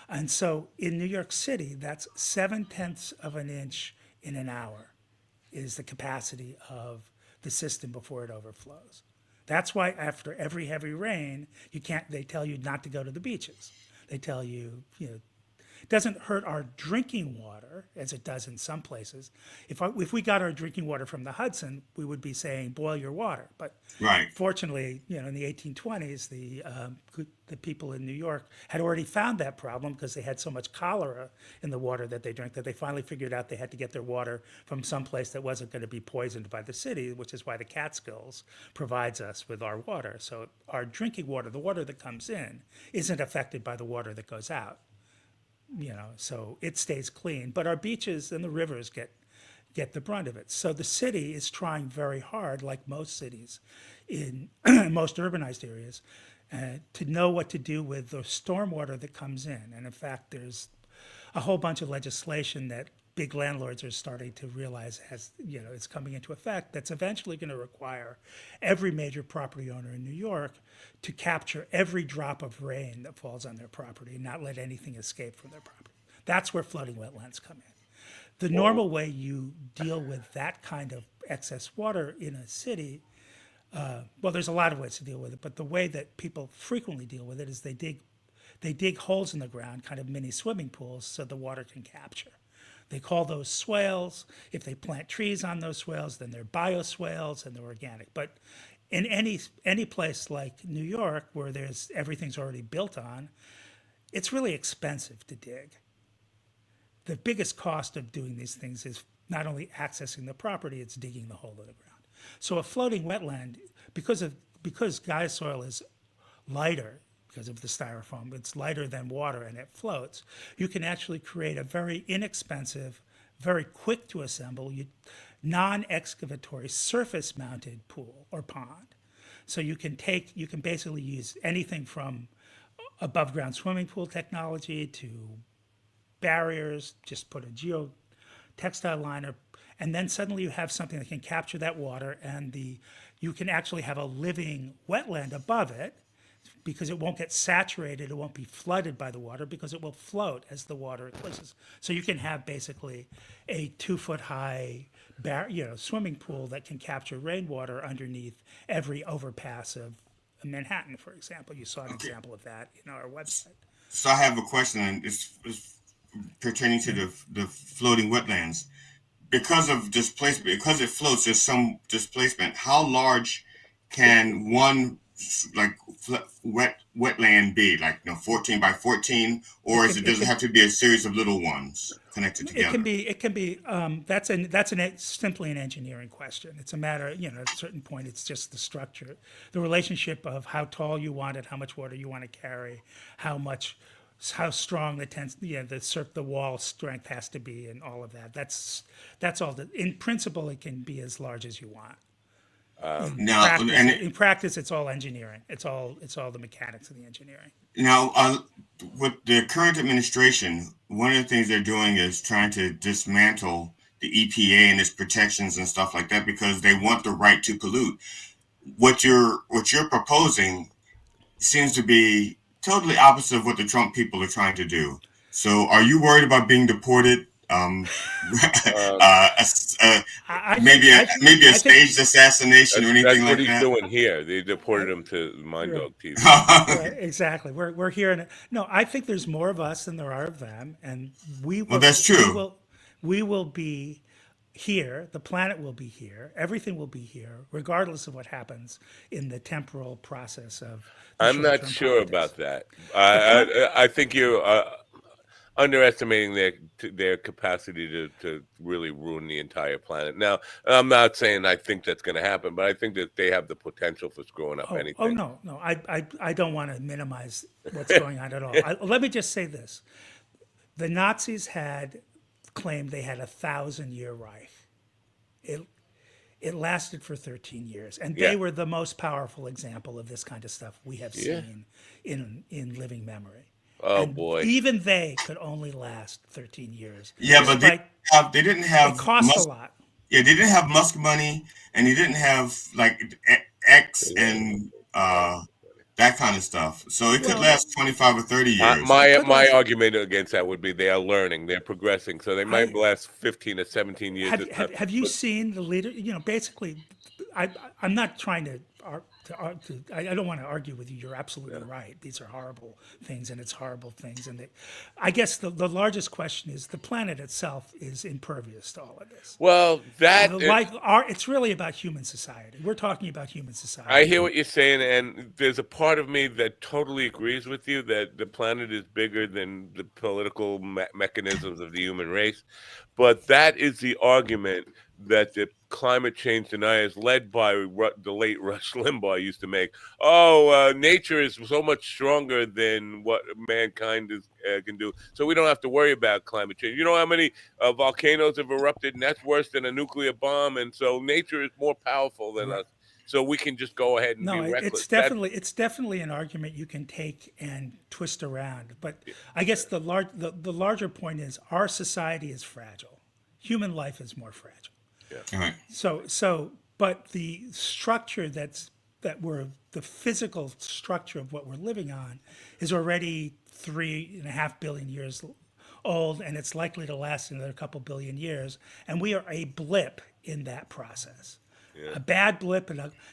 And so in New York City, that's 7/10 of an inch in an hour is the capacity of the system before it overflows. That's why after every heavy rain, they tell you not to go to the beaches. They tell you, it doesn't hurt our drinking water as it does in some places. If we got our drinking water from the Hudson, we would be saying boil your water. But fortunately, in the 1820s, the people in New York had already found that problem because they had so much cholera in the water that they drank that they finally figured out they had to get their water from someplace that wasn't going to be poisoned by the city, which is why the Catskills provides us with our water. So our drinking water, the water that comes in, isn't affected by the water that goes out. So it stays clean, but our beaches and the rivers get the brunt of it. So the city is trying very hard, like most cities in most urbanized areas, to know what to do with the stormwater that comes in. And in fact, there's a whole bunch of legislation that big landlords are starting to realize it's coming into effect that's eventually going to require every major property owner in New York to capture every drop of rain that falls on their property and not let anything escape from their property. That's where floating wetlands come in. The normal way you deal with that kind of excess water in a city, well, there's a lot of ways to deal with it, but the way that people frequently deal with it is they dig holes in the ground, kind of mini swimming pools, so the water can capture. They call those swales. If they plant trees on those swales, then they're bioswales and they're organic. But in any place like New York, where everything's already built on, it's really expensive to dig. The biggest cost of doing these things is not only accessing the property, it's digging the hole in the ground. So a floating wetland, because guy soil is lighter, because of the styrofoam, it's lighter than water and it floats, you can actually create a very inexpensive, very quick to assemble, non-excavatory surface-mounted pool or pond. So you can basically use anything from above ground swimming pool technology to barriers, just put a geotextile liner, and then suddenly you have something that can capture that water, and you can actually have a living wetland above it, because it won't get saturated, it won't be flooded by the water, because it will float as the water eclipses. So you can have basically a 2-foot high swimming pool that can capture rainwater underneath every overpass of Manhattan, for example. You saw an example of that in our website. So I have a question, and it's pertaining to the floating wetlands. Because of displacement, because it floats, there's some displacement. How large can one wetland be? 14 by 14, or does it have to be a series of little ones connected together? It can be. That's simply an engineering question. It's a matter, at a certain point, it's just the structure, the relationship of how tall you want it, how much water you want to carry, how strong the wall strength has to be, and all of that. That's all. In principle, it can be as large as you want. In practice, it's all engineering. It's all the mechanics of the engineering. Now, with the current administration, one of the things they're doing is trying to dismantle the EPA and its protections and stuff like that, because they want the right to pollute. What you're proposing seems to be totally opposite of what the Trump people are trying to do. So, are you worried about being deported? Maybe a staged assassination or anything like that. That's what he's doing here. They deported him to Mind Dog TV. Right, exactly. We're here. No, I think there's more of us than there are of them, and we will. Well, that's true. We will be here. The planet will be here. Everything will be here, regardless of what happens in the temporal process of. I'm not sure about that. I think you're underestimating their capacity to really ruin the entire planet. Now, I'm not saying I think that's going to happen, but I think that they have the potential for screwing up anything. Oh no, I don't want to minimize what's going on at all. Let me just say this: the Nazis had claimed they had 1,000-year Reich. It lasted for 13 years, and they were the most powerful example of this kind of stuff we have seen in living memory. Oh boy! Even they could only last 13 years. Yeah, but they didn't have. It cost a lot. Yeah, they didn't have Musk money, and they didn't have X and that kind of stuff. So it could last 25 or 30 years. My argument against that would be they are learning, they're progressing, so they might last 15 or 17 years. Have you seen the leader? Basically, I'm not trying to. I don't want to argue with you. You're absolutely right. These are horrible things, and it's horrible things. And I guess the largest question is the planet itself is impervious to all of this. Well, it's really about human society. We're talking about human society. I hear what you're saying, and there's a part of me that totally agrees with you that the planet is bigger than the political mechanisms of the human race. But that is the argument that the climate change deniers, led by the late Rush Limbaugh, used to make. Nature is so much stronger than what mankind can do, so we don't have to worry about climate change. You know how many volcanoes have erupted, and that's worse than a nuclear bomb, and so nature is more powerful than us. So we can just go ahead and be reckless. It's definitely an argument you can take and twist around. But I guess the larger point is our society is fragile. Human life is more fragile. Yeah. But the structure the physical structure of what we're living on is already 3.5 billion years old, and it's likely to last another couple billion years. And we are a blip in that process. A bad blip.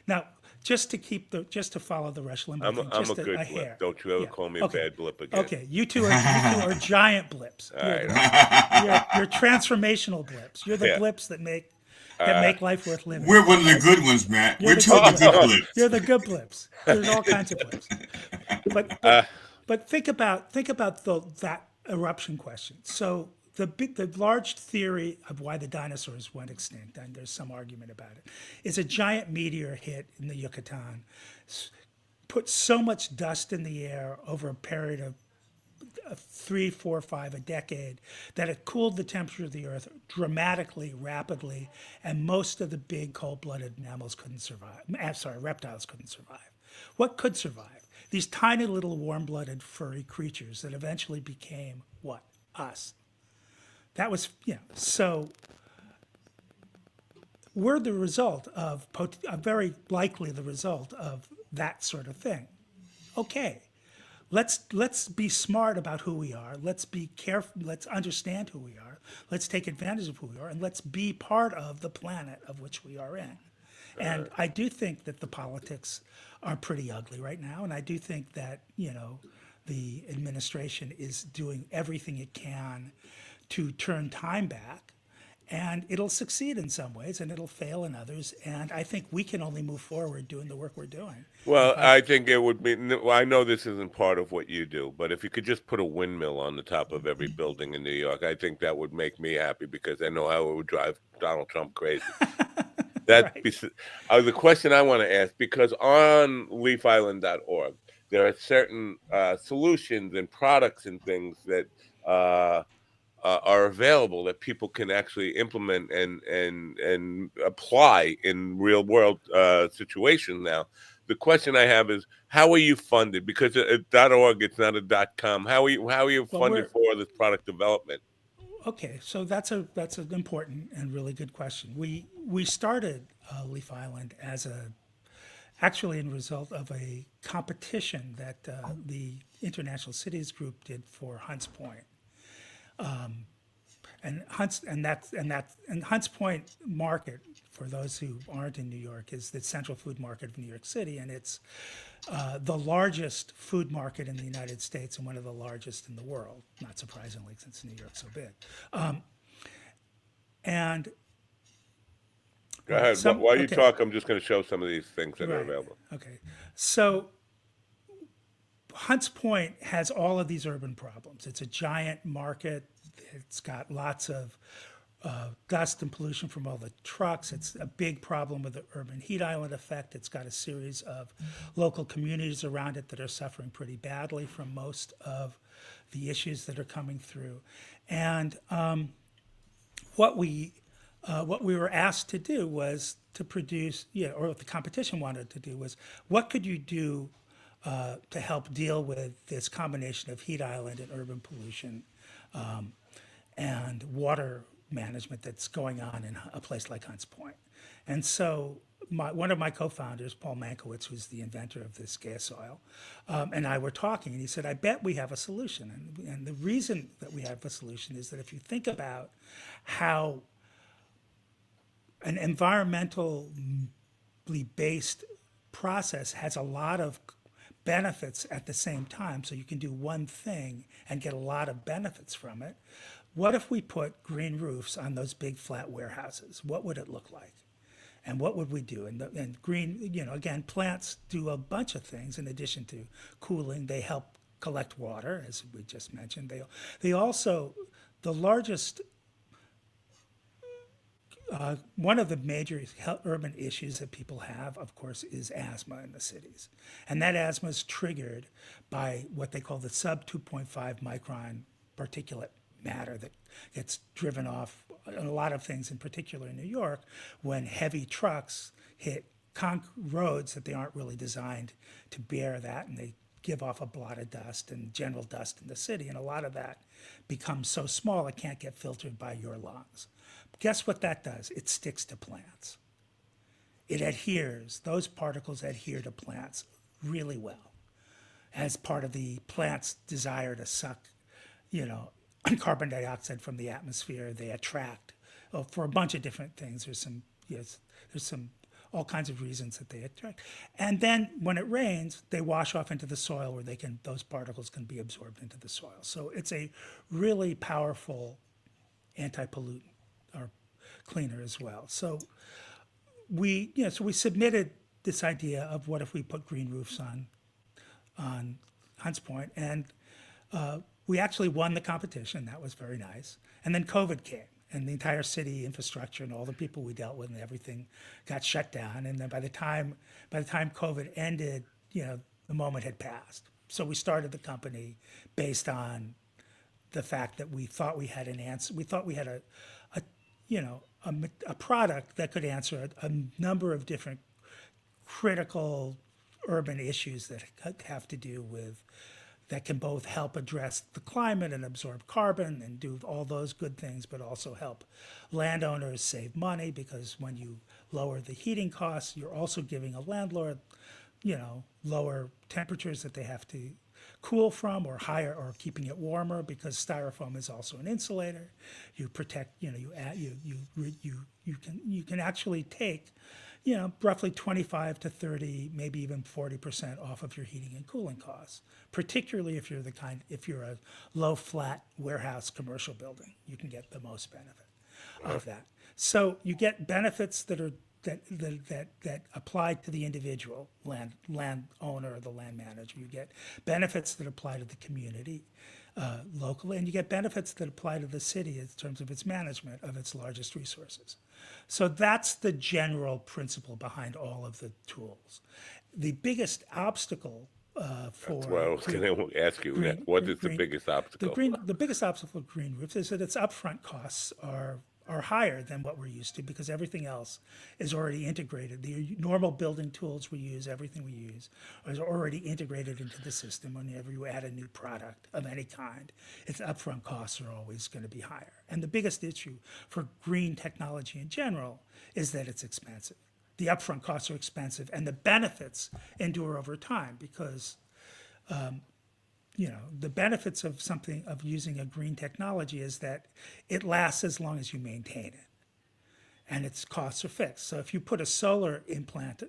Now, just to follow the Rush Limbaugh thing, I'm just a good a blip. hair. Don't you ever call me a bad blip again. Okay, you two are giant blips. All right. You're transformational blips. You're the blips that make life worth living. We're one of the good ones, Matt. We're two of the good blips. You're the good blips. There's all kinds of blips. But think about that eruption question. So the large theory of why the dinosaurs went extinct, and there's some argument about it, is a giant meteor hit in the Yucatan, put so much dust in the air over a period of 3, 4, 5, a decade, that it cooled the temperature of the Earth dramatically, rapidly, and most of the big cold-blooded mammals couldn't survive. Reptiles couldn't survive. What could survive? These tiny little warm-blooded furry creatures that eventually became what? Us. That was, so we're the result of, very likely the result of that sort of thing. Okay. Let's be smart about who we are. Let's be careful. Let's understand who we are. Let's take advantage of who we are, and let's be part of the planet of which we are in. And I do think that the politics are pretty ugly right now, and I do think that the administration is doing everything it can to turn time back. And it'll succeed in some ways, and it'll fail in others. And I think we can only move forward doing the work we're doing. Well, I think it would be. Well, I know this isn't part of what you do, but if you could just put a windmill on the top of every building in New York, I think that would make me happy, because I know how it would drive Donald Trump crazy. The question I want to ask, because on leafisland.org, there are certain solutions and products and things that are available that people can actually implement and apply in real world situations now. The question I have is, how are you funded? Because .org, it's not a .com. How are you funded for this product development? Okay, so that's an important and really good question. We started Leaf Island actually in result of a competition that the International Cities Group did for Hunts Point. And Hunts Point Market, for those who aren't in New York, is the central food market of New York City, and it's the largest food market in the United States and one of the largest in the world, not surprisingly, since New York's so big. Go ahead. While you talk, I'm just going to show some of these things that are available. Okay. So Hunts Point has all of these urban problems. It's a giant market. It's got lots of dust and pollution from all the trucks. It's a big problem with the urban heat island effect. It's got a series of local communities around it that are suffering pretty badly from most of the issues that are coming through. And what we were asked to do was to produce, or what the competition wanted to do was, what could you do to help deal with this combination of heat island and urban pollution and water management that's going on in a place like Hunts Point. And so one of my co-founders, Paul Mankiewicz, who's the inventor of this gas oil, and I were talking, and he said, I bet we have a solution. And the reason that we have a solution is that if you think about how an environmentally based process has a lot of benefits at the same time, so you can do one thing and get a lot of benefits from it. What if we put green roofs on those big flat warehouses? What would it look like? And what would we do? And green, again, plants do a bunch of things in addition to cooling. They help collect water, as we just mentioned. They also, the largest, one of the major urban issues that people have, of course, is asthma in the cities. And that asthma is triggered by what they call the sub 2.5 micron particulate matter that gets driven off a lot of things, in particular in New York, when heavy trucks hit roads that they aren't really designed to bear that, and they give off a blot of dust and general dust in the city, and a lot of that becomes so small it can't get filtered by your lungs. Guess what that does? It sticks to plants. It adheres, those particles adhere to plants really well as part of the plant's desire to suck, carbon dioxide from the atmosphere. They attract for a bunch of different things. There's some all kinds of reasons that they attract. And then when it rains, they wash off into the soil where those particles can be absorbed into the soil. So it's a really powerful anti-pollutant or cleaner as well. So we submitted this idea of what if we put green roofs on Hunts Point, and we actually won the competition. That was very nice. And then COVID came, and the entire city infrastructure and all the people we dealt with and everything got shut down. And then by the time COVID ended, the moment had passed. So we started the company based on the fact that we thought we had an answer. We thought we had a product that could answer a number of different critical urban issues that have to do with, that can both help address the climate and absorb carbon and do all those good things, but also help landowners save money, because when you lower the heating costs, you're also giving a landlord, lower temperatures that they have to cool from, or higher, or keeping it warmer, because styrofoam is also an insulator. You protect, you can actually take, roughly 25 to 30, maybe even 40% off of your heating and cooling costs, particularly if you're a low flat warehouse commercial building. You can get the most benefit of that. So you get benefits that apply to the individual landowner or the land manager. You get benefits that apply to the community locally, and you get benefits that apply to the city in terms of its management of its largest resources. So that's the general principle behind all of the tools. The biggest obstacle for... That's what I was going to ask you. What is the biggest obstacle? The biggest obstacle for green roofs is that its upfront costs are higher than what we're used to, because everything else is already integrated. The normal building tools we use, everything we use, is already integrated into the system. Whenever you add a new product of any kind, its upfront costs are always going to be higher. And the biggest issue for green technology in general is that it's expensive. The upfront costs are expensive, and the benefits endure over time, because the benefits of using a green technology is that it lasts as long as you maintain it, and its costs are fixed. So if you put a solar implant,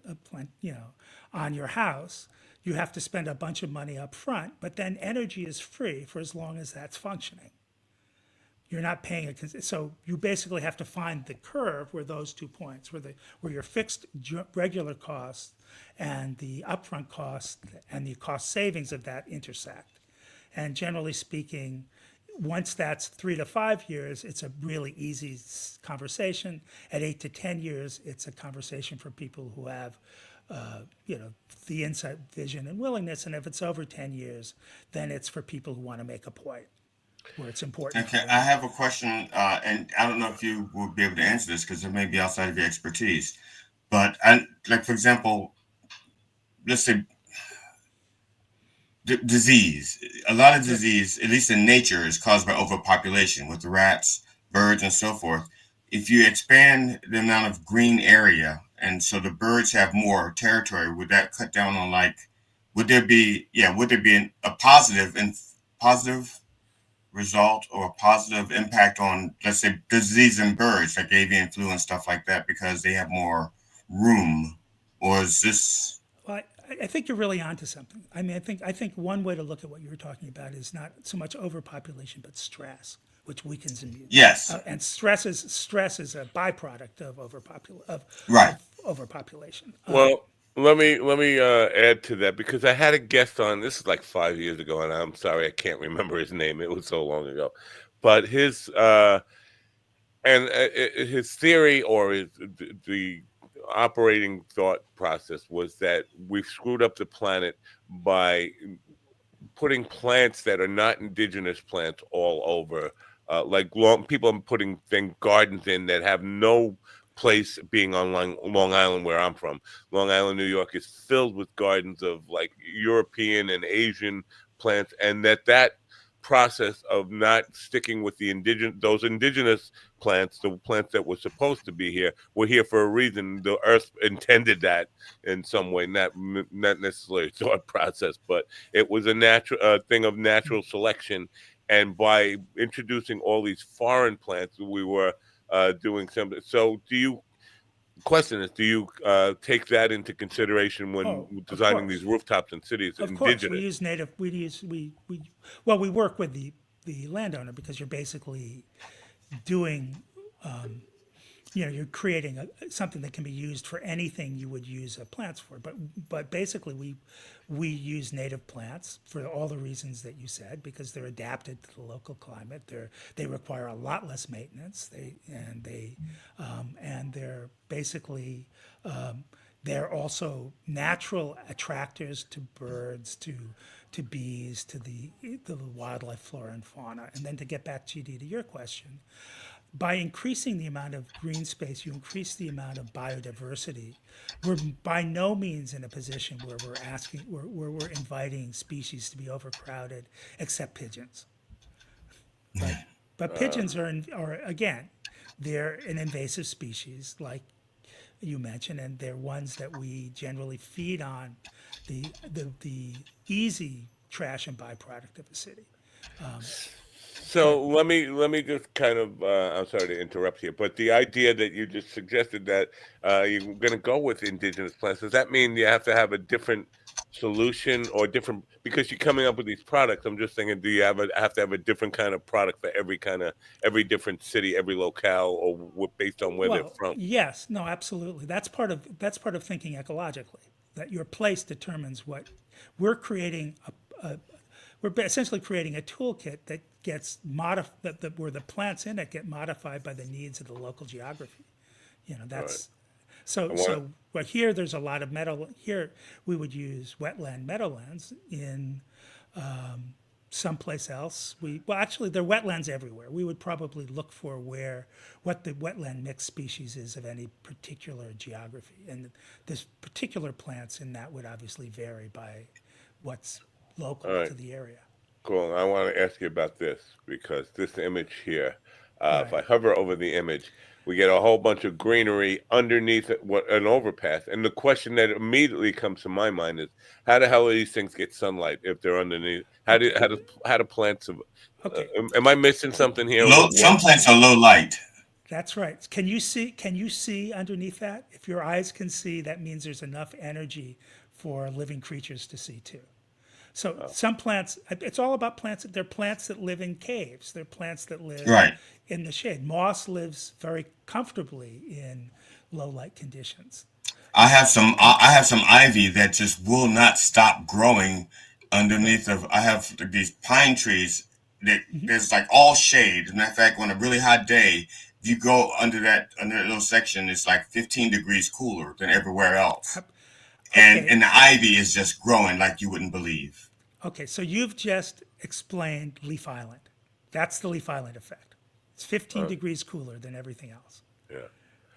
on your house, you have to spend a bunch of money up front, but then energy is free for as long as that's functioning. You're not paying it. So you basically have to find the curve where those 2 points, where your fixed regular costs and the upfront cost and the cost savings of that intersect. And generally speaking, once that's 3 to 5 years, it's a really easy conversation. At 8 to 10 years, it's a conversation for people who have, the insight, vision, and willingness. And if it's over 10 years, then it's for people who want to make a point where it's important. Okay, I have a question, and I don't know if you would be able to answer this because it may be outside of your expertise. But for example, let's say disease. A lot of disease, at least in nature, is caused by overpopulation with rats, birds, and so forth. If you expand the amount of green area, and so the birds have more territory, would that cut down on would there be a positive result or a positive impact on, let's say, disease in birds, like avian flu and stuff like that, because they have more room? Or is this... Well, I think you're really onto something. I mean, I think one way to look at what you were talking about is not so much overpopulation, but stress, which weakens immunity. Yes. And stress is a byproduct of overpopulation. Well, let me add to that, because I had a guest on. This is like 5 years ago, and I'm sorry I can't remember his name. It was so long ago. But his theory, or the operating thought process, was that we've screwed up the planet by putting plants that are not indigenous plants all over. People are putting gardens in that have no place being on Long Island, where I'm from. Long Island, New York is filled with gardens of European and Asian plants, and that process of not sticking with those indigenous plants, the plants that were supposed to be here, were here for a reason. The earth intended that in some way, not necessarily a thought process, but it was a natural thing of natural selection. and by introducing all these foreign plants, we were doing something. So, question is, do you take that into consideration when designing these rooftops in cities? Of course, we use native. Well, we work with the landowner because you're basically doing. You're creating something that can be used for anything you would use plants for. But basically, we use native plants for all the reasons that you said, because they're adapted to the local climate. They require a lot less maintenance. They're basically they're also natural attractors to birds, to bees, to the wildlife, flora and fauna. And then to get back, GD, to your question, by increasing the amount of green space, you increase the amount of biodiversity. We're by no means in a position where we're inviting species to be overcrowded, except pigeons. But pigeons are again, they're an invasive species, like you mentioned, and they're ones that we generally feed on the easy trash and byproduct of a city. So let me just kind of I'm sorry to interrupt here, but the idea that you just suggested that you're going to go with indigenous plants, does that mean you have to have a different solution or different, because you're coming up with these products? I'm just thinking, do you have to have a different kind of product for every different city, every locale, or based on where they're from? Yes, no, absolutely. That's part of thinking ecologically. That your place determines what we're creating. We're essentially creating a toolkit that gets modified, where the plants in it get modified by the needs of the local geography. That's right. But here there's a lot of meadow. Here we would use wetland meadowlands. In someplace else, actually there are wetlands everywhere. We would probably look for what the wetland mixed species is of any particular geography, and this particular plants in that would obviously vary by what's local to the area. Cool. I want to ask you about this, because this image here, if I hover over the image, we get a whole bunch of greenery underneath an overpass. And the question that immediately comes to my mind is, how the hell do these things get sunlight if they're underneath? How do plants? Am I missing something here? Some plants are low light. That's right. Can you see underneath that? If your eyes can see, that means there's enough energy for living creatures to see too. So some plants, it's all about plants. They're plants that live in caves. They're plants that live in the shade. Moss lives very comfortably in low light conditions. I have some ivy that just will not stop growing underneath of. I have these pine trees that there's like all shade. As a matter of fact, on a really hot day, if you go under that little section, it's like 15 degrees cooler than everywhere else. And the ivy is just growing like you wouldn't believe. Okay, so you've just explained Leaf Island. That's the Leaf Island effect. It's 15 degrees cooler than everything else. Yeah.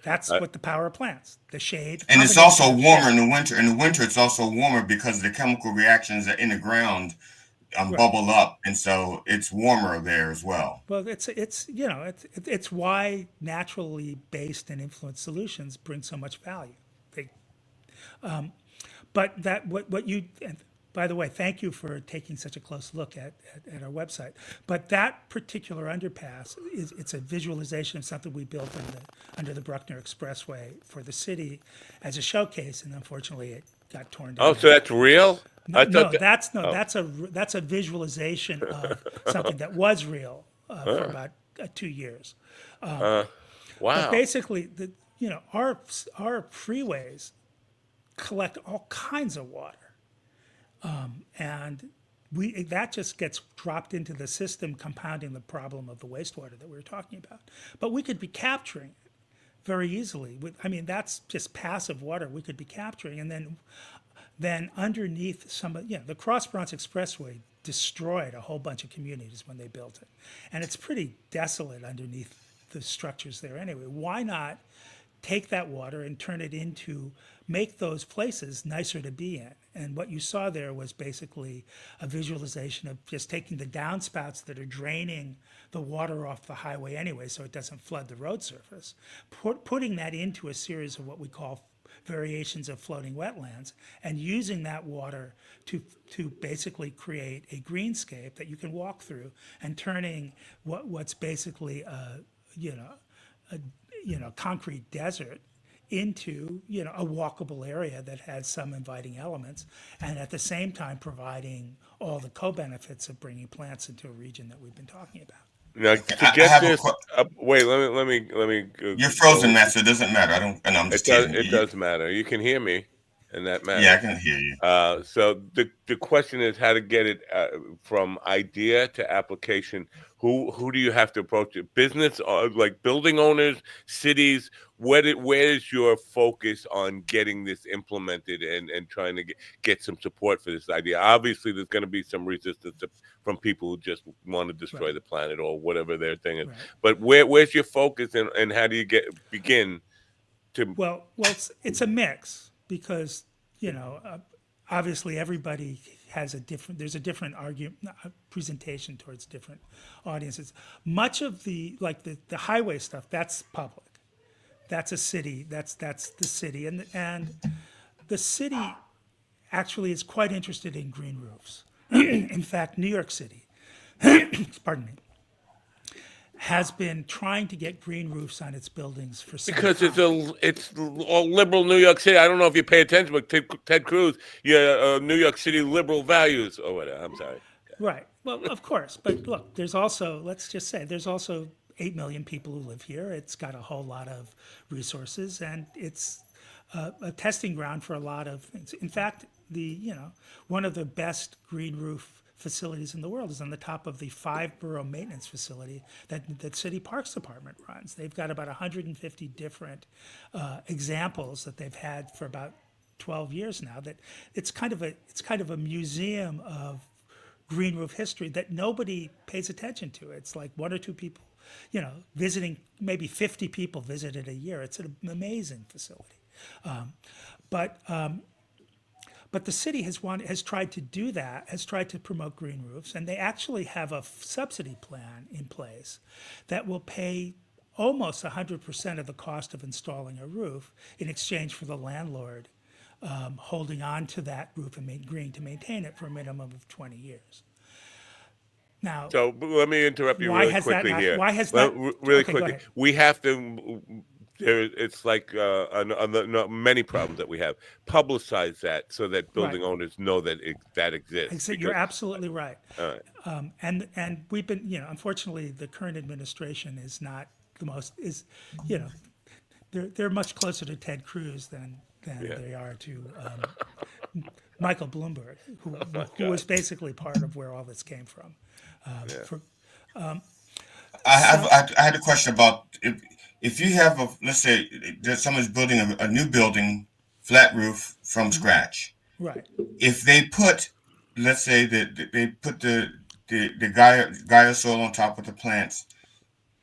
That's what the power of plants, the shade. And it's also warmer in the winter. In the winter, it's also warmer because the chemical reactions that in the ground bubble up, and so it's warmer there as well. Well, it's why naturally based and influenced solutions bring so much value. But that what you, and by the way, thank you for taking such a close look at our website. But that particular underpass it's a visualization of something we built under the Bruckner Expressway for the city as a showcase, and unfortunately it got torn down. Oh, so that's real? That's a visualization of something that was real for about 2 years. Wow. But basically, our freeways collect all kinds of water, and that just gets dropped into the system, compounding the problem of the wastewater that we were talking about. But we could be capturing it very easily. That's just passive water we could be capturing, and then underneath the Cross Bronx Expressway destroyed a whole bunch of communities when they built it, and it's pretty desolate underneath the structures there anyway. Why not take that water and turn it into, make those places nicer to be in? And what you saw there was basically a visualization of just taking the downspouts that are draining the water off the highway anyway, so it doesn't flood the road surface, putting that into a series of what we call variations of floating wetlands, and using that water to basically create a greenscape that you can walk through, and turning what's basically a concrete desert into a walkable area that has some inviting elements, and at the same time providing all the co-benefits of bringing plants into a region that we've been talking about. Now, to get this, wait. Let me. You're frozen, Matt. So it doesn't matter. I don't. And I'm just kidding. It does matter. You can hear me, and that matters. Yeah, I can hear you. So the question is how to get it from idea to application. Who do you have to approach it? Business, or like building owners, cities? Where is your focus on getting this implemented and trying to get some support for this idea? Obviously, there's going to be some resistance from people who just want to destroy the planet or whatever their thing is. Right. But where's your focus, and how do you begin to? Well, it's a mix, because obviously everybody has there's a different presentation towards different audiences. Much of the highway stuff, that's public. That's a city. That's the city, and the city actually is quite interested in green roofs. In fact, New York City, pardon me, has been trying to get green roofs on its buildings for some because time. it's all liberal New York City. I don't know if you pay attention, but Ted Cruz, New York City liberal values or whatever. I'm sorry. Right. Well, of course, but look, there's also, let's just say, there's also 8 million people who live here. It's got a whole lot of resources, and it's a testing ground for a lot of things. In fact, one of the best green roof facilities in the world is on the top of the 5-borough maintenance facility that City Parks Department runs. They've got about 150 different examples that they've had for about 12 years now. That it's kind of a museum of green roof history that nobody pays attention to. It's like 1 or 2 people, visiting, maybe 50 people visit it a year. It's an amazing facility. But the city has tried to do that, has tried to promote green roofs, and they actually have a subsidy plan in place that will pay almost 100% of the cost of installing a roof in exchange for the landlord holding on to that roof and agreeing to maintain it for a minimum of 20 years. Now, so let me interrupt you really quickly here. Why has that? Really quickly, we have to. It's like many problems that we have. Publicize that so that building owners know that that exists. You're absolutely right. All right. And we've been, unfortunately, the current administration is not the most they're much closer to Ted Cruz than they are to Michael Bloomberg, who was basically part of where all this came from. I had a question about if you have let's say that someone's building a new building, flat roof from scratch. Right. If they put, let's say that they put the Gaia soil on top of the plants,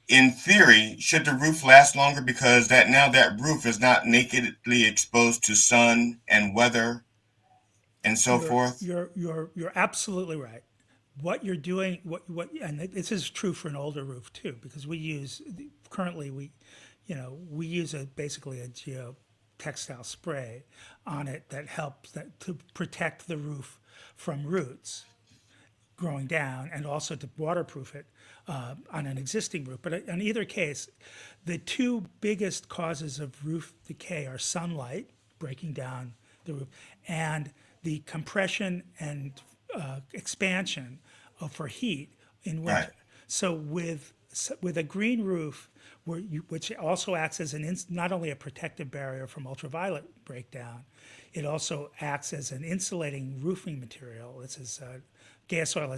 in theory, should the roof last longer because that roof is not nakedly exposed to sun and weather and so forth? You're absolutely right. What you're doing, and this is true for an older roof too, because we use basically a geotextile spray on it that helps to protect the roof from roots growing down, and also to waterproof it on an existing roof. But in either case, the 2 biggest causes of roof decay are sunlight breaking down the roof and the compression and expansion for heat in winter. Right. So with a green roof, which also acts as not only a protective barrier from ultraviolet breakdown, it also acts as an insulating roofing material. Gaia soil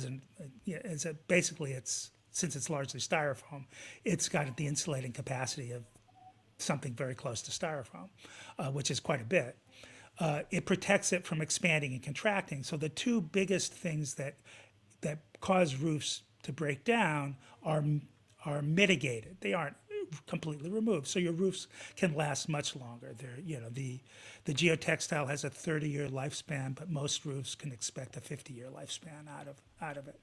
since it's largely styrofoam, it's got the insulating capacity of something very close to styrofoam, which is quite a bit. It protects it from expanding and contracting. So the 2 biggest things that cause roofs to break down are mitigated. They aren't completely removed. So your roofs can last much longer. The geotextile has a 30-year lifespan, but most roofs can expect a 50-year lifespan out of it.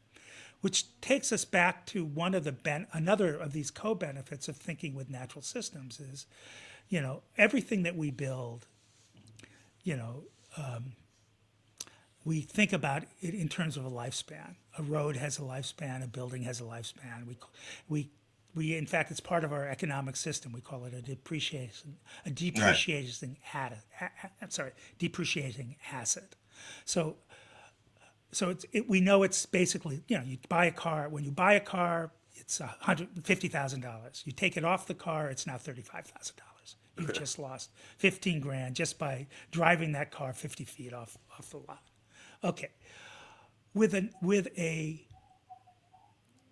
Which takes us back to another of these co-benefits of thinking with natural systems is, everything that we build we think about it in terms of a lifespan. A road has a lifespan, a building has a lifespan. We in fact, it's part of our economic system. We call it a depreciating asset. So we know it's basically, you buy a car. When you buy a car, it's $150,000. You take it off the car, it's now $35,000. You've just lost 15 grand just by driving that car 50 feet off the lot. Okay, with a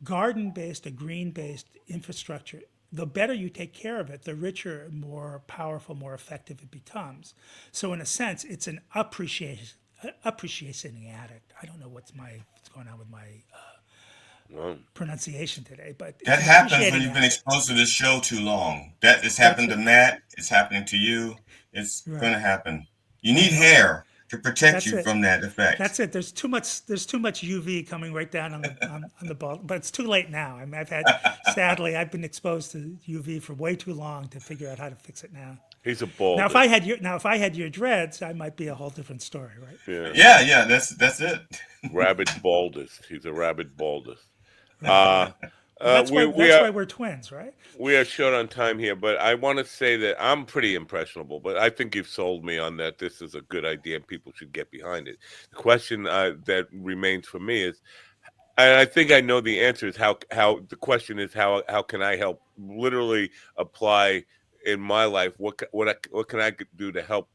garden-based, a green-based infrastructure, the better you take care of it, the richer, more powerful, more effective it becomes. So in a sense, it's an appreciating addict. I don't know what's going on with my pronunciation today, but that happens when you've been exposed to this show too long. That has happened to Matt. It's happening to you. It's going to happen. You need hair to protect you from that effect. That's it. There's too much UV coming right down on the ball, but it's too late now. I mean, sadly, I've been exposed to UV for way too long to figure out how to fix it now. He's a bald. Now, if I had your dreads, I might be a whole different story, right? Yeah. That's it. Rabid baldest. He's a rabid baldest. That's why we're twins, right? We are short on time here, but I want to say that I'm pretty impressionable, but I think you've sold me on that. This is a good idea and people should get behind it. The question that remains for me is, and I think I know the answer, is how the question is how can I help literally apply in my life? What can I do to help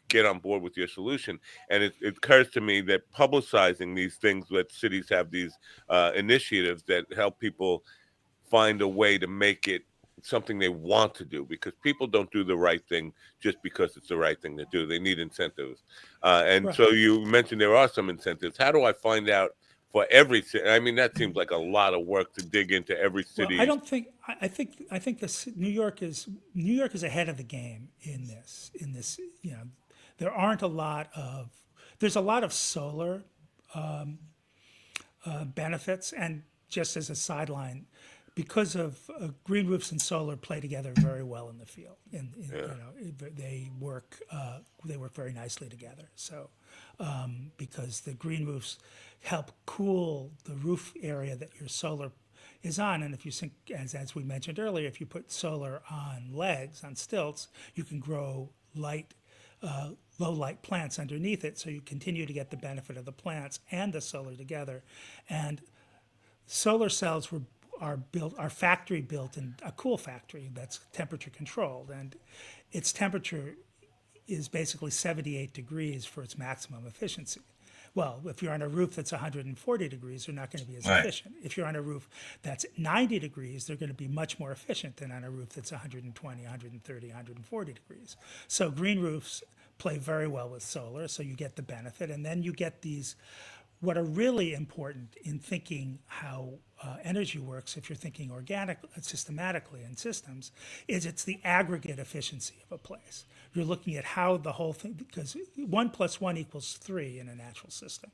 get on board with your solution? And it occurs to me that publicizing these things, that cities have these initiatives that help people find a way to make it something they want to do, because people don't do the right thing just because it's the right thing to do. They need incentives. So you mentioned there are some incentives. How do I find out for every city? I mean, that seems like a lot of work to dig into every city. Well, I think New York is ahead of the game in this. There's a lot of solar benefits, and just as a sideline, because of green roofs and solar play together very well in the field, they work very nicely together. So because the green roofs help cool the roof area that your solar is on, and if you think, as we mentioned earlier, if you put solar on legs, on stilts, you can grow low light plants underneath it, so you continue to get the benefit of the plants and the solar together. And solar cells are factory built in a cool factory that's temperature controlled, and its temperature is basically 78 degrees for its maximum efficiency. Well, if you're on a roof that's 140 degrees, they're not going to be as efficient. If you're on a roof that's 90 degrees, they're going to be much more efficient than on a roof that's 120, 130, 140 degrees. So green roofs play very well with solar, so you get the benefit. And then you get these, what are really important in thinking how energy works, if you're thinking systematically in systems, is it's the aggregate efficiency of a place. You're looking at how the whole thing, because 1 + 1 = 3 in a natural system,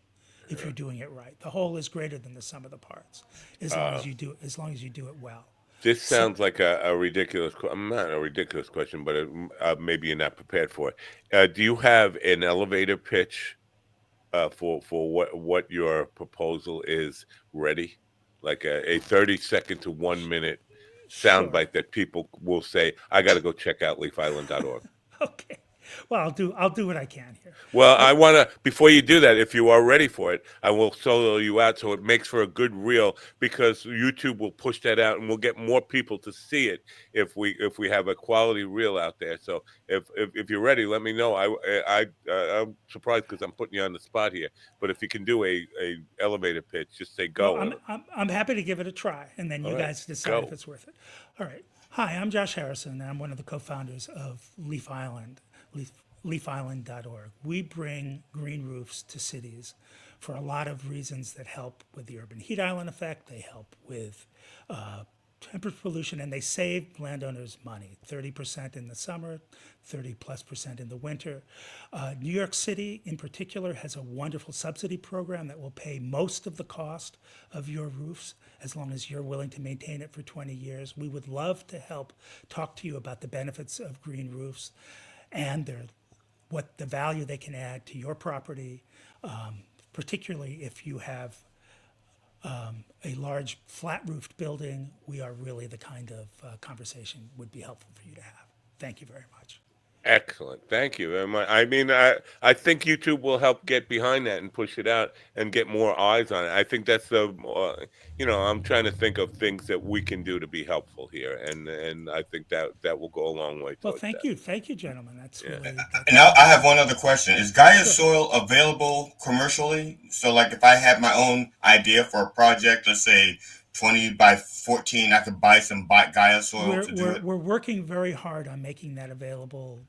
if you're doing it right. The whole is greater than the sum of the parts, as long as you do it well. This sounds like a ridiculous, not a ridiculous question, but maybe you're not prepared for it. Do you have an elevator pitch for what your proposal is ready? Like a 30-second to 1 minute soundbite that people will say, I got to go check out leafisland.org. Okay. Well, I'll do what I can here. Well, I want to, before you do that, if you are ready for it, I will solo you out so it makes for a good reel, because YouTube will push that out and we'll get more people to see it if we have a quality reel out there. So if you're ready, let me know. I'm surprised because I'm putting you on the spot here, but if you can do a elevator pitch, just say go. Well, I'm happy to give it a try, and then you guys decide if it's worth it. All right. Hi, I'm Josh Harrison, and I'm one of the co-founders of Leaf Island. leafisland.org. We bring green roofs to cities for a lot of reasons that help with the urban heat island effect. They help with temperature pollution, and they save landowners money, 30% in the summer, 30+% in the winter. New York City, in particular, has a wonderful subsidy program that will pay most of the cost of your roofs as long as you're willing to maintain it for 20 years. We would love to help talk to you about the benefits of green roofs and what the value they can add to your property, particularly if you have a large flat-roofed building. We are really the kind of conversation would be helpful for you to have. Thank you very much. Excellent. Thank you very much. I mean, I think YouTube will help get behind that and push it out and get more eyes on it. I think that's I'm trying to think of things that we can do to be helpful here, and I think that will go a long way. Well, thank you, gentlemen. That's really. And now I have one other question: is Gaia soil available commercially? So, like, if I had my own idea for a project, let's say 20 by 14, I could buy some Gaia soil to do it. We're working very hard on making that available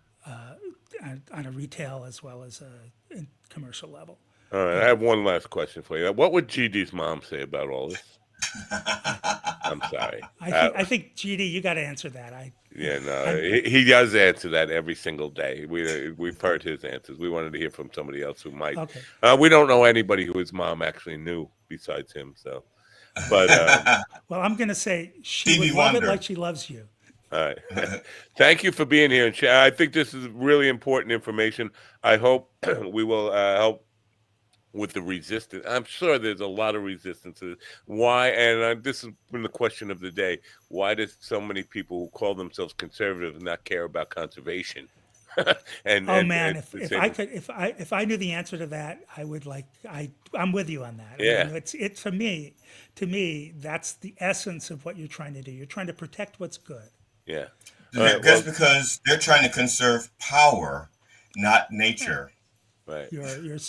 on a retail as well as a commercial level. All right, I have one last question for you. What would GD's mom say about all this? I'm sorry. I think GD, you got to answer that. He does answer that every single day. We've heard his answers. We wanted to hear from somebody else who might. Okay. We don't know anybody who his mom actually knew besides him. So, but well, I'm going to say she would love it like she loves you. All right. Thank you for being here and I think this is really important information. I hope we will help with the resistance. I'm sure there's a lot of resistance. Why? And this has been the question of the day. Why does so many people who call themselves conservative not care about conservation? If I knew the answer to that, I would I'm with you on that. Yeah. I mean, to me, that's the essence of what you're trying to do. You're trying to protect what's good. Yeah. Because they're trying to conserve power, not nature. Right. You're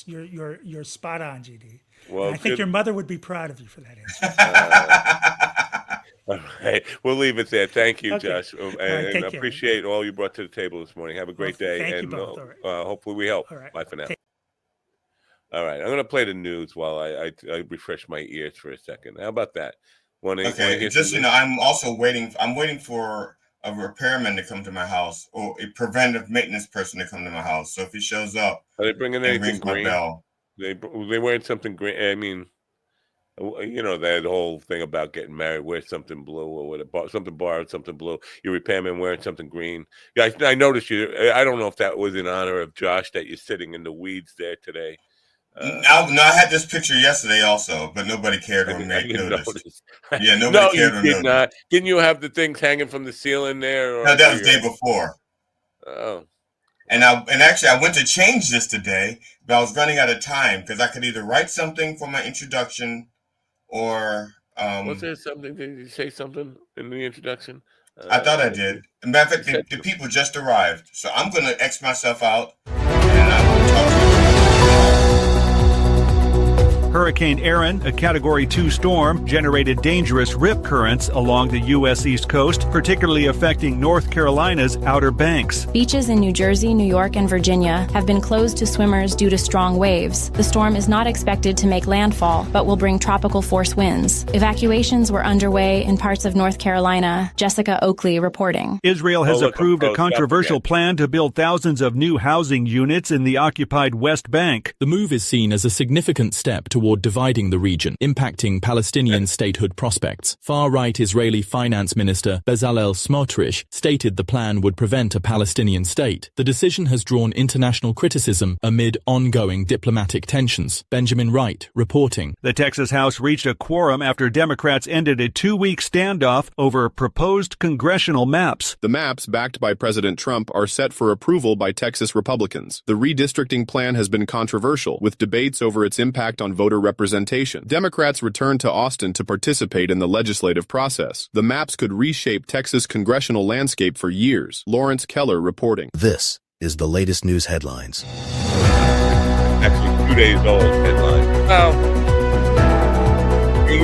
spot on, GD. Well, and I think your mother would be proud of you for that answer. All right. We'll leave it there. Thank you, Okay. Josh. And appreciate all you brought to the table this morning. Have a great day. Thank and you both. All right. Hopefully we help. All right. Bye for now. All right. I'm going to play the news while I refresh my ears for a second. How about that? I'm also waiting. I'm waiting for a repairman to come to my house or a preventive maintenance person to come to my house. So if he shows up, are they bringing anything green? My bell. They wearing something green. I mean, that whole thing about getting married, wear something blue or whatever, something borrowed, something blue. Your repairman wearing something green. Yeah, I noticed you. I don't know if that was in honor of Josh that you're sitting in the weeds there today. I had this picture yesterday also, but nobody cared or made notice. Yeah, nobody cared or noticed. Not. Didn't you have the things hanging from the ceiling there? No, that was the day before. Oh. And actually, I went to change this today, but I was running out of time because I could either write something for my introduction or. Was there something? Did you say something in the introduction? I thought I did. As a matter of fact, the people just arrived, so I'm going to X myself out, and I will talk to you. Hurricane Erin, a Category 2 storm, generated dangerous rip currents along the U.S. East Coast, particularly affecting North Carolina's Outer Banks. Beaches in New Jersey, New York, and Virginia have been closed to swimmers due to strong waves. The storm is not expected to make landfall, but will bring tropical force winds. Evacuations were underway in parts of North Carolina. Jessica Oakley reporting. Israel has approved a controversial plan to build thousands of new housing units in the occupied West Bank. The move is seen as a significant step toward dividing the region, impacting Palestinian statehood prospects. Far-right Israeli Finance Minister Bezalel Smotrich stated the plan would prevent a Palestinian state. The decision has drawn international criticism amid ongoing diplomatic tensions. Benjamin Wright reporting. The Texas House reached a quorum after Democrats ended a 2-week standoff over proposed congressional maps. The maps, backed by President Trump, are set for approval by Texas Republicans. The redistricting plan has been controversial, with debates over its impact on voter representation. Democrats returned to Austin to participate in the legislative process. The maps could reshape Texas' congressional landscape for years. Lawrence Keller reporting. This is the latest news headlines. Actually, 2 days old headline.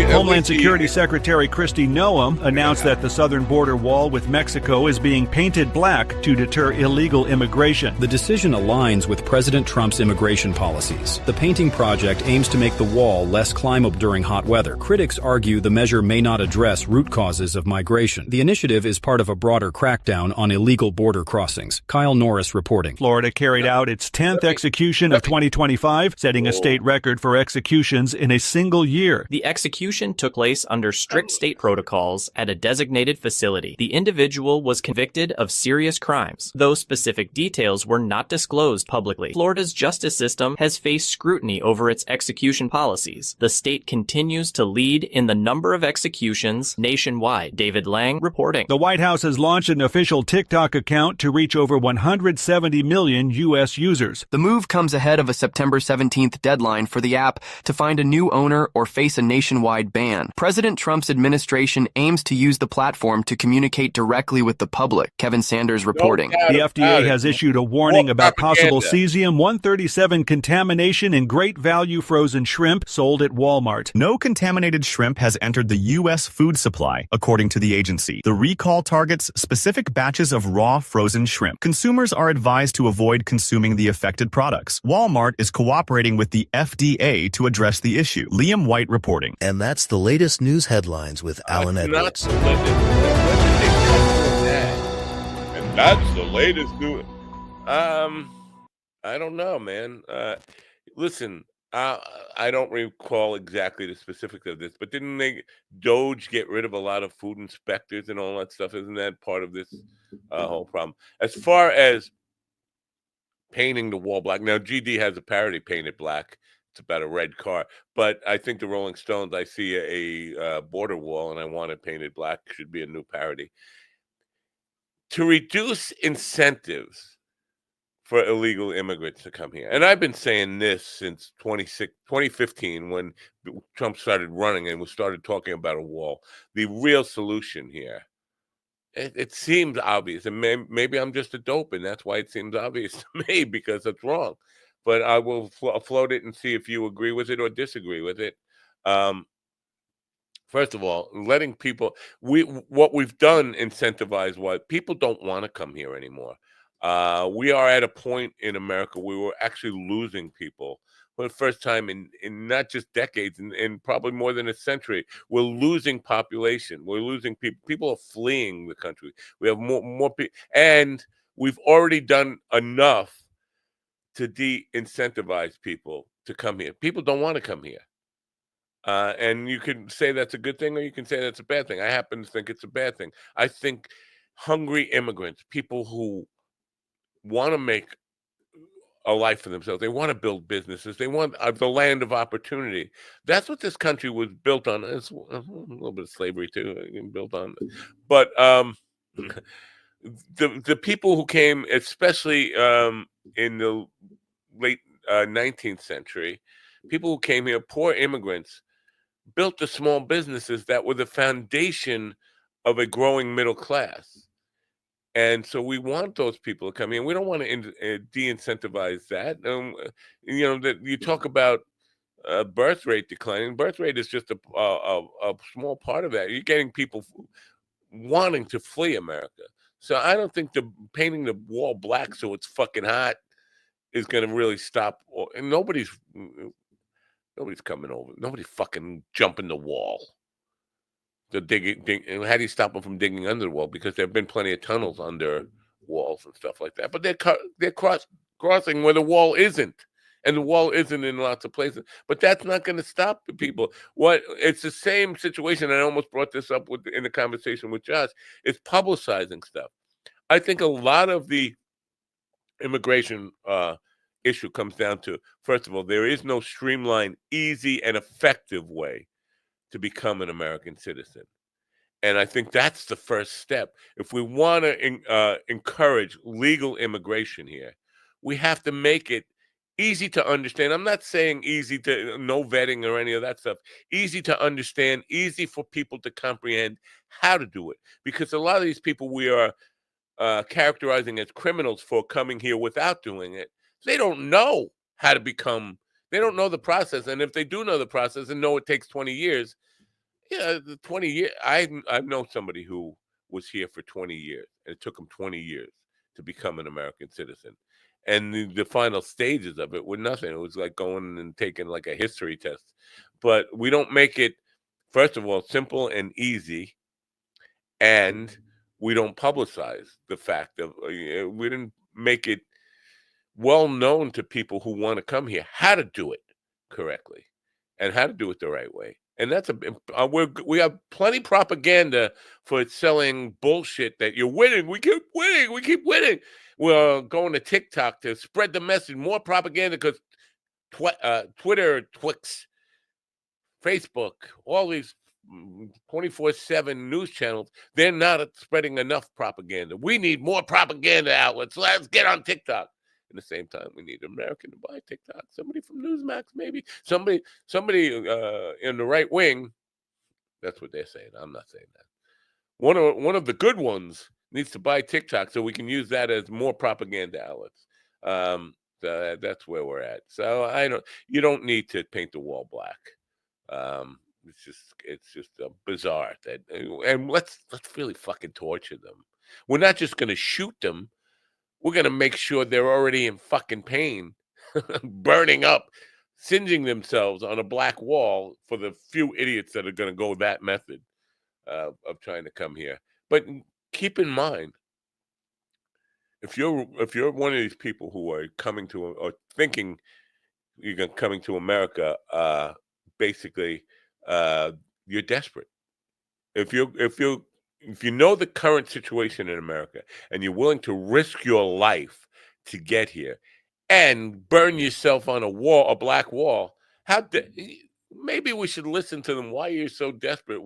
Homeland Security Secretary Kristi Noem announced that the southern border wall with Mexico is being painted black to deter illegal immigration. The decision aligns with President Trump's immigration policies. The painting project aims to make the wall less climbable during hot weather. Critics argue the measure may not address root causes of migration. The initiative is part of a broader crackdown on illegal border crossings. Kyle Norris reporting. Florida carried out its 10th execution of 2025, setting a state record for executions in a single year. The execution execution took place under strict state protocols at a designated facility. The individual was convicted of serious crimes, though specific details were not disclosed publicly. Florida's justice system has faced scrutiny over its execution policies. The state continues to lead in the number of executions nationwide. David Lang reporting. The White House has launched an official TikTok account to reach over 170 million U.S. users. The move comes ahead of a September 17th deadline for the app to find a new owner or face a nationwide ban. President Trump's administration aims to use the platform to communicate directly with the public. Kevin Sanders reporting. The FDA has issued a warning about possible cesium-137 contamination in Great Value frozen shrimp sold at Walmart. No contaminated shrimp has entered the U.S. food supply, according to the agency. The recall targets specific batches of raw frozen shrimp. Consumers are advised to avoid consuming the affected products. Walmart is cooperating with the FDA to address the issue. Liam White reporting. And that's the latest news headlines with Alan Edwards. And that's the latest news. I don't know, man. Listen, I don't recall exactly the specifics of this, but didn't Doge get rid of a lot of food inspectors and all that stuff? Isn't that part of this whole problem? As far as painting the wall black, now GD has a parody painted black. It's about a red car, but I think the Rolling Stones, I see a border wall and I want it painted black, should be a new parody. To reduce incentives for illegal immigrants to come here. And I've been saying this since 2015 when Trump started running and we started talking about a wall. The real solution here, it seems obvious, and maybe I'm just a dope, and that's why it seems obvious to me, because it's wrong. But I will float it and see if you agree with it or disagree with it. First of all, letting people, what we've done incentivize what people don't want to come here anymore. We are at a point in America where we're actually losing people for the first time in not just decades, in probably more than a century. We're losing population. We're losing people. People are fleeing the country. We have more people, and we've already done enough to de-incentivize people to come here. People don't want to come here. And you can say that's a good thing, or you can say that's a bad thing. I happen to think it's a bad thing. I think hungry immigrants, people who want to make a life for themselves, they want to build businesses, they want the land of opportunity. That's what this country was built on. It's a little bit of slavery too, built on. But the people who came, especially in the late 19th century, people who came here, poor immigrants, built the small businesses that were the foundation of a growing middle class. And so we want those people to come in. We don't want to de-incentivize that. That you talk about birth rate declining. Birth rate is just a small part of that. You're getting people wanting to flee America. So I don't think painting the wall black so it's fucking hot is going to really stop. And nobody's coming over. Nobody's fucking jumping the wall. How do you stop them from digging under the wall? Because there have been plenty of tunnels under walls and stuff like that. But they're crossing where the wall isn't. And the wall isn't in lots of places. But that's not going to stop the people. It's the same situation. I almost brought this up in the conversation with Josh. It's publicizing stuff. I think a lot of the immigration issue comes down to, first of all, there is no streamlined, easy, and effective way to become an American citizen. And I think that's the first step. If we want to encourage legal immigration here, we have to make it easy to understand. I'm not saying easy to no vetting or any of that stuff. Easy to understand, easy for people to comprehend how to do it. Because a lot of these people we are characterizing as criminals for coming here without doing it, they don't know how to become. They don't know the process. And if they do know the process and know it takes 20 years, the 20 years. I know somebody who was here for 20 years, and it took him 20 years to become an American citizen. And the final stages of it were nothing. It was like going and taking like a history test. But we don't make it, first of all, simple and easy, and we don't publicize the fact of, we didn't make it well known to people who want to come here how to do it correctly and how to do it the right way. And that's we have plenty propaganda for selling bullshit that you're winning. We keep winning. We keep winning. We're going to TikTok to spread the message. More propaganda because Twitter, Twix, Facebook, all these 24/7 news channels, they're not spreading enough propaganda. We need more propaganda outlets. Let's get on TikTok. At the same time, we need an American to buy TikTok. Somebody from Newsmax, maybe. Somebody in the right wing. That's what they're saying. I'm not saying that. One of the good ones needs to buy TikTok so we can use that as more propaganda outlets. That's where we're at. So you don't need to paint the wall black. It's just bizarre and let's really fucking torture them. We're not just going to shoot them. We're going to make sure they're already in fucking pain, burning up, singeing themselves on a black wall for the few idiots that are going to go that method of trying to come here. But keep in mind, if you're one of these people who are coming to or thinking you're coming to America, basically, you're desperate. If you know the current situation in America and you're willing to risk your life to get here and burn yourself on a black wall, maybe we should listen to them. Why are you so desperate?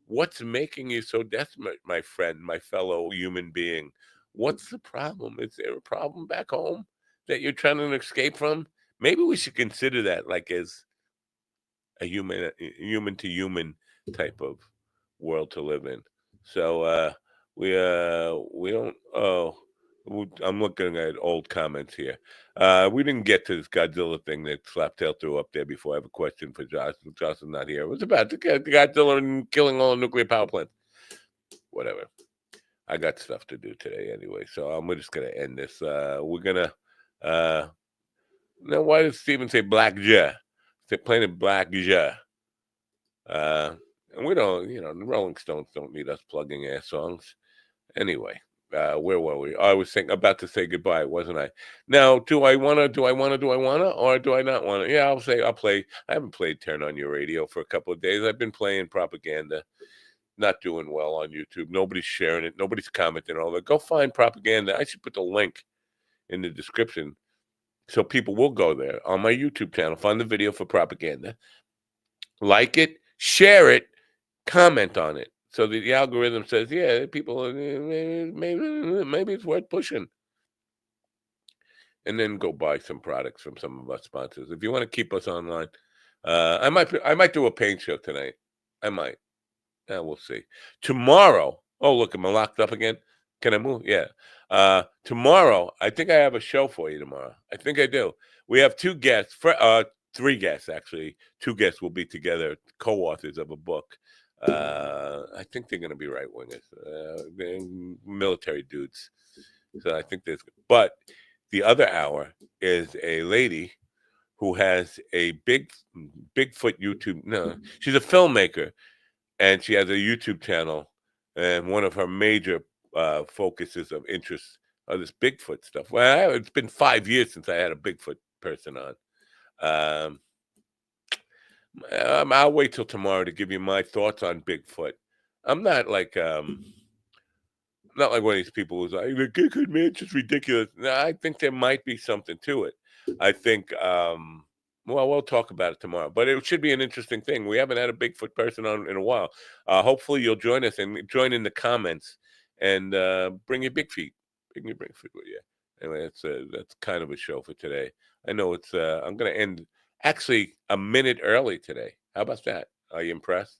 What's making you so desperate, my friend, my fellow human being? What's the problem? Is there a problem back home that you're trying to escape from? Maybe we should consider that like as a human to human type of world to live in. So we don't. I'm looking at old comments here. We didn't get to this Godzilla thing that Slaptail threw up there before. I have a question for Josh. Josh is not here. It was about the Godzilla and killing all the nuclear power plants. Whatever. I got stuff to do today anyway, so I'm just gonna end this. We're gonna. Now, why does Steven say Black Ja? They're playing Black Ja. And we don't, the Rolling Stones don't need us plugging air songs. Anyway, where were we? I was about to say goodbye, wasn't I? Now, do I wanna, or do I not wanna? Yeah, I'll play. I haven't played Turn On Your Radio for a couple of days. I've been playing propaganda. Not doing well on YouTube. Nobody's sharing it. Nobody's commenting on it. Go find propaganda. I should put the link in the description so people will go there on my YouTube channel, find the video for propaganda, like it, share it, comment on it. So the algorithm says, yeah, people, maybe it's worth pushing. And then go buy some products from some of our sponsors. If you want to keep us online, I might do a paint show tonight. I might. We'll see. Tomorrow, oh, look, am I locked up again? Can I move? Yeah. Tomorrow, I think I have a show for you tomorrow. I think I do. We have two guests, three guests, actually. Two guests will be together, co-authors of a book. I think they're going to be right-wingers, military dudes. So I think but the other hour is a lady who has a Bigfoot YouTube. No, she's a filmmaker, and she has a YouTube channel, and one of her major focuses of interest are this Bigfoot stuff. Well, it's been 5 years since I had a Bigfoot person on. I'll wait till tomorrow to give you my thoughts on Bigfoot. I'm not like one of these people who's like, the Bigfoot man, it's just ridiculous. No, I think there might be something to it. I think, we'll talk about it tomorrow, but it should be an interesting thing. We haven't had a Bigfoot person on in a while. Hopefully you'll join us and join in the comments and bring your big feet. Bring your big feet with you. Anyway, that's kind of a show for today. I know it's, I'm going to end actually a minute early today. How about that? Are you impressed?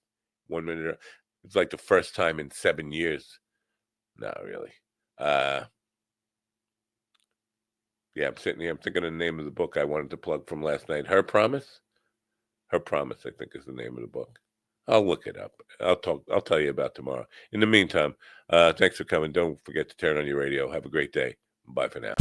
1 minute early. It's like the first time in 7 years. Not really. Yeah, I'm sitting here. I'm thinking of the name of the book I wanted to plug from last night. Her Promise? Her Promise, I think, is the name of the book. I'll look it up. I'll tell you about tomorrow. In the meantime, thanks for coming. Don't forget to turn on your radio. Have a great day. Bye for now.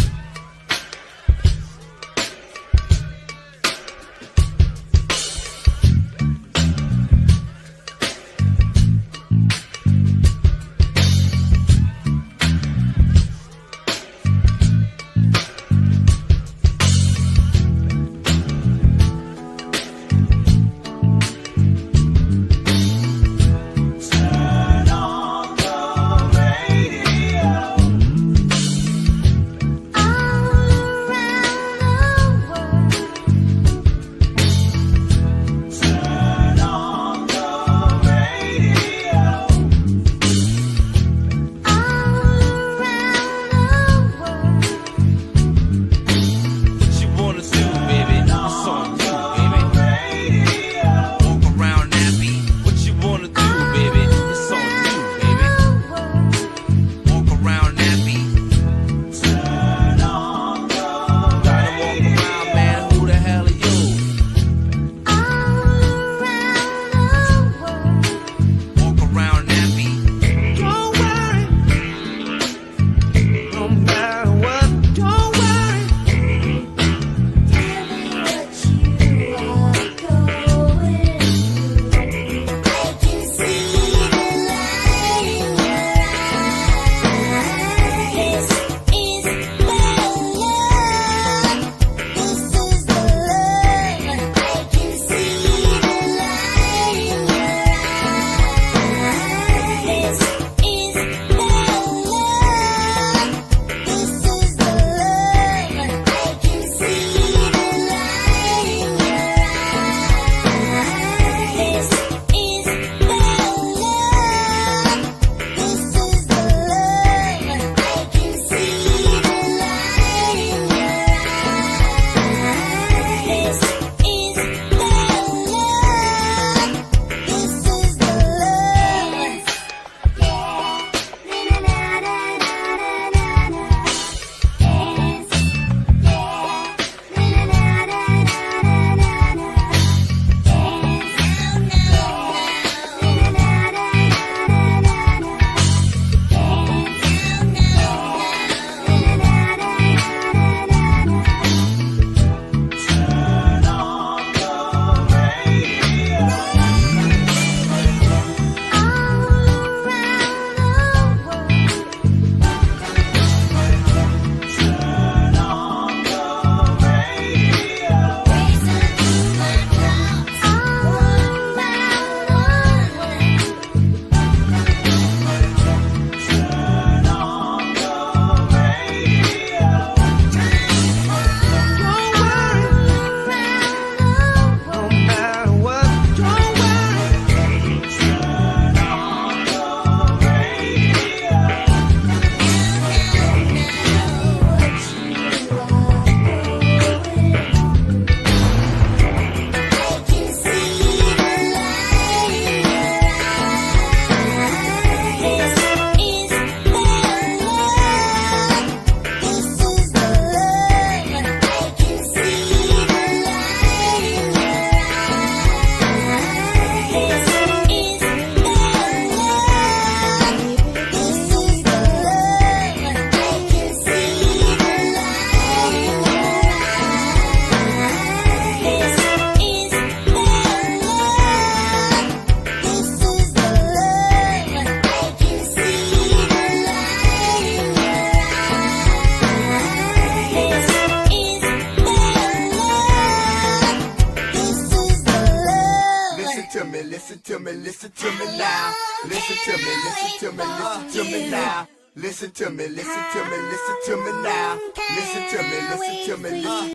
listen to me, listen to me now. Listen to me, listen to me, listen to me now. Listen to me, listen to me, listen to me now. Listen to me, listen to me, listen